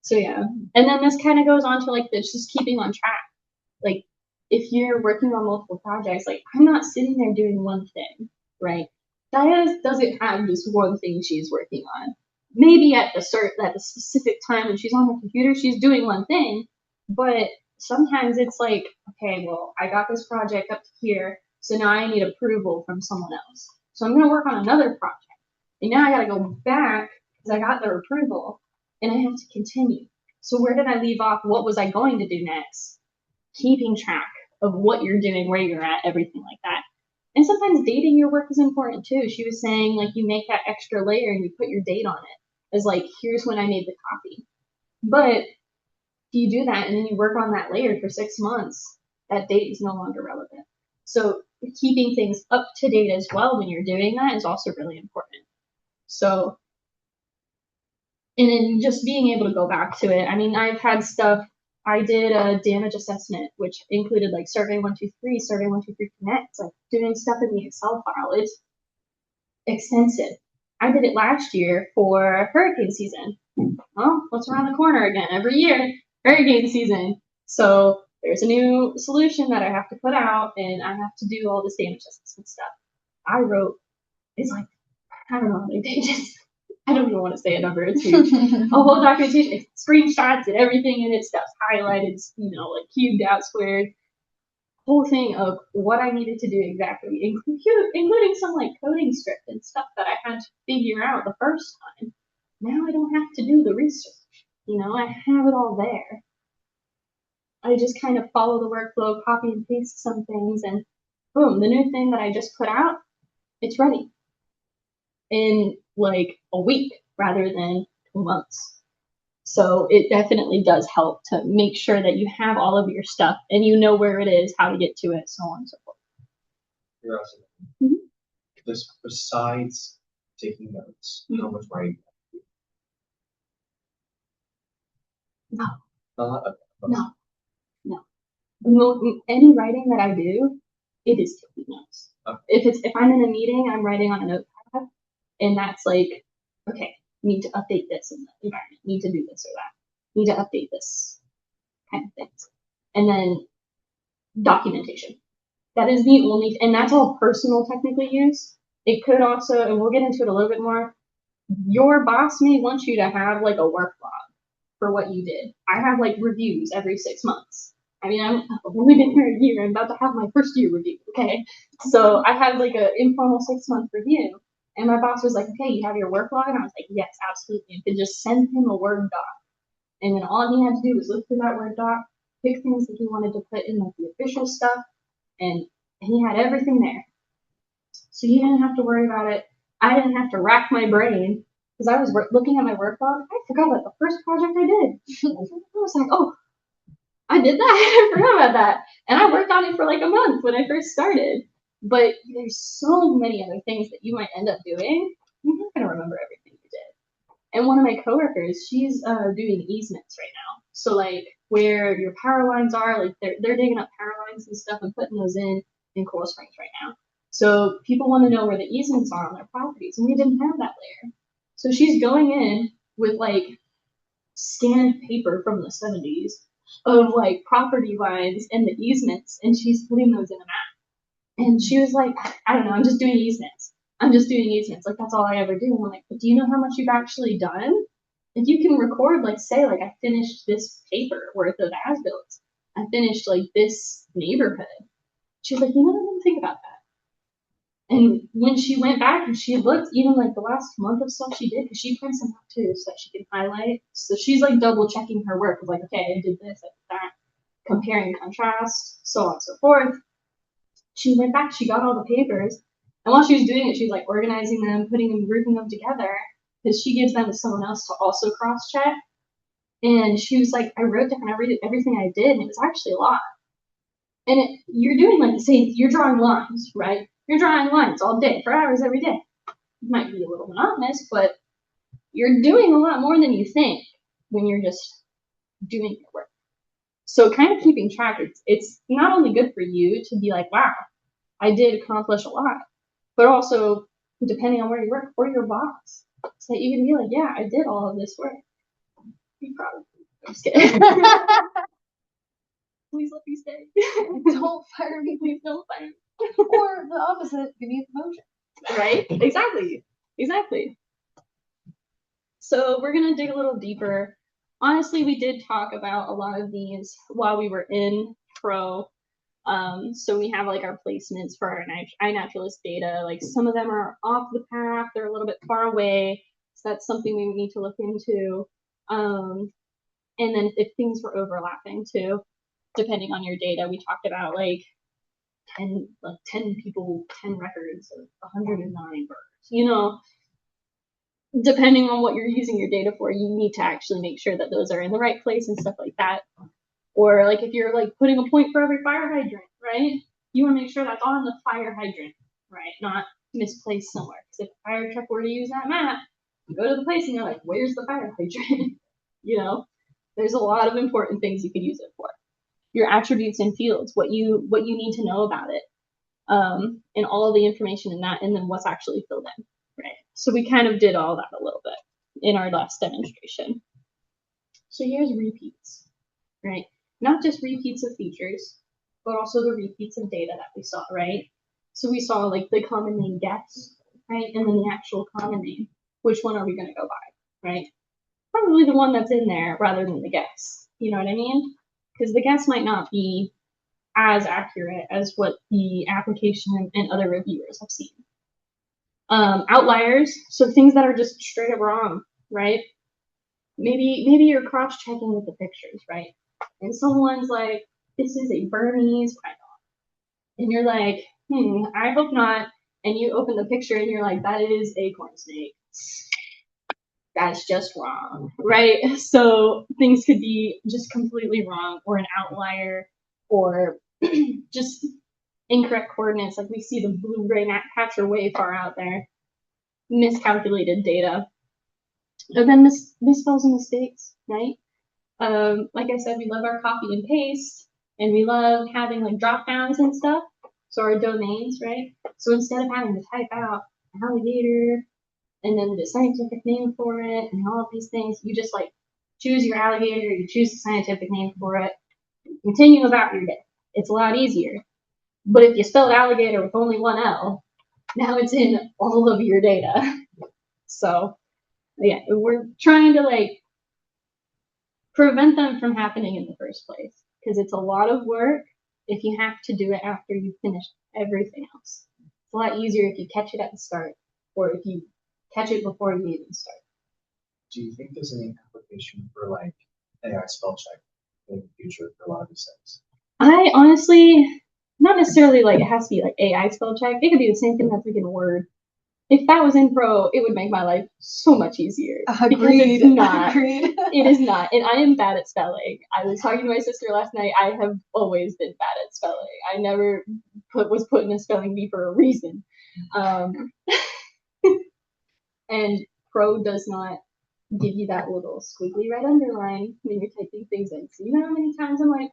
So yeah. And then this kind of goes on to like this, just keeping on track. Like if you're working on multiple projects, like I'm not sitting there doing one thing, right? Diana doesn't have just one thing she's working on. Maybe at the specific time when she's on the computer, she's doing one thing, but sometimes it's like, okay, well, I got this project up to here, so now I need approval from someone else. So I'm going to work on another project. And now I got to go back because I got their approval, and I have to continue. So where did I leave off? What was I going to do next? Keeping track of what you're doing, where you're at, everything like that. And sometimes dating your work is important too. She was saying like you make that extra layer and you put your date on it as like, here's when I made the copy. But you do that and then you work on that layer for 6 months, that date is no longer relevant. So keeping things up to date as well when you're doing that is also really important. So, and then just being able to go back to it. I mean, I've had stuff, I did a damage assessment, which included like Survey 123, Survey 123 Connect, like doing stuff in the Excel file. It's extensive. I did it last year for hurricane season. Well, what's around the corner again? Every year, hurricane season. So there's a new solution that I have to put out, and I have to do all this damage assessment stuff. I wrote, it's like, I don't know how many pages. I don't even want to say a number. It's huge. A whole documentation, screenshots and everything in it, stuff's highlighted, like cubed out, squared. Whole thing of what I needed to do exactly, including some like coding script and stuff that I had to figure out the first time. Now I don't have to do the research. I have it all there. I just kind of follow the workflow, copy and paste some things, and boom, the new thing that I just put out, it's ready in like a week rather than 2 months. So it definitely does help to make sure that you have all of your stuff and you know where it is, how to get to it, so on and so forth. You're awesome. Mm-hmm. This, besides taking notes, how much writing? No. No. Any writing that I do, it is taking notes. Okay. If I'm in a meeting, I'm writing on a notepad, and that's like, okay, need to update this in the environment, need to do this or that, need to update this. kind of things. And then documentation. That is the only, and that's all personal technically use. It could also, and we'll get into it a little bit more, your boss may want you to have like a work log for what you did. I have like reviews every 6 months. I mean, I've only been here a year. I'm about to have my first year review, okay? So I had like an informal 6-month review. And my boss was like, okay, you have your work log? And I was like, yes, absolutely. And could just send him a Word doc. And then all he had to do was look through that Word doc, pick things that he wanted to put in like the official stuff, and he had everything there. So he didn't have to worry about it. I didn't have to rack my brain because I was looking at my work log. I forgot about the first project I did. I was like, oh, I did that. I forgot about that. And I worked on it for like a month when I first started. But there's so many other things that you might end up doing. You're not going to remember everything you did. And one of my coworkers, she's doing easements right now. So like where your power lines are, like they're digging up power lines and stuff and putting those in Coral Springs right now. So people want to know where the easements are on their properties, and we didn't have that layer. So she's going in with like scanned paper from the 70s of like property lines and the easements, and she's putting those in a map. And she was like, I don't know, I'm just doing easements. I'm just doing easements. Like that's all I ever do. And I'm like, but do you know how much you've actually done? If you can record, like say, like I finished this paper worth of as-bills. I finished like this neighborhood. She's like, you know, I didn't think about that. And when she went back and she looked, even like the last month of stuff she did, because she prints them out too, so that she can highlight. So she's like double checking her work, like, okay, I did this, I did that, comparing contrast, so on and so forth. She went back, she got all the papers, and while she was doing it, she was like organizing them, putting them, grouping them together, because she gives them to someone else to also cross check. And she was like, I wrote down everything I did, and it was actually a lot. And you're doing like the same, you're drawing lines, right? You're drawing lines all day, for hours every day. It might be a little monotonous, but you're doing a lot more than you think when you're just doing your work. So kind of keeping track, it's not only good for you to be like, wow, I did accomplish a lot, but also, depending on where you work, for your boss. So that you can be like, yeah, I did all of this work. Be proud of me. I'm just kidding. Please let me stay. Don't fire me. Please don't fire me. Or the opposite, give me a promotion. Right? Exactly. So we're going to dig a little deeper. Honestly, we did talk about a lot of these while we were in Pro. So we have like our placements for our iNaturalist data. Like some of them are off the path, they're a little bit far away. So that's something we need to look into. And then if things were overlapping too, depending on your data, we talked about like 10 people, 10 records of 109 birds. You know, depending on what you're using your data for, you need to actually make sure that those are in the right place and stuff like that. Or like if you're like putting a point for every fire hydrant, right? You want to make sure that's on the fire hydrant, right? Not misplaced somewhere. Because if a fire truck were to use that map, you go to the place and you're like, where's the fire hydrant? You know, there's a lot of important things you could use it for. Your attributes and fields, what you need to know about it, and all the information in that, and then what's actually filled in, right? So we kind of did all that a little bit in our last demonstration. So here's repeats, right? Not just repeats of features, but also the repeats of data that we saw, right? So we saw like the common name guess, right? And then the actual common name. Which one are we going to go by, right? Probably the one that's in there rather than the guess. You know what I mean? Because the guess might not be as accurate as what the application and other reviewers have seen. Outliers, so things that are just straight up wrong, right? Maybe you're cross-checking with the pictures, right? And someone's like, this is a Burmese python. And you're like, I hope not. And you open the picture and you're like, that is a corn snake. That's just wrong, right? So things could be just completely wrong, or an outlier, or just incorrect coordinates. Like we see the blue-gray patch are way far out there. Miscalculated data. And then misspells and mistakes, right? Like I said, we love our copy and paste, and we love having like drop downs and stuff. So our domains, right? So instead of having to type out alligator and then the scientific name for it and all of these things, you just like choose your alligator, you choose the scientific name for it, Continue about your day. It's a lot easier. But if you spelled alligator with only one L, now it's in all of your data. So yeah, we're trying to like prevent them from happening in the first place, because it's a lot of work if you have to do it after you've finished everything else. It's a lot easier if you catch it at the start, or if you catch it before you even start. Do you think there's any application for like AI spell check in the future for a lot of these things? I honestly, not necessarily like it has to be like AI spell check. It could be the same thing that's like in Word. If that was in Pro, it would make my life so much easier. Agreed. Because it's not. Agreed. It is not. And I am bad at spelling. I was talking to my sister last night. I have always been bad at spelling. I never was put in a spelling bee for a reason. And Pro does not give you that little squiggly red underline when you're typing things in. So you know how many times I'm like,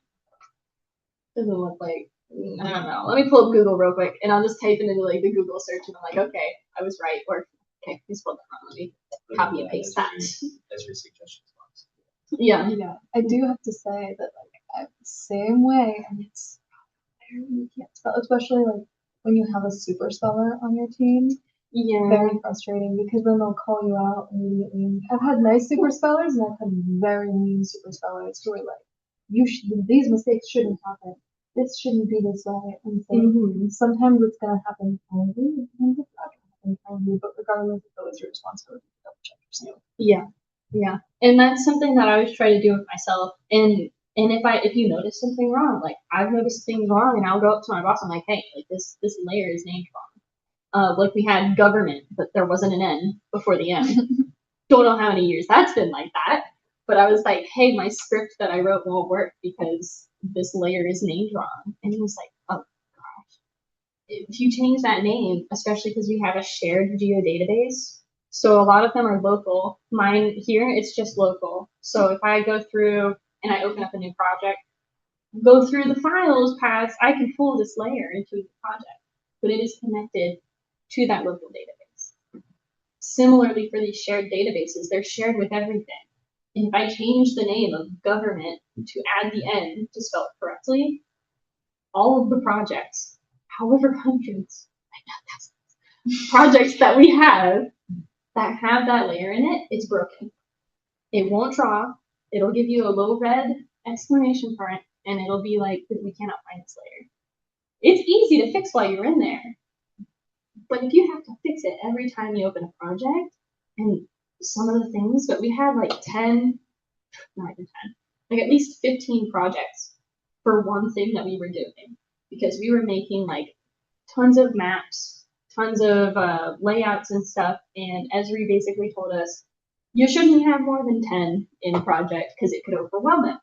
doesn't look like, I don't know. Let me pull up Google real quick, and I'll just type it into like the Google search, and I'm like, okay, I was right, or okay, you spelled that wrong. Let me copy and paste that. As your suggestions box. Yeah. Yeah, I do have to say that like I'm the same way, and it's you can't spell, especially like when you have a super speller on your team. Yeah. Very frustrating because then they'll call you out immediately. I've had nice super spellers and I've had very mean super spellers who are like, these mistakes shouldn't happen. This shouldn't be this way. And so sometimes it's gonna happen kindly, sometimes it's not gonna happen kindly, but regardless, it's always your responsibility to double check yourself. Yeah. Yeah. And that's something that I always try to do with myself. And if you notice something wrong, like I've noticed things wrong, and I'll go up to my boss, I'm like, hey, like this layer is named wrong. Like we had government, but there wasn't an N before the M. Don't know how many years that's been like that. But I was like, hey, my script that I wrote won't work because this layer is named wrong. And he was like, oh gosh. If you change that name, especially because we have a shared geodatabase, so a lot of them are local. Mine here, it's just local. So if I go through and I open up a new project, go through the files paths, I can pull this layer into the project, but it is connected to that local database. Similarly, for these shared databases, they're shared with everything. And if I change the name of government to add the N to spell it correctly, all of the projects, however hundreds, projects that we have that layer in it, it's broken. It won't draw. It'll give you a little red exclamation point, and it'll be like, we cannot find this layer. It's easy to fix while you're in there. But if you have to fix it every time you open a project, and some of the things, but we had like 10, not even 10, like at least 15 projects for one thing that we were doing, because we were making like tons of maps, tons of layouts and stuff, and Esri basically told us, you shouldn't have more than 10 in a project because it could overwhelm it.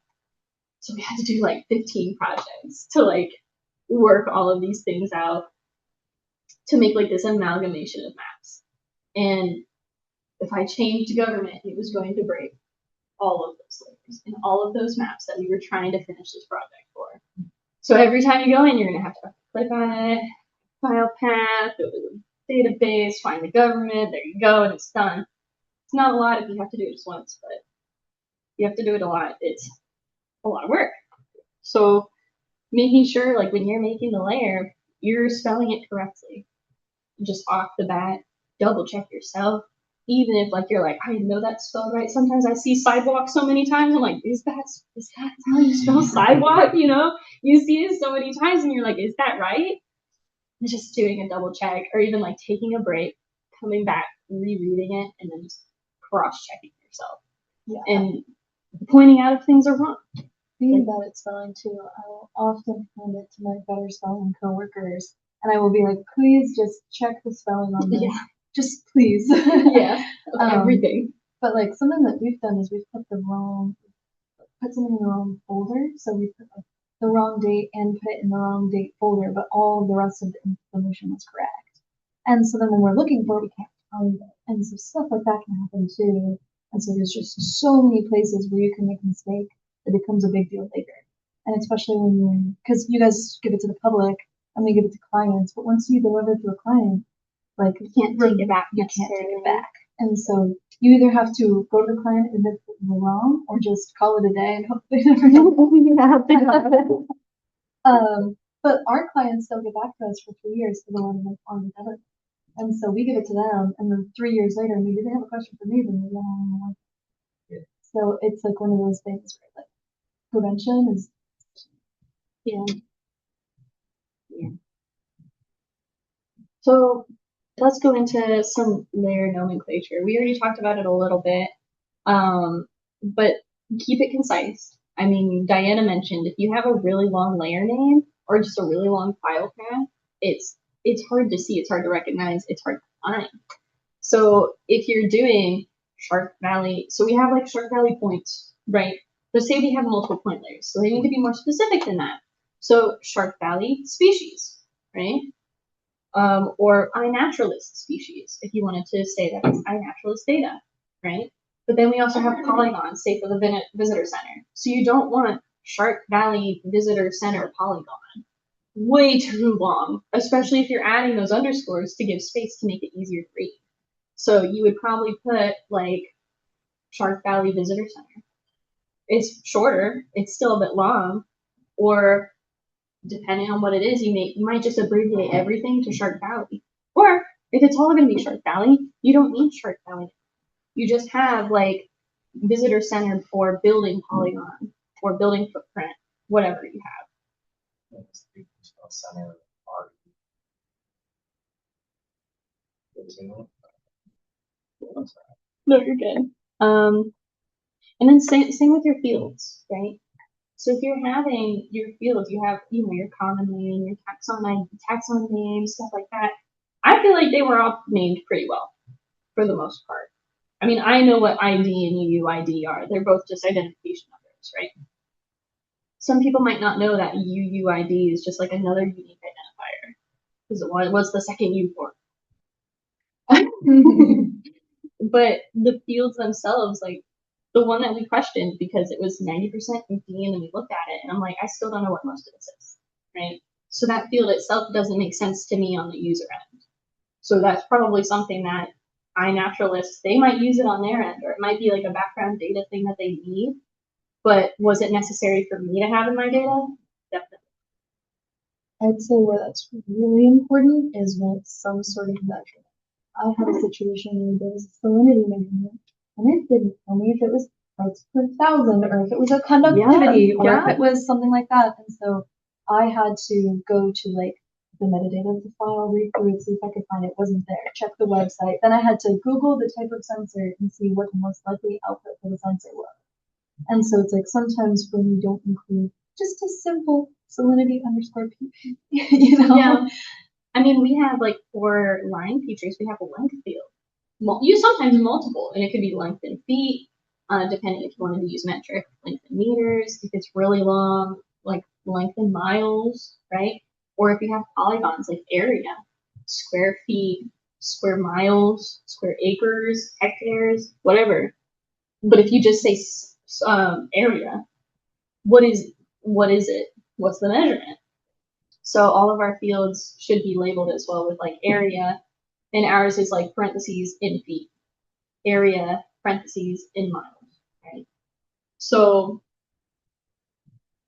So we had to do like 15 projects to like work all of these things out to make like this amalgamation of maps. And if I changed government, it was going to break all of those layers and all of those maps that we were trying to finish this project for. So every time you go in, you're going to have to click on it, file path, go to the database, find the government, there you go, and it's done. It's not a lot if you have to do it just once, but you have to do it a lot. It's a lot of work. So making sure, like when you're making the layer, you're spelling it correctly. Just off the bat, double check yourself. Even if like you're like, I know that's spelled right. Sometimes I see sidewalk so many times. I'm like, is that how you spell sidewalk? You know, you see it so many times and you're like, is that right? And just doing a double check, or even like taking a break, coming back, rereading it, and then just cross-checking yourself. Yeah. And pointing out if things are wrong. Being bad at spelling too, I will often hand it to my better spelling coworkers, and I will be like, please just check the spelling on this. Yeah. Just please. Yeah. Everything. But like something that we've done is we've put something in the wrong folder. So we put like the wrong date and put it in the wrong date folder, but all the rest of the information was correct. And so then when we're looking for it, we can't find it. And so stuff like that can happen too. And so there's just so many places where you can make a mistake that becomes a big deal later. And especially when you, because you guys give it to the public and we give it to clients, but once you deliver to a client, like you can't take it back. You can't take it back. And so you either have to go to the client and admit that you're wrong, or just call it a day and hope they never know. But our clients still get back to us for 3 years for the one that's on the other. And so we give it to them, and then 3 years later, maybe they have a question for me, then we don't. So it's like one of those things where like prevention is. Yeah. So let's go into some layer nomenclature. We already talked about it a little bit, but keep it concise. I mean, Diana mentioned if you have a really long layer name or just a really long file path, it's hard to see, it's hard to recognize, it's hard to find. So if you're doing Shark Valley, so we have like Shark Valley points, right? But say we have multiple point layers, so they need to be more specific than that. So Shark Valley species, right? Or iNaturalist species, if you wanted to say that it's iNaturalist data, right? But then we also have polygons, say for the visitor center. So you don't want Shark Valley Visitor Center polygon. Way too long, especially if you're adding those underscores to give space to make it easier to read. So you would probably put like Shark Valley Visitor Center. It's shorter, it's still a bit long, or depending on what it is, you might just abbreviate everything to Shark Valley. Or if it's all going to be Shark Valley, you don't need Shark Valley. You just have like visitor center for building polygon or building footprint, whatever you have. Center No, you're good. And then same with your fields, right? So if you're having your fields, you have your common name, your taxon name, stuff like that. I feel like they were all named pretty well, for the most part. I mean, I know what ID and UUID are. They're both just identification numbers, right? Some people might not know that UUID is just like another unique identifier. Because what's the second U for? But the fields themselves, like the one that we questioned because it was 90% empty, and then we looked at it and I'm like, I still don't know what most of this is, right? So that field itself doesn't make sense to me on the user end. So that's probably something that iNaturalists, they might use it on their end, or it might be like a background data thing that they need. But was it necessary for me to have in my data? Definitely. I'd say where that's really important is with some sort of measurement. I had a situation where there was a salinity measurement, and it didn't tell me if it was parts per thousand, or if it was a conductivity, or if it was something like that. And so I had to go to like the metadata of the file, read through it, see if I could find it. Wasn't there. Check the website. Then I had to Google the type of sensor and see what the most likely output for the sensor was. And so it's like sometimes when you don't include just a simple salinity underscore p, Yeah. I mean, we have like for line features, we have a length field. You sometimes multiple, and it could be length in feet, depending if you wanted to use metric, length in meters, if it's really long, like length in miles, right? Or if you have polygons like area, square feet, square miles, square acres, hectares, whatever. But if you just say area, what is it? What's the measurement? So all of our fields should be labeled as well with like area, and ours is like parentheses in feet, area, parentheses in miles, right? So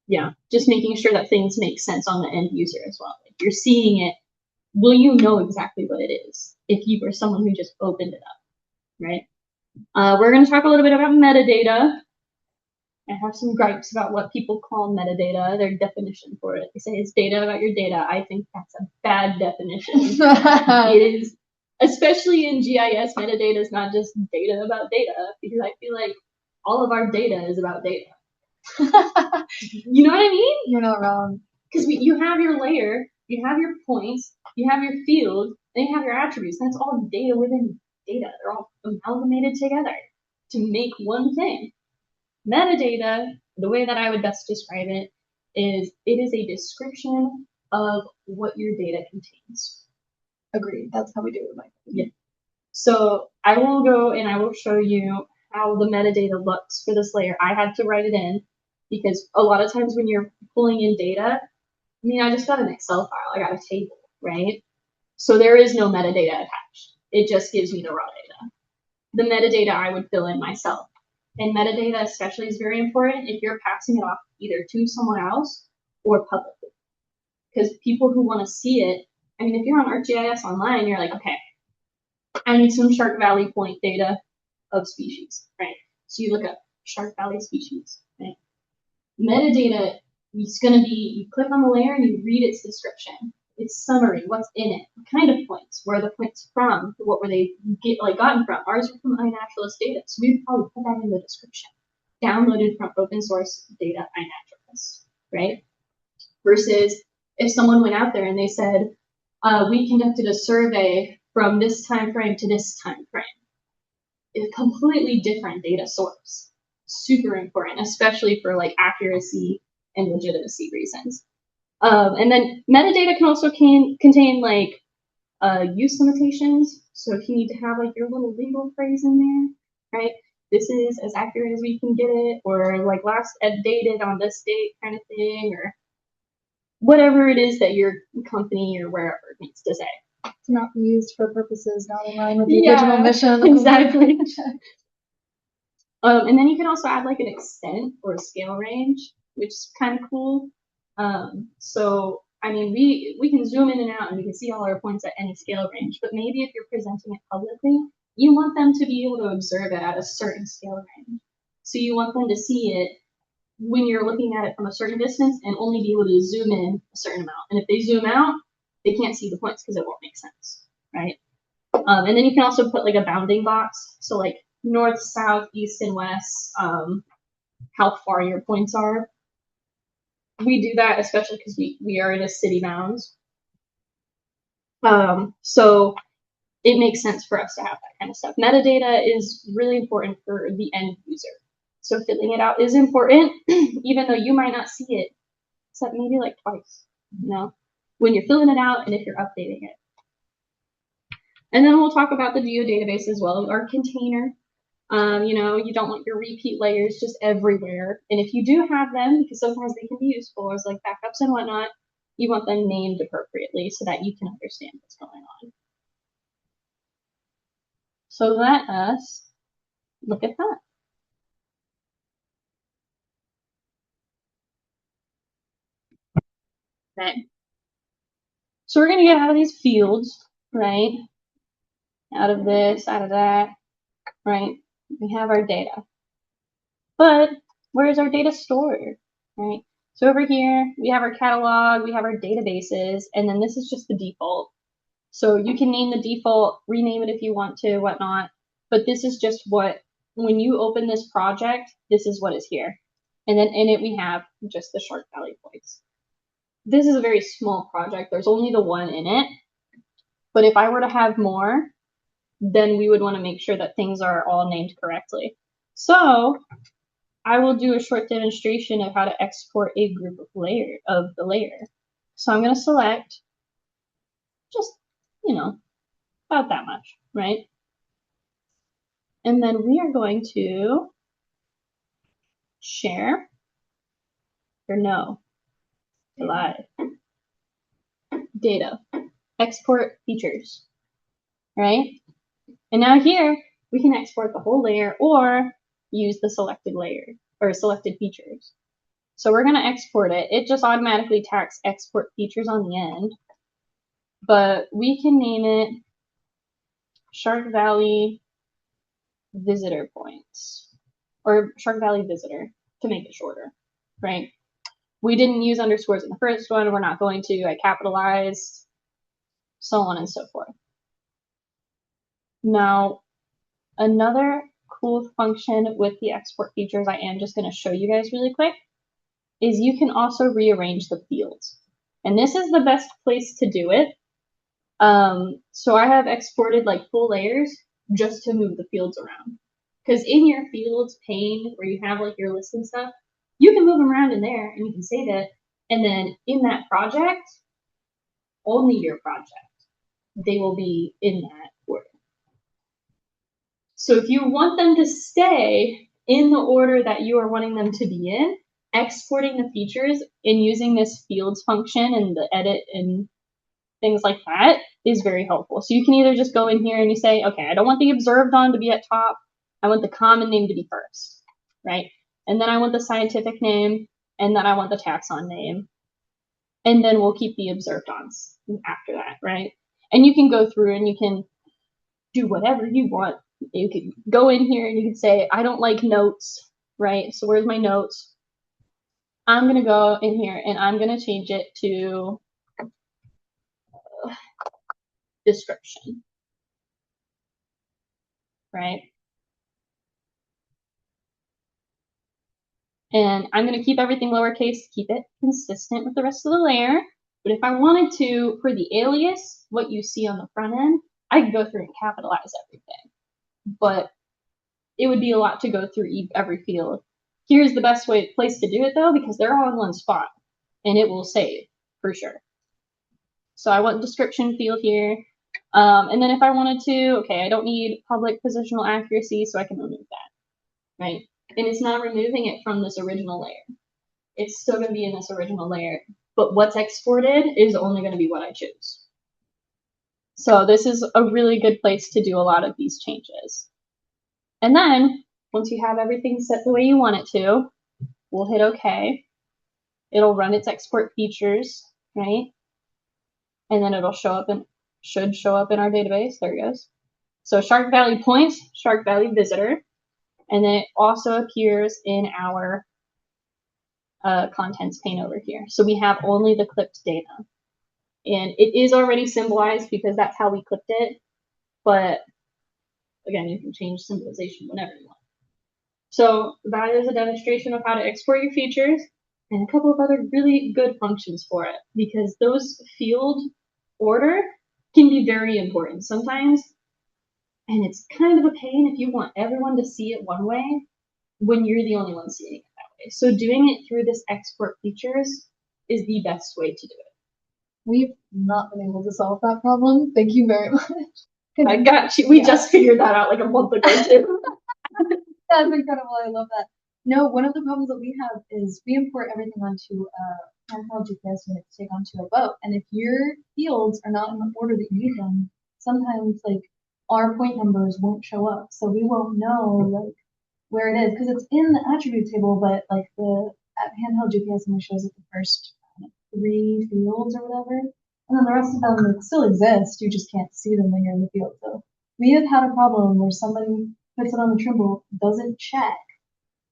yeah, just making sure that things make sense on the end user as well. If you're seeing it, will you know exactly what it is if you were someone who just opened it up, right? We're going to talk a little bit about metadata. I have some gripes about what people call metadata, their definition for it. They say it's data about your data. I think that's a bad definition. It is, especially in GIS, metadata is not just data about data, because I feel like all of our data is about data. You know what I mean? You're not wrong. Because you have your layer, you have your points, you have your field, then you have your attributes. That's all data within data. They're all amalgamated together to make one thing. Metadata, the way that I would best describe it is a description of what your data contains. Agreed. That's how we do it, Mike. Yeah. So I will go and I will show you how the metadata looks for this layer. I had to write it in because a lot of times when you're pulling in data, I mean, I just got an Excel file, I got a table, right? So there is no metadata attached. It just gives me the raw data. the metadata I would fill in myself. And metadata especially is very important if you're passing it off either to someone else or publicly. Because people who want to see it, I mean, if you're on ArcGIS online, you're like, okay, I need some Shark Valley point data of species, right? So you look up Shark Valley species, right? Metadata is going to be, you click on the layer and you read its description, its summary, what's in it, what kind of points, where are the points from, what were they gotten from. Ours are from iNaturalist data, so we would probably put that in the description. Downloaded from open source data iNaturalist, right? Versus if someone went out there and they said, we conducted a survey from this time frame to this time frame. It's a completely different data source. Super important, especially for like accuracy and legitimacy reasons. And then metadata can also contain like use limitations. So if you need to have like your little legal phrase in there, right? This is as accurate as we can get it, or like last updated on this date kind of thing, or whatever it is that your company or wherever needs to say. To not be used for purposes not in line with the original mission. Exactly. And then you can also add like an extent or a scale range, which is kind of cool. So I mean, we can zoom in and out and we can see all our points at any scale range, but maybe if you're presenting it publicly, you want them to be able to observe it at a certain scale range. So you want them to see it when you're looking at it from a certain distance and only be able to zoom in a certain amount. And if they zoom out, they can't see the points because it won't make sense, right? And then you can also put like a bounding box. So like north, south, east, and west, how far your points are. We do that especially because we are in a city bounds. So it makes sense for us to have that kind of stuff. Metadata is really important for the end user. So filling it out is important, even though you might not see it, except maybe like twice, you know, when you're filling it out and if you're updating it. And then we'll talk about the geodatabase as well, our container. You know, you don't want your repeat layers just everywhere. And if you do have them, because sometimes they can be useful as like backups and whatnot, you want them named appropriately so that you can understand what's going on. So let us look at that. Okay. So we're going to get out of these fields, right? Out of this, out of that, right? We have our data. But where is our data stored, right? So over here, we have our catalog, we have our databases, and then this is just the default. So you can name the default, rename it if you want to, whatnot. But this is just what, when you open this project, this is what is here. And then in it, we have just the Shark Valley points. This is a very small project. There's only the one in it. But if I were to have more, then we would want to make sure that things are all named correctly. So I will do a short demonstration of how to export a group of the layer. So I'm going to select just, you know, about that much, right? And then we are going to share or no, live data, export features, right? And now here we can export the whole layer or use the selected layer or selected features. So we're going to export it. It just automatically tags export features on the end, but we can name it Shark Valley Visitor Points or Shark Valley Visitor to make it shorter, right? We didn't use underscores in the first one. We're not going to. I capitalized, so on and so forth. Now, another cool function with the export features I am just going to show you guys really quick is you can also rearrange the fields. And this is the best place to do it. So I have exported like full layers just to move the fields around. Because in your fields pane where you have like your list and stuff, you can move them around in there and you can save it. And then in that project, only your project, they will be in that order. So if you want them to stay in the order that you are wanting them to be in, exporting the features and using this fields function and the edit and things like that is very helpful. So you can either just go in here and you say, okay, I don't want the observed on to be at top. I want the common name to be first, right? And then I want the scientific name, and then I want the taxon name. And then we'll keep the observed ons after that, right? And you can go through and you can do whatever you want. You can go in here and you can say, I don't like notes, right? So where's my notes? I'm going to go in here and I'm going to change it to description, right? And I'm going to keep everything lowercase, keep it consistent with the rest of the layer. But if I wanted to, for the alias, what you see on the front end, I could go through and capitalize everything. But it would be a lot to go through every field. Here's the best place to do it though, because they're all in one spot and it will save for sure. So I want description field here. And then if I wanted to, okay, I don't need public positional accuracy, so I can remove that, right? And it's not removing it from this original layer. It's still going to be in this original layer, but what's exported is only going to be what I choose. So this is a really good place to do a lot of these changes. And then once you have everything set the way you want it to, we'll hit OK. It'll run its export features, right? And then it'll show up should show up in our database. There it goes. So Shark Valley points, Shark Valley visitor, and then it also appears in our contents pane over here. So we have only the clipped data. And it is already symbolized because that's how we clipped it. But again, you can change symbolization whenever you want. So that is a demonstration of how to export your features and a couple of other really good functions for it, because those field order can be very important sometimes. And it's kind of a pain if you want everyone to see it one way when you're the only one seeing it that way. So doing it through this export features is the best way to do it. We've not been able to solve that problem. Thank you very much. I got you. We just figured that out like a month ago too. That's incredible. I love that. No, one of the problems that we have is we import everything onto a handheld GPS unit to take onto a boat. And if your fields are not in the order that you need them, sometimes like our point numbers won't show up. So we won't know like where it is because it's in the attribute table, but like the handheld GPS only shows up the first 3 fields or whatever. And then the rest of them like, still exist. You just can't see them when you're in the field. So we have had a problem where somebody puts it on the Trimble, doesn't check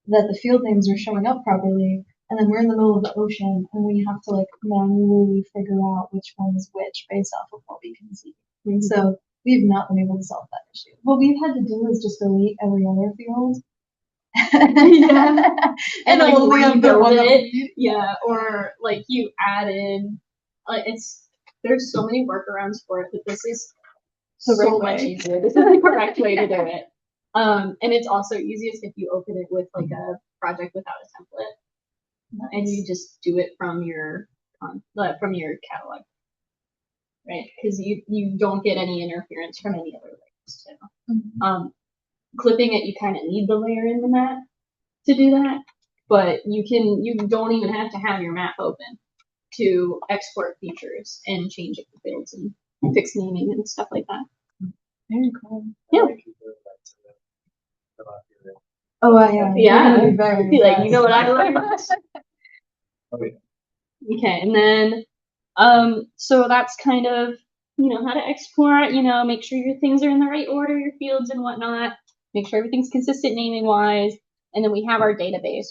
that the field names are showing up properly, and then we're in the middle of the ocean and we have to like manually figure out which one is which based off of what we can see. Mm-hmm. So we've not been able to solve that issue. What we've had to do is just delete every other field. Yeah. and like only rebuild it. Yeah, or like you add in there's so many workarounds for it, but this is so much easier. This is the correct way to do it. And it's also easiest if you open it with like a project without a template. Nice. And you just do it from your catalog, right? Because you don't get any interference from any other layers too. Mm-hmm. Clipping it, you kind of need the layer in the map to do that, but you don't even have to have your map open to export features and change it for fields and fix naming and stuff like that. Very cool. Yeah. Oh, yeah. Yeah. Like, you know what I learned? Okay. Okay, and then, so that's kind of, how to export, make sure your things are in the right order, your fields and whatnot, make sure everything's consistent naming wise, and then we have our database.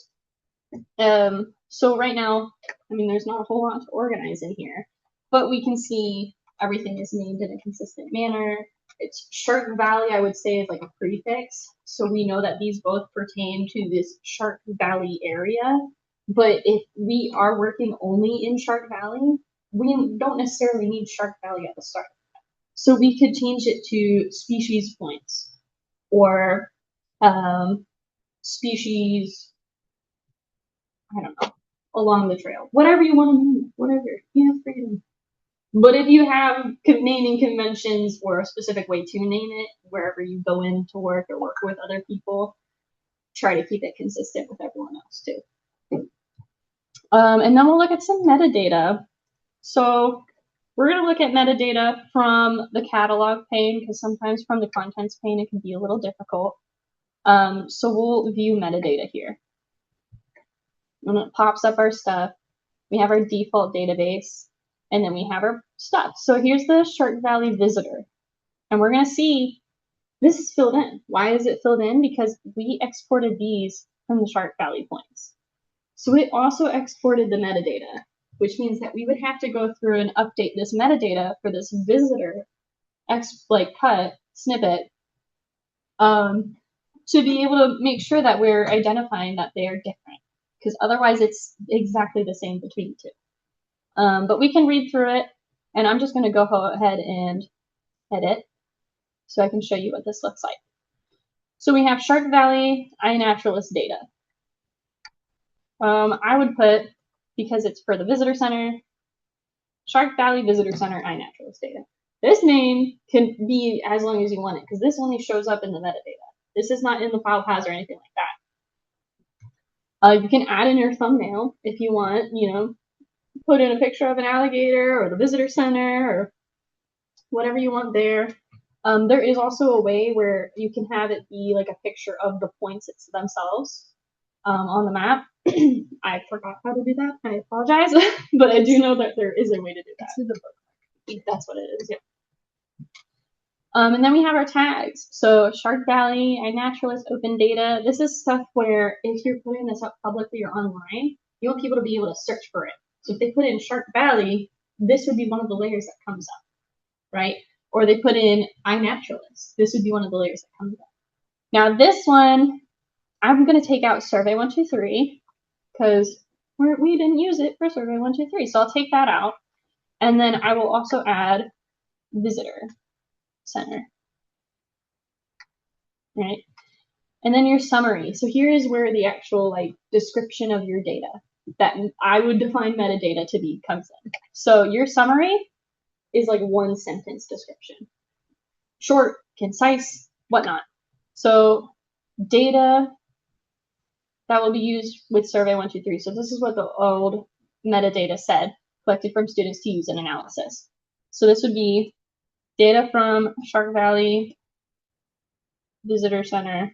So right now, there's not a whole lot to organize in here, but we can see everything is named in a consistent manner. It's Shark Valley, I would say, is like a prefix. So we know that these both pertain to this Shark Valley area. But if we are working only in Shark Valley, we don't necessarily need Shark Valley at the start. So we could change it to species points or species, I don't know, along the trail. Whatever you want to name, whatever. You have freedom. But if you have naming conventions or a specific way to name it, wherever you go in to work or work with other people, try to keep it consistent with everyone else too. And then we'll look at some metadata. So We're going to look at metadata from the catalog pane because sometimes from the contents pane it can be a little difficult. So we'll view metadata here. When it pops up our stuff, we have our default database, and then we have our stuff. So here's the Shark Valley visitor. And we're going to see this is filled in. Why is it filled in? Because we exported these from the Shark Valley points. So we also exported the metadata, which means that we would have to go through and update this metadata for this visitor cut snippet to be able to make sure that we're identifying that they are different, because otherwise it's exactly the same between the two. But we can read through it, and I'm just going to go ahead and edit so I can show you what this looks like. So we have Shark Valley iNaturalist data. I would put, because it's for the visitor center, Shark Valley Visitor Center iNaturalist data. This name can be as long as you want it, because this only shows up in the metadata. This is not in the file paths or anything like that. You can add in your thumbnail if you want, put in a picture of an alligator or the visitor center or whatever you want there. There is also a way where you can have it be like a picture of the points themselves on the map. I forgot how to do that. I apologize, but I do know that there is a way to do that. It's in the book. That's what it is, yeah. And then we have our tags. So Shark Valley, iNaturalist, open data. This is stuff where if you're putting this up publicly or online, you want people to be able to search for it. So if they put in Shark Valley, this would be one of the layers that comes up, right? Or they put in iNaturalist. This would be one of the layers that comes up. Now this one, I'm going to take out Survey 123 because we didn't use it for Survey 123. So I'll take that out. And then I will also add Visitor Center. Right? And then your summary. So here is where the actual description of your data that I would define metadata to be comes in. So your summary is like one sentence description. Short, concise, whatnot. So data that will be used with Survey 123. So this is what the old metadata said, collected from students to use in analysis. So this would be data from Shark Valley Visitor Center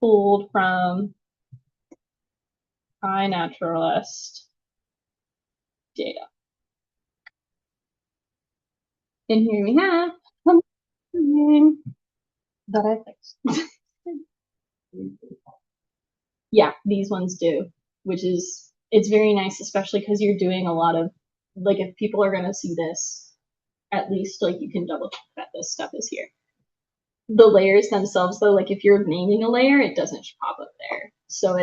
pulled from iNaturalist data. And here we have something that I fixed. Yeah, these ones do, which is, it's very nice, especially because you're doing a lot of, if people are going to see this, at least you can double check that this stuff is here. The layers themselves though, if you're naming a layer, it doesn't pop up there. So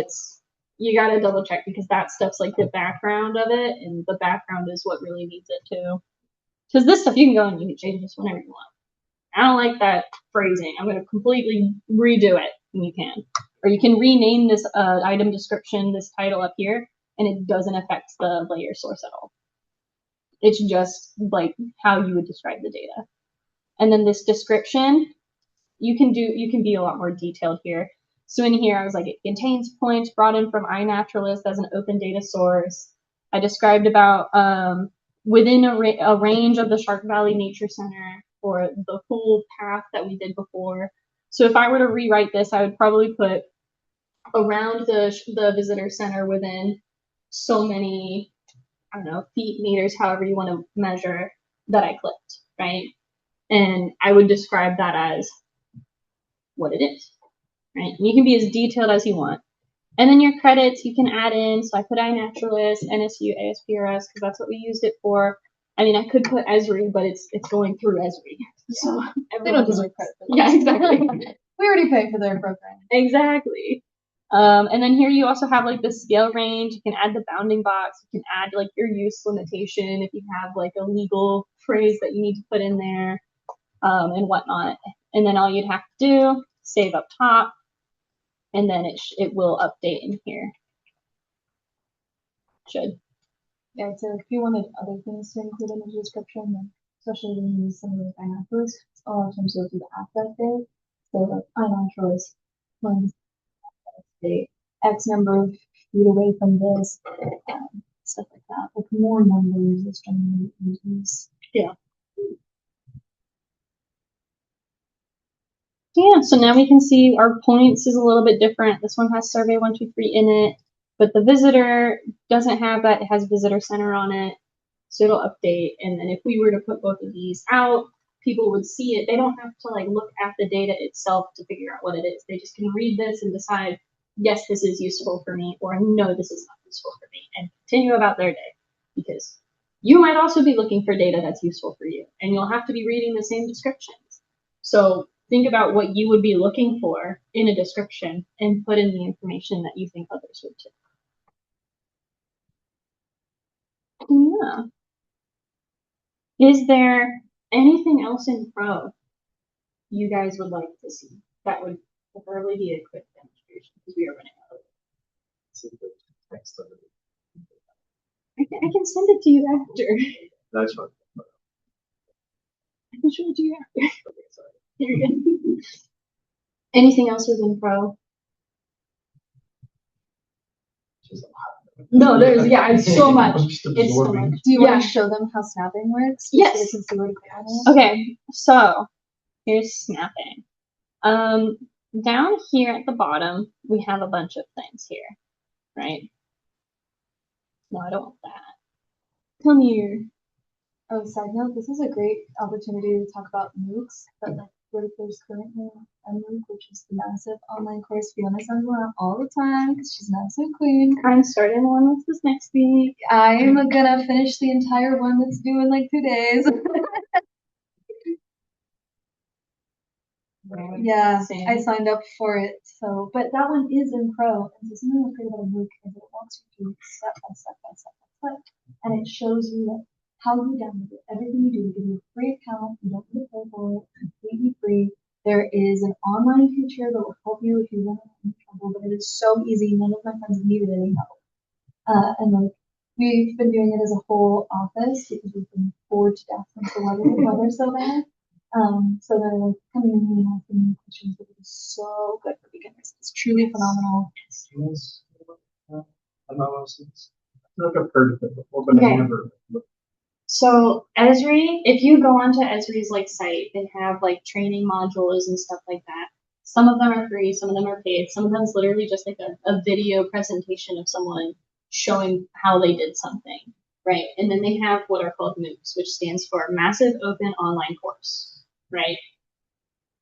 you gotta double check because that stuff's the background of it, and the background is what really needs it too. Because this stuff you can go and you can change this whenever you want. I don't like that phrasing. I'm gonna completely redo it when you can. Or you can rename this item description, this title up here, and it doesn't affect the layer source at all. It's just how you would describe the data. And then this description, you can be a lot more detailed here. So in here, I was it contains points brought in from iNaturalist as an open data source. I described about within a range of the Shark Valley Nature Center or the full path that we did before. So if I were to rewrite this, I would probably put around the visitor center within so many, I don't know, feet, meters, however you want to measure that I clipped, right? And I would describe that as what it is, right? And you can be as detailed as you want. And then your credits you can add in. So I put iNaturalist, NSU, ASPRS, because that's what we used it for. I mean, I could put Esri, but it's going through Esri. So They don't deserve credit for that. Yeah, exactly. We already pay for their program. Exactly. And then here you also have the scale range. You can add the bounding box. You can add your use limitation if you have a legal phrase that you need to put in there, and whatnot. And then all you'd have to do, save up top, and then it will update in here. Should. Yeah, so if you wanted other things to include in the description, then especially when you use some of the iNaturalist, a lot of times you'll do the affect date. So iNaturalist runs the X number of feet away from this, stuff like that. Like more numbers is generally uses. Yeah. Yeah, so now we can see our points is a little bit different. This one has survey 123 in it, but the visitor doesn't have that. It has visitor center on it. So it'll update. And then if we were to put both of these out, people would see it. They don't have to like look at the data itself to figure out what it is. They just can read this and decide, yes, this is useful for me, or no, this is not useful for me, and continue about their day. Because you might also be looking for data that's useful for you, and you'll have to be reading the same descriptions. So think about what you would be looking for in a description and put in the information that you think others would too. Yeah. Is there anything else in Pro you guys would like to see? That would preferably be a quick demonstration because we are running out of Text of it. I can send it to you after. That's fine. I can show it to you after. Okay, sorry. You're good. Anything else within Pro? Just a lot. No, there's it's so much. I'm just It's so absorbing. Do much. you Yeah. want to show them how snapping works? Yes. So they can see where to click on it? Okay, so here's snapping. Down here at the bottom, we have a bunch of things here, right? No, I don't want that. Come here. Oh, side note, this is a great opportunity to talk about MOOCs, but like there's currently a MOOC, which is the massive online course Fiona sends around all the time because she's massive queen. I'm starting one with this next week. I'm gonna finish the entire one that's due in like 2 days. Yeah, Same. I signed up for it. So, but that one is in Pro, and so something that's great about a MOOC is it walks you through step by step by step by step, and it shows you like how you download it, everything you do. You give you a free account. You don't need to pay for it. Completely free. There is an online feature that will help you if you run into trouble, but it is so easy. None of my friends needed any help. And like we've been doing it as a whole office because we've been bored to death since the weather's so bad. So they're like coming in and asking me questions, but it is so good for beginners. It's truly phenomenal. Yes. Analysis. I feel like I've heard of it before, but Okay. I've never looked. So Esri, if you go onto Esri's like site, they have like training modules and stuff like that. Some of them are free, some of them are paid. Some of them is literally just like a video presentation of someone showing how they did something, right? And then they have what are called MOOCs, which stands for Massive Open Online Course, right?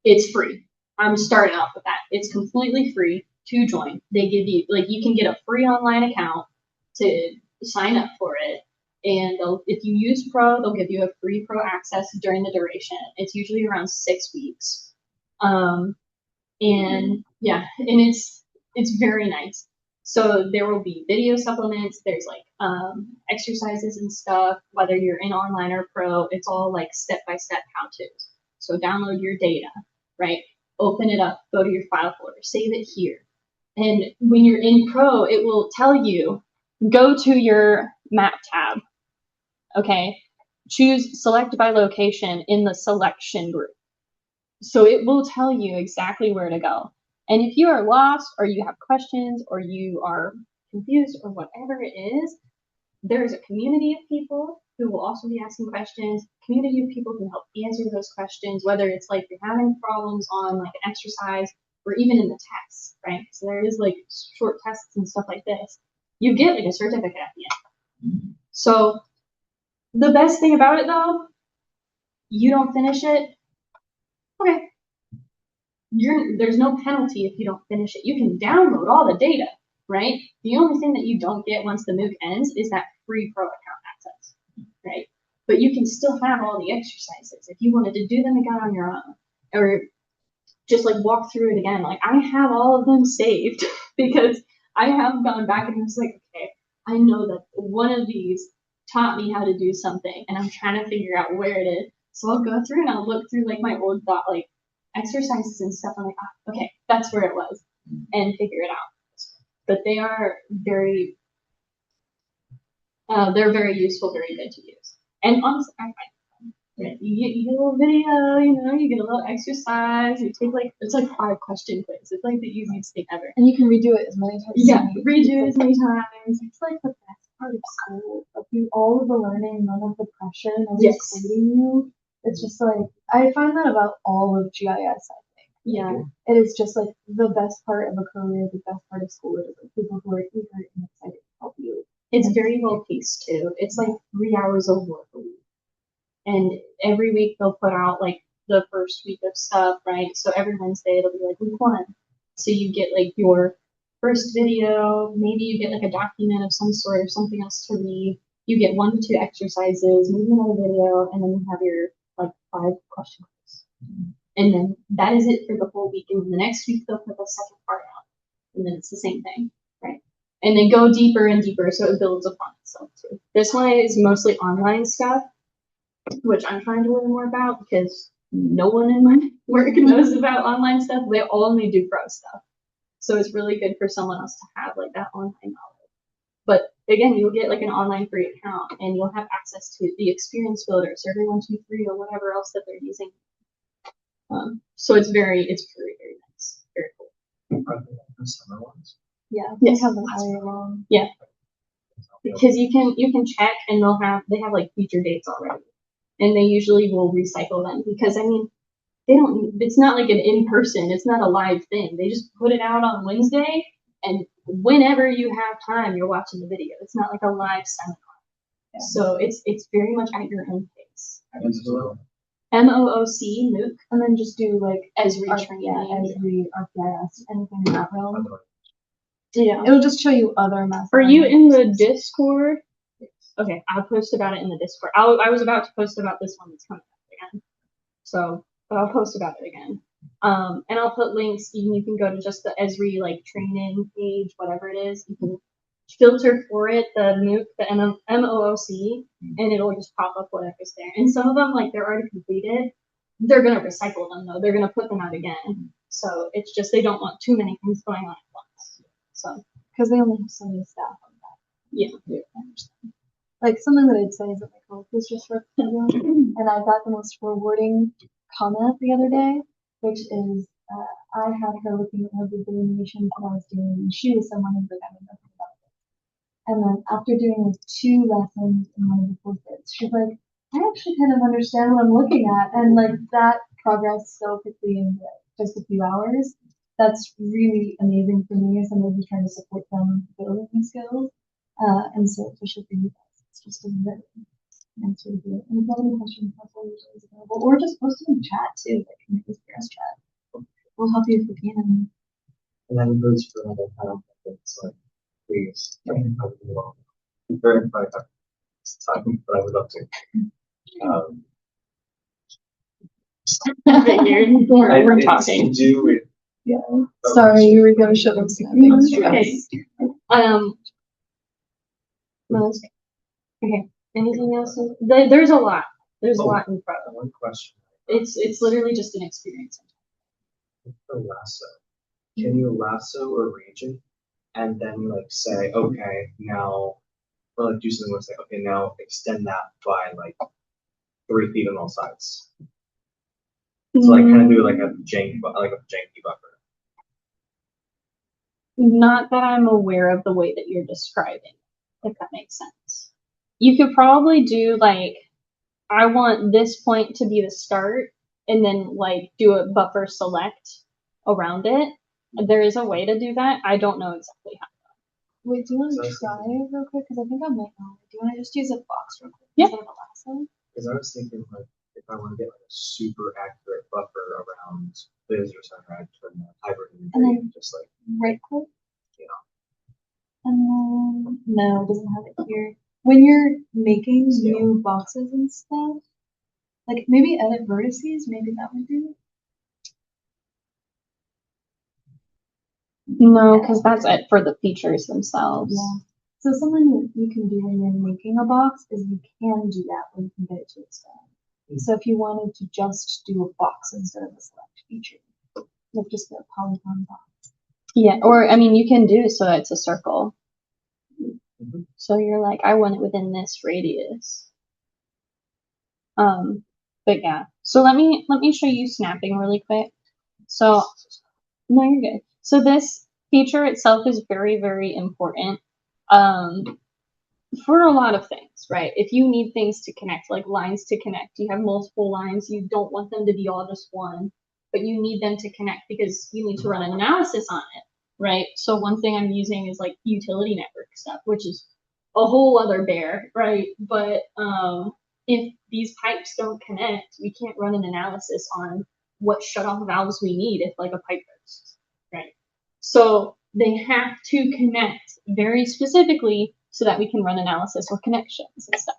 It's free. I'm starting off with that. It's completely free to join. They give you, like, you can get a free online account to sign up for it. And if you use Pro, they'll give you a free Pro access during the duration. It's usually around 6 weeks. And yeah, and it's very nice. So there will be video supplements. There's like exercises and stuff. Whether you're in online or Pro, it's all like step-by-step how-tos. So download your data, right? Open it up, go to your file folder, save it here. And when you're in Pro, it will tell you, go to your map tab, okay? Choose select by location in the selection group. So it will tell you exactly where to go. And if you are lost or you have questions or you are confused or whatever it is, there is a community of people who will also be asking questions, community of people who help answer those questions, whether it's like you're having problems on like an exercise or even in the tests, right? So there is like short tests and stuff like this. You get like a certificate at the end. So the best thing about it though, you don't finish it, okay. There's no penalty if you don't finish it. You can download all the data, right? The only thing that you don't get once the MOOC ends is that free Pro account access, right? But you can still have all the exercises if you wanted to do them again on your own, or just like walk through it again. Like I have all of them saved because I have gone back and was like, okay, I know that one of these taught me how to do something, and I'm trying to figure out where it is. So I'll go through and I'll look through like my old exercises and stuff. I'm like, okay, that's where it was, and figure it out. But they are very, they're very useful, very good to use. And honestly, I find them. You get a little video, you get a little exercise. You take it's like 5 question quiz. It's like the easiest thing ever. And you can redo it as many times. Yeah, redo it as many times. It's like the best part of school. Like all of the learning, none of the pressure, nobody's Yes. grading you. It's just like I find that about all of GIS. I think. Yeah. It is just like the best part of a career, the best part of school is like people who are eager and excited to help you. It's very well paced too. It's like 3 hours of work a week. And every week they'll put out like the first week of stuff, right? So every Wednesday it'll be like week 1. So you get like your first video, maybe you get like a document of some sort or something else to read. You get 1 to 2 exercises, maybe another video, and then you have your like 5 question quiz. And then that is it for the whole week. And the next week they'll put the second part out. And then it's the same thing, right? And then go deeper and deeper so it builds upon itself too. This one is mostly online stuff, which I'm trying to learn more about because no one in my work knows about online stuff. They only do pro stuff. So it's really good for someone else to have like that online knowledge. But again, you'll get like an online free account and you'll have access to the experience builder, Survey 123 or whatever else that they're using. So it's very nice. Very cool. Are they the summer ones? Yeah, Yes. they have them all year long. Yeah. Because you can check and they have like future dates already. And they usually will recycle them because it's not like an in-person, it's not a live thing. They just put it out on Wednesday and whenever you have time, you're watching the video. It's not like a live seminar. Yeah. So it's very much at your own pace. MOOC, MOOC, and then just do like Esri training. Esri, ArcGIS, anything in that realm. Yeah. It'll just show you other math. Are you in the Discord? Okay, I'll post about it in the Discord. I was about to post about this one that's coming up again. So, but I'll post about it again. And I'll put links. You can go to just the Esri like training page, whatever it is. You can filter for it, the MOOC, the MOOC, and it'll just pop up whatever's there. And some of them, like they're already completed. They're gonna recycle them though. They're gonna put them out again. So it's just they don't want too many things going on at once. So because they only have so many staff on that. Yeah. I understand. Like something that I'd say is that my coworker was just for and I got the most rewarding comment the other day, which is I had her looking at the delineations that I was doing, and she was someone who's like, I know nothing about this. And then after doing like 2 lessons in one of the courses, she's like, I actually kind of understand what I'm looking at, and like that progress so quickly in just a few hours. That's really amazing for me as someone who's trying to support them building these skills. And so especially for you guys. Just a very nice way to do it. And if you have any questions, that's always available. Or just post it in chat too, like in the ASPRS chat. We'll help you if we can. And that includes for another panel. It's like, please, I can help you along. Very probably have time, but I would love to. We're it's talking. to do with. Yeah. Sorry, you were going to show them snapping. Okay. Okay. Anything else? There's a lot. There's a lot in front. One question. It's literally just an experience. For lasso, can you lasso a region and then like say, okay, now, or like do something where it's like, okay, now extend that by like 3 feet on all sides. So like kind of do like a janky buffer. Not that I'm aware of the way that you're describing, if that makes sense. You could probably do like, I want this point to be the start, and then like do a buffer select around it. There is a way to do that. I don't know exactly how. Wait, do you want to try it real quick? Because I think I might know. Do you want to just use a box real quick? Yeah. Instead of a lasso? Because I was thinking like if I want to get like a super accurate buffer around Liz or something, I'd turn the hybrid And then just like right click. Yeah. And then no, it doesn't have it here. When you're making new boxes and stuff, like maybe edit vertices, maybe that would do it. No, because that's it for the features themselves. Yeah. So something that you can do when you're making a box is you can do that when you can get it to expand. So if you wanted to just do a box instead of a select feature, like just a polygon box. Yeah, or I mean, you can do so it's a circle. So you're like, I want it within this radius. But yeah, so let me show you snapping really quick. So no, you're good. So this feature itself is very, very important for a lot of things, right? If you need things to connect, like lines to connect, you have multiple lines, you don't want them to be all just one, but you need them to connect because you need to run an analysis on it, right? So one thing I'm using is like utility network stuff, which is a whole other bear, right? But if these pipes don't connect, we can't run an analysis on what shutoff valves we need if like a pipe bursts, right? So they have to connect very specifically so that we can run analysis or connections and stuff.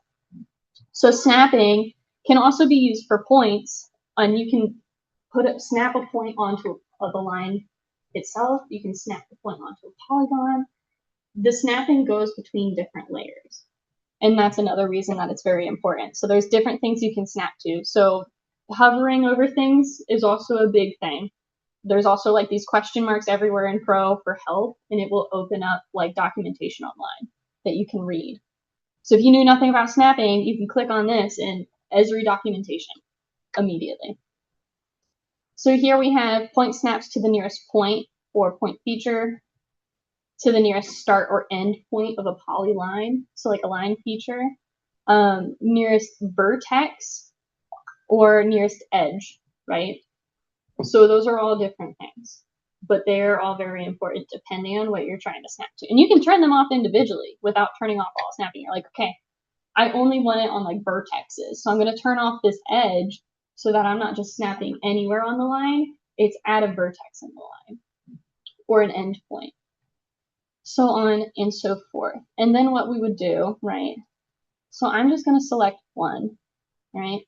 So snapping can also be used for points, and you can snap a point onto the line itself. You can snap the point onto a polygon. The snapping goes between different layers. And that's another reason that it's very important. So there's different things you can snap to. So hovering over things is also a big thing. There's also like these question marks everywhere in Pro for help, and it will open up like documentation online that you can read. So if you knew nothing about snapping, you can click on this and Esri documentation immediately. So here we have point snaps to the nearest point or point feature, to the nearest start or end point of a polyline, so like a line feature, nearest vertex or nearest edge, right? So those are all different things, but they're all very important depending on what you're trying to snap to. And you can turn them off individually without turning off all snapping. You're like, okay, I only want it on like vertexes, so I'm going to turn off this edge so that I'm not just snapping anywhere on the line. It's at a vertex in the line or an end point. So on and so forth. And then what we would do, right? So I'm just going to select one, right?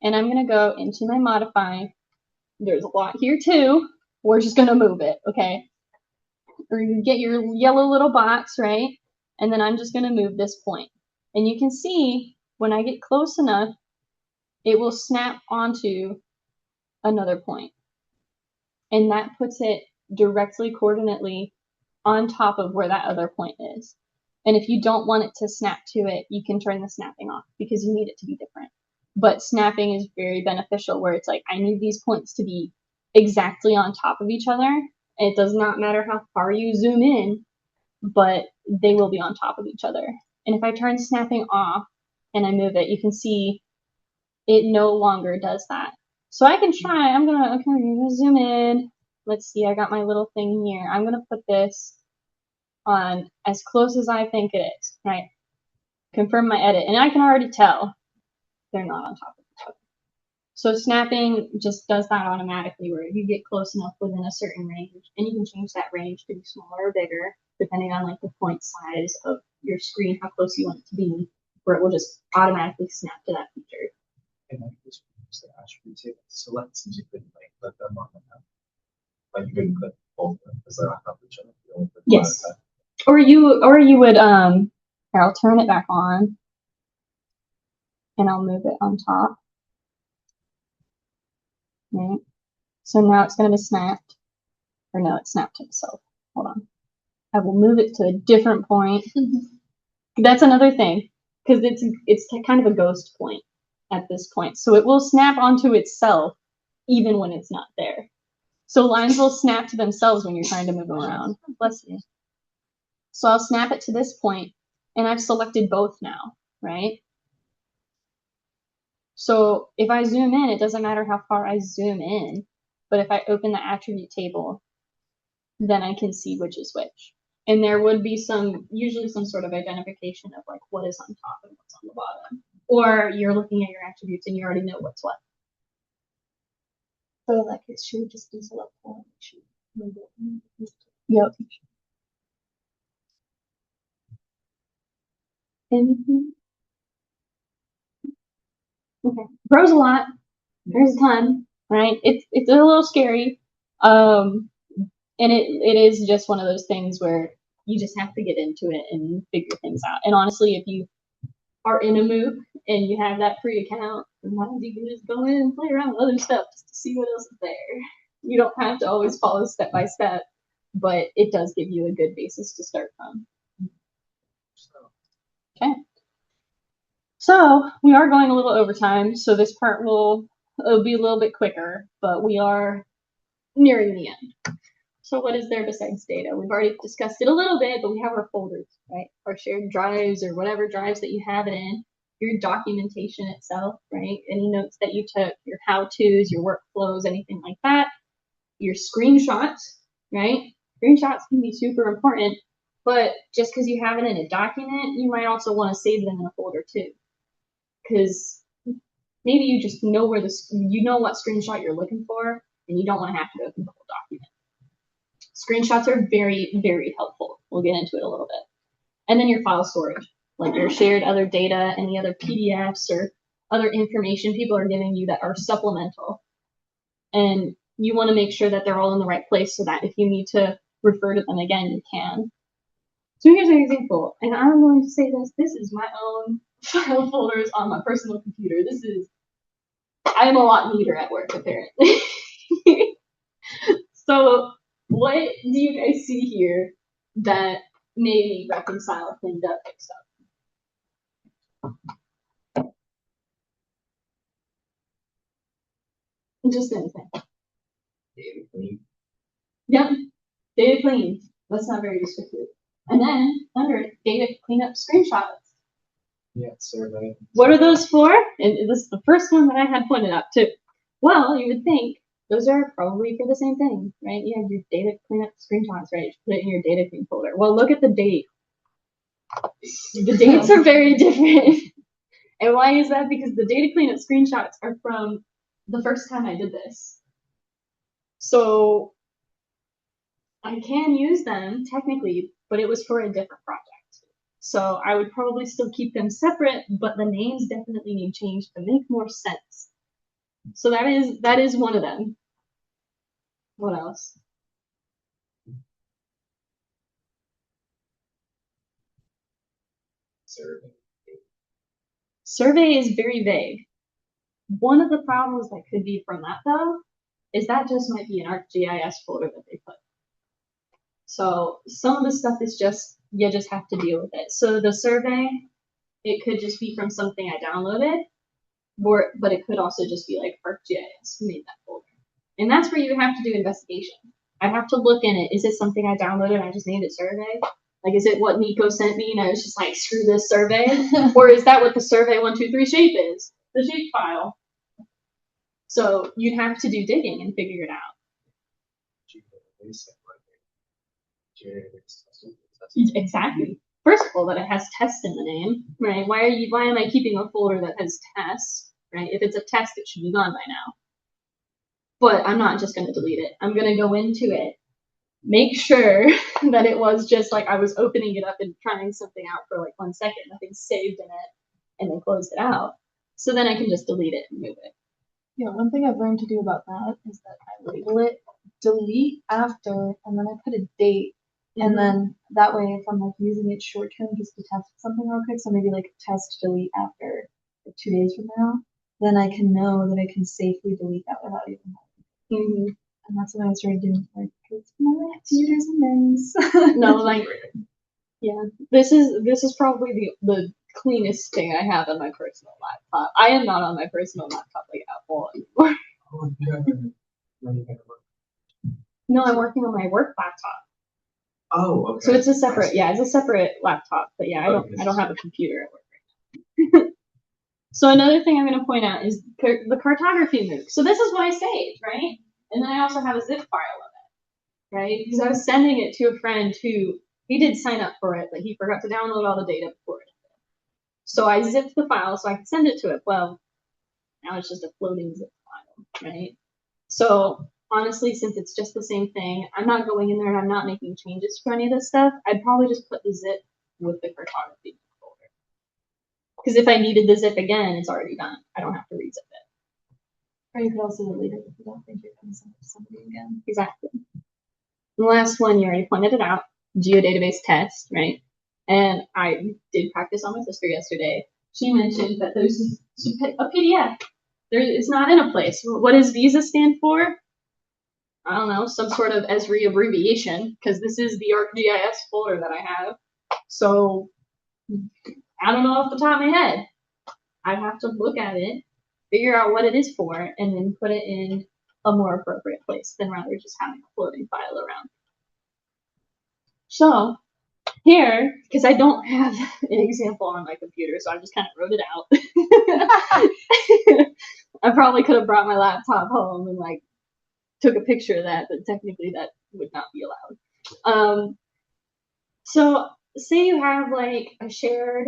And I'm going to go into my modify. There's a lot here too. We're just going to move it, okay? Or you get your yellow little box, right? And then I'm just going to move this point. And you can see when I get close enough, it will snap onto another point. And that puts it directly coordinately on top of where that other point is. And if you don't want it to snap to it, you can turn the snapping off because you need it to be different. But snapping is very beneficial where it's like, I need these points to be exactly on top of each other. It does not matter how far you zoom in, but they will be on top of each other. And if I turn snapping off and I move it, you can see it no longer does that. So I can try, I'm gonna zoom in. Let's see, I got my little thing here. I'm gonna put this on as close as I think it is, right? Confirm my edit, and I can already tell they're not on top of each other. So snapping just does that automatically where you get close enough within a certain range, and you can change that range to be smaller or bigger, depending on like the point size of your screen, how close you want it to be, where it will just automatically snap to that feature. And I just use the attribute table to select since you couldn't like let them on the map. Like you couldn't click both of them because they're on top of each other. Yes. Or you would here, I'll turn it back on and I'll move it on top. Right. So now it's gonna be snapped. Or no, it's snapped to itself. Hold on. I will move it to a different point. That's another thing, because it's kind of a ghost point at this point. So it will snap onto itself even when it's not there. So lines will snap to themselves when you're trying to move around. Bless you. So I'll snap it to this point, and I've selected both now, right? So if I zoom in, it doesn't matter how far I zoom in, but if I open the attribute table, then I can see which is which. And there would be usually some sort of identification of like what is on top and what's on the bottom. Or you're looking at your attributes and you already know what's what. So like it should just be select one. Yep. Okay. Grows a lot. There's a ton, right? It's a little scary. And it is just one of those things where you just have to get into it and figure things out. And honestly, if you are in a MOOC and you have that free account, sometimes you can just go in and play around with other stuff just to see what else is there. You don't have to always follow step by step, but it does give you a good basis to start from. Okay. So we are going a little overtime, so this part will be a little bit quicker, but we are nearing the end. So what is there besides data? We've already discussed it a little bit, but we have our folders, right? Our shared drives or whatever drives that you have it in, your documentation itself, right? Any notes that you took, your how-tos, your workflows, anything like that. Your screenshots, right? Screenshots can be super important, but just because you have it in a document, you might also want to save them in a folder too. Because maybe you just know where you know what screenshot you're looking for, and you don't want to have to go through the whole document. Screenshots are very, very helpful. We'll get into it a little bit. And then your file storage, like your shared other data, any other PDFs or other information people are giving you that are supplemental. And you want to make sure that they're all in the right place so that if you need to refer to them again, you can. So here's an example, and I'm going to say this is my own file folders on my personal computer. I'm a lot neater at work, apparently. So what do you guys see here that made me reconcile, cleaned up, fixed up? Just anything. Data clean. Yep, data clean. That's not very descriptive. And then under it, data cleanup screenshots. Yeah, survey. What are those for? And this is the first one that I had pointed out too. Well, you would think those are probably for the same thing, right? You have your data cleanup screenshots, right? You put it in your data clean folder. Well, look at the date. The dates are very different. And why is that? Because the data cleanup screenshots are from the first time I did this. So I can use them technically, but it was for a different project. So I would probably still keep them separate, but the names definitely need changed to make more sense. So that is one of them. What else? Survey. Survey is very vague. One of the problems that could be from that though, is that just might be an ArcGIS folder that they put. So some of the stuff is just, you just have to deal with it. So the survey, it could just be from something I downloaded, but it could also just be like ArcGIS made that folder. And that's where you have to do investigation. I'd have to look in it. Is it something I downloaded and I just named it survey? Like, is it what Nico sent me and I was just like, screw this survey? Or is that what the survey 123 shape is? The shape file. So you'd have to do digging and figure it out. Exactly. First of all, that it has test in the name, right? Why am I keeping a folder that has test, right? If it's a test, it should be gone by now. But I'm not just going to delete it. I'm going to go into it, make sure that it was just like I was opening it up and trying something out for like 1 second, nothing's saved in it, and then close it out. So then I can just delete it and move it. Yeah, one thing I've learned to do about that is that I label it delete after, and then I put a date. And then that way, if I'm like using it short term just to test something real quick, so maybe like test delete after like 2 days from now, then I can know that I can safely delete that without even having And that's what I started doing. Like, it's my computers and things. No, like, yeah, this is probably the cleanest thing I have on my personal laptop. I am not on my personal laptop like Apple anymore. Oh, you have a No, I'm working on my work laptop. Oh, okay. So it's a separate, it's a separate laptop. But yeah, I don't have a computer at work right now. So another thing I'm going to point out is the cartography MOOC. So this is what I saved, right? And then I also have a zip file of it, right? Because I was sending it to a friend who, he did sign up for it, but he forgot to download all the data before it. So I zipped the file so I could send it to it. Well, now it's just a floating zip file, right? So honestly, since it's just the same thing, I'm not going in there and I'm not making changes for any of this stuff. I'd probably just put the zip with the cartography folder. Because if I needed the zip again, it's already done. I don't have to rezip it. Or you could also delete it if you don't think you're going to send it to somebody again. Exactly. The last one, you already pointed it out, geodatabase test, right? And I did practice on my sister yesterday. She mentioned that there's a PDF. It's not in a place. What does VISA stand for? I don't know, some sort of Esri abbreviation, because this is the ArcGIS folder that I have. So I don't know off the top of my head. I have to look at it, figure out what it is for, and then put it in a more appropriate place than rather just having a floating file around. So here, because I don't have an example on my computer, so I just kind of wrote it out. I probably could have brought my laptop home and like took a picture of that, but technically that would not be allowed. So say you have like a shared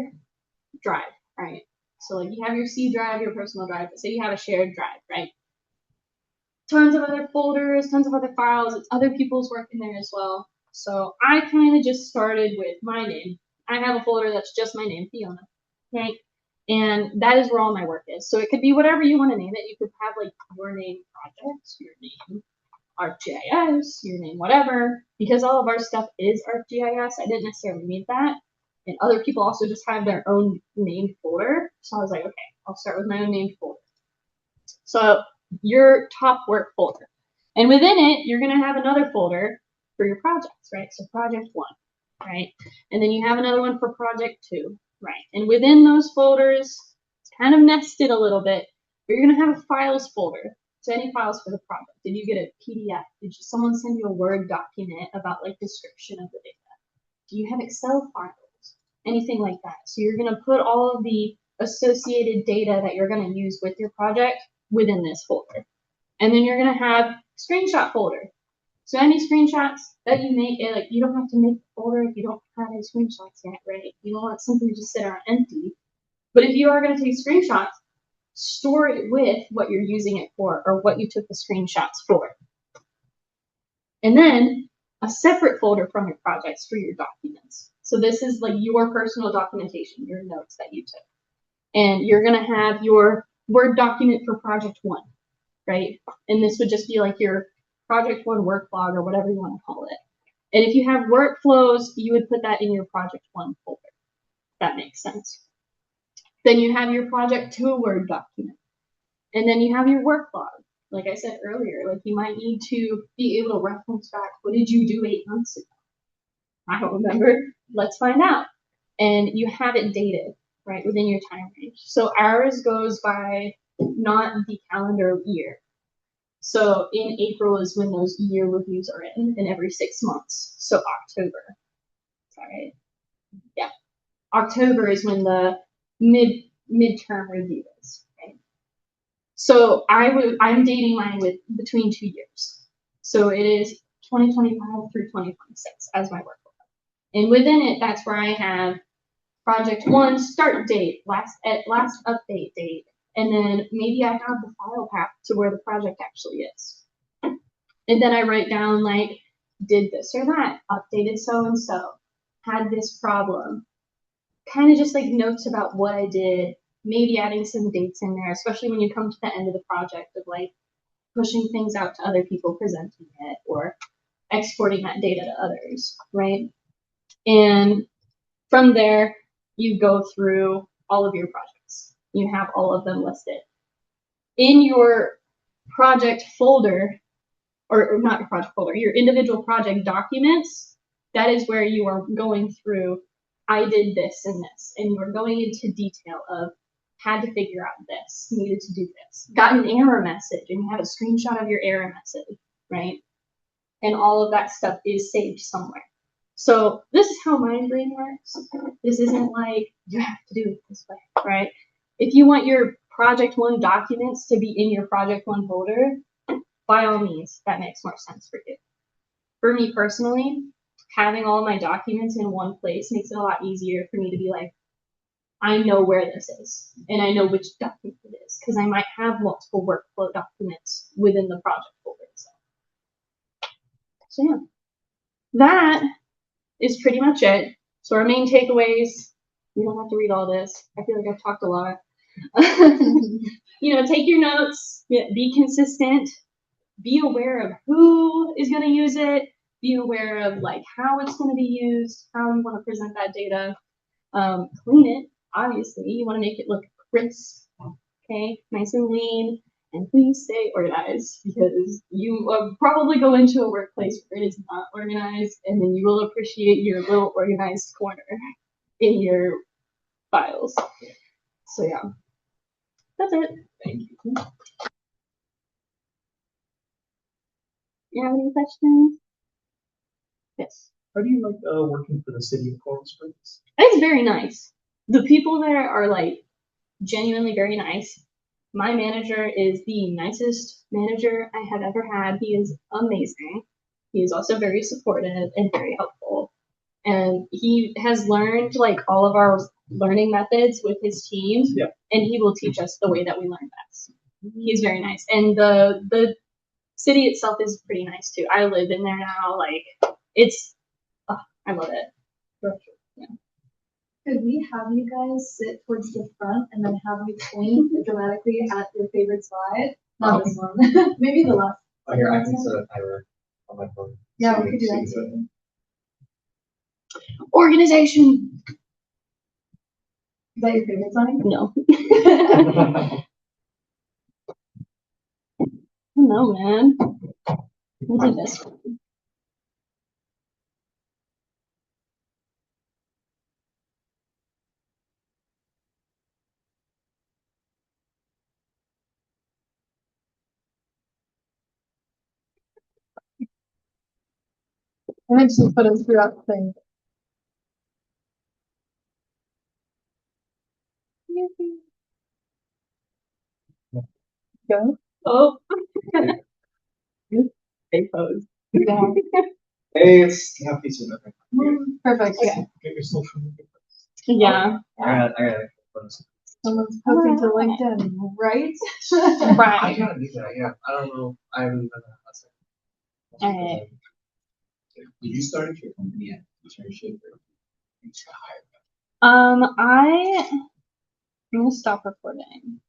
drive, right? So like you have your C drive, your personal drive, but say you have a shared drive, right? Tons of other folders, tons of other files, it's other people's work in there as well. So I kind of just started with my name. I have a folder that's just my name, Fiona, right? And that is where all my work is. So it could be whatever you want to name it. You could have like your name projects, your name ArcGIS, your name whatever. Because all of our stuff is ArcGIS, I didn't necessarily need that. And other people also just have their own named folder. So I was like, okay, I'll start with my own named folder. So your top work folder. And within it, you're going to have another folder for your projects, right? So project 1, right? And then you have another one for project 2, right? And within those folders, it's kind of nested a little bit, but you're going to have a files folder. So any files for the project. Did you get a PDF? Did someone send you a Word document about like description of the data? Do you have Excel files? Anything like that. So you're going to put all of the associated data that you're going to use with your project within this folder. And then you're going to have screenshot folder. So any screenshots that you make, like you don't have to make the folder if you don't have any screenshots yet, right? You don't want something to just sit around empty. But if you are going to take screenshots, store it with what you're using it for or what you took the screenshots for. And then a separate folder from your projects for your documents. So this is like your personal documentation, your notes that you took. And you're going to have your Word document for project 1, right? And this would just be like your project 1 work log or whatever you want to call it. And if you have workflows, you would put that in your project 1 folder. That makes sense. Then you have your project 2 Word document. And then you have your work log. Like I said earlier, like you might need to be able to reference back, what did you do 8 months ago? I don't remember. Let's find out. And you have it dated, right, within your time range. So ours goes by not the calendar year. So in April is when those year reviews are in, and every 6 months. So October. Sorry. Yeah. October is when the midterm review is, right? So I'm dating mine with between 2 years. So it is 2025 through 2026 as my work. And within it, that's where I have project 1 start date, last update date, and then maybe I have the file path to where the project actually is. And then I write down like, did this or that, updated so-and-so, had this problem. Kind of just like notes about what I did, maybe adding some dates in there, especially when you come to the end of the project of like pushing things out to other people, presenting it, or exporting that data to others, right? And from there, you go through all of your projects. You have all of them listed. In your project folder, or not your project folder, your individual project documents, that is where you are going through, I did this and this, and you're going into detail of, had to figure out this, needed to do this, got an error message, and you have a screenshot of your error message, right? And all of that stuff is saved somewhere. So this is how my brain works. This isn't like you have to do it this way, right? If you want your project 1 documents to be in your project 1 folder, by all means, that makes more sense for you. For me personally, having all my documents in one place makes it a lot easier for me to be like, I know where this is, and I know which document it is, because I might have multiple workflow documents within the project folder itself. So yeah, that is pretty much it. So our main takeaways, you don't have to read all this. I feel like I've talked a lot. Take your notes, be consistent, be aware of who is going to use it, be aware of like how it's going to be used, how you want to present that data. Clean it, obviously. You want to make it look crisp, okay, nice and lean. And please stay organized, because you will probably go into a workplace where it is not organized, and then you will appreciate your little organized corner in your files. So yeah. That's it. Thank you. You have any questions? Yes. How do you like working for the city of Coral Springs? It's very nice. The people there are like genuinely very nice. My manager is the nicest manager I have ever had. He is amazing. He is also very supportive and very helpful. And he has learned like all of our learning methods with his team. Yeah. And he will teach us the way that we learn best. He's very nice. And the city itself is pretty nice too. I live in there now. Like it's I love it. Yeah. Could we have you guys sit towards the front and then have me point dramatically at your favorite slide? Not this one. Maybe the last. Oh, here, I can set a timer on my phone. Yeah, So we could do that see too. Organization. Is that your favorite slide? No. it. No, man. We'll do this. And then just put us throughout the thing. Go. Oh. They pose. Yeah. Hey, it's happy to know. Perfect. Okay. Get your social media. Yeah. I got it. Someone's posting to Alright. LinkedIn, right? I Right. gotta do that, yeah. I don't know. I haven't done that. Alright. Did you start your company at internship or you just got hired? I'm gonna stop recording.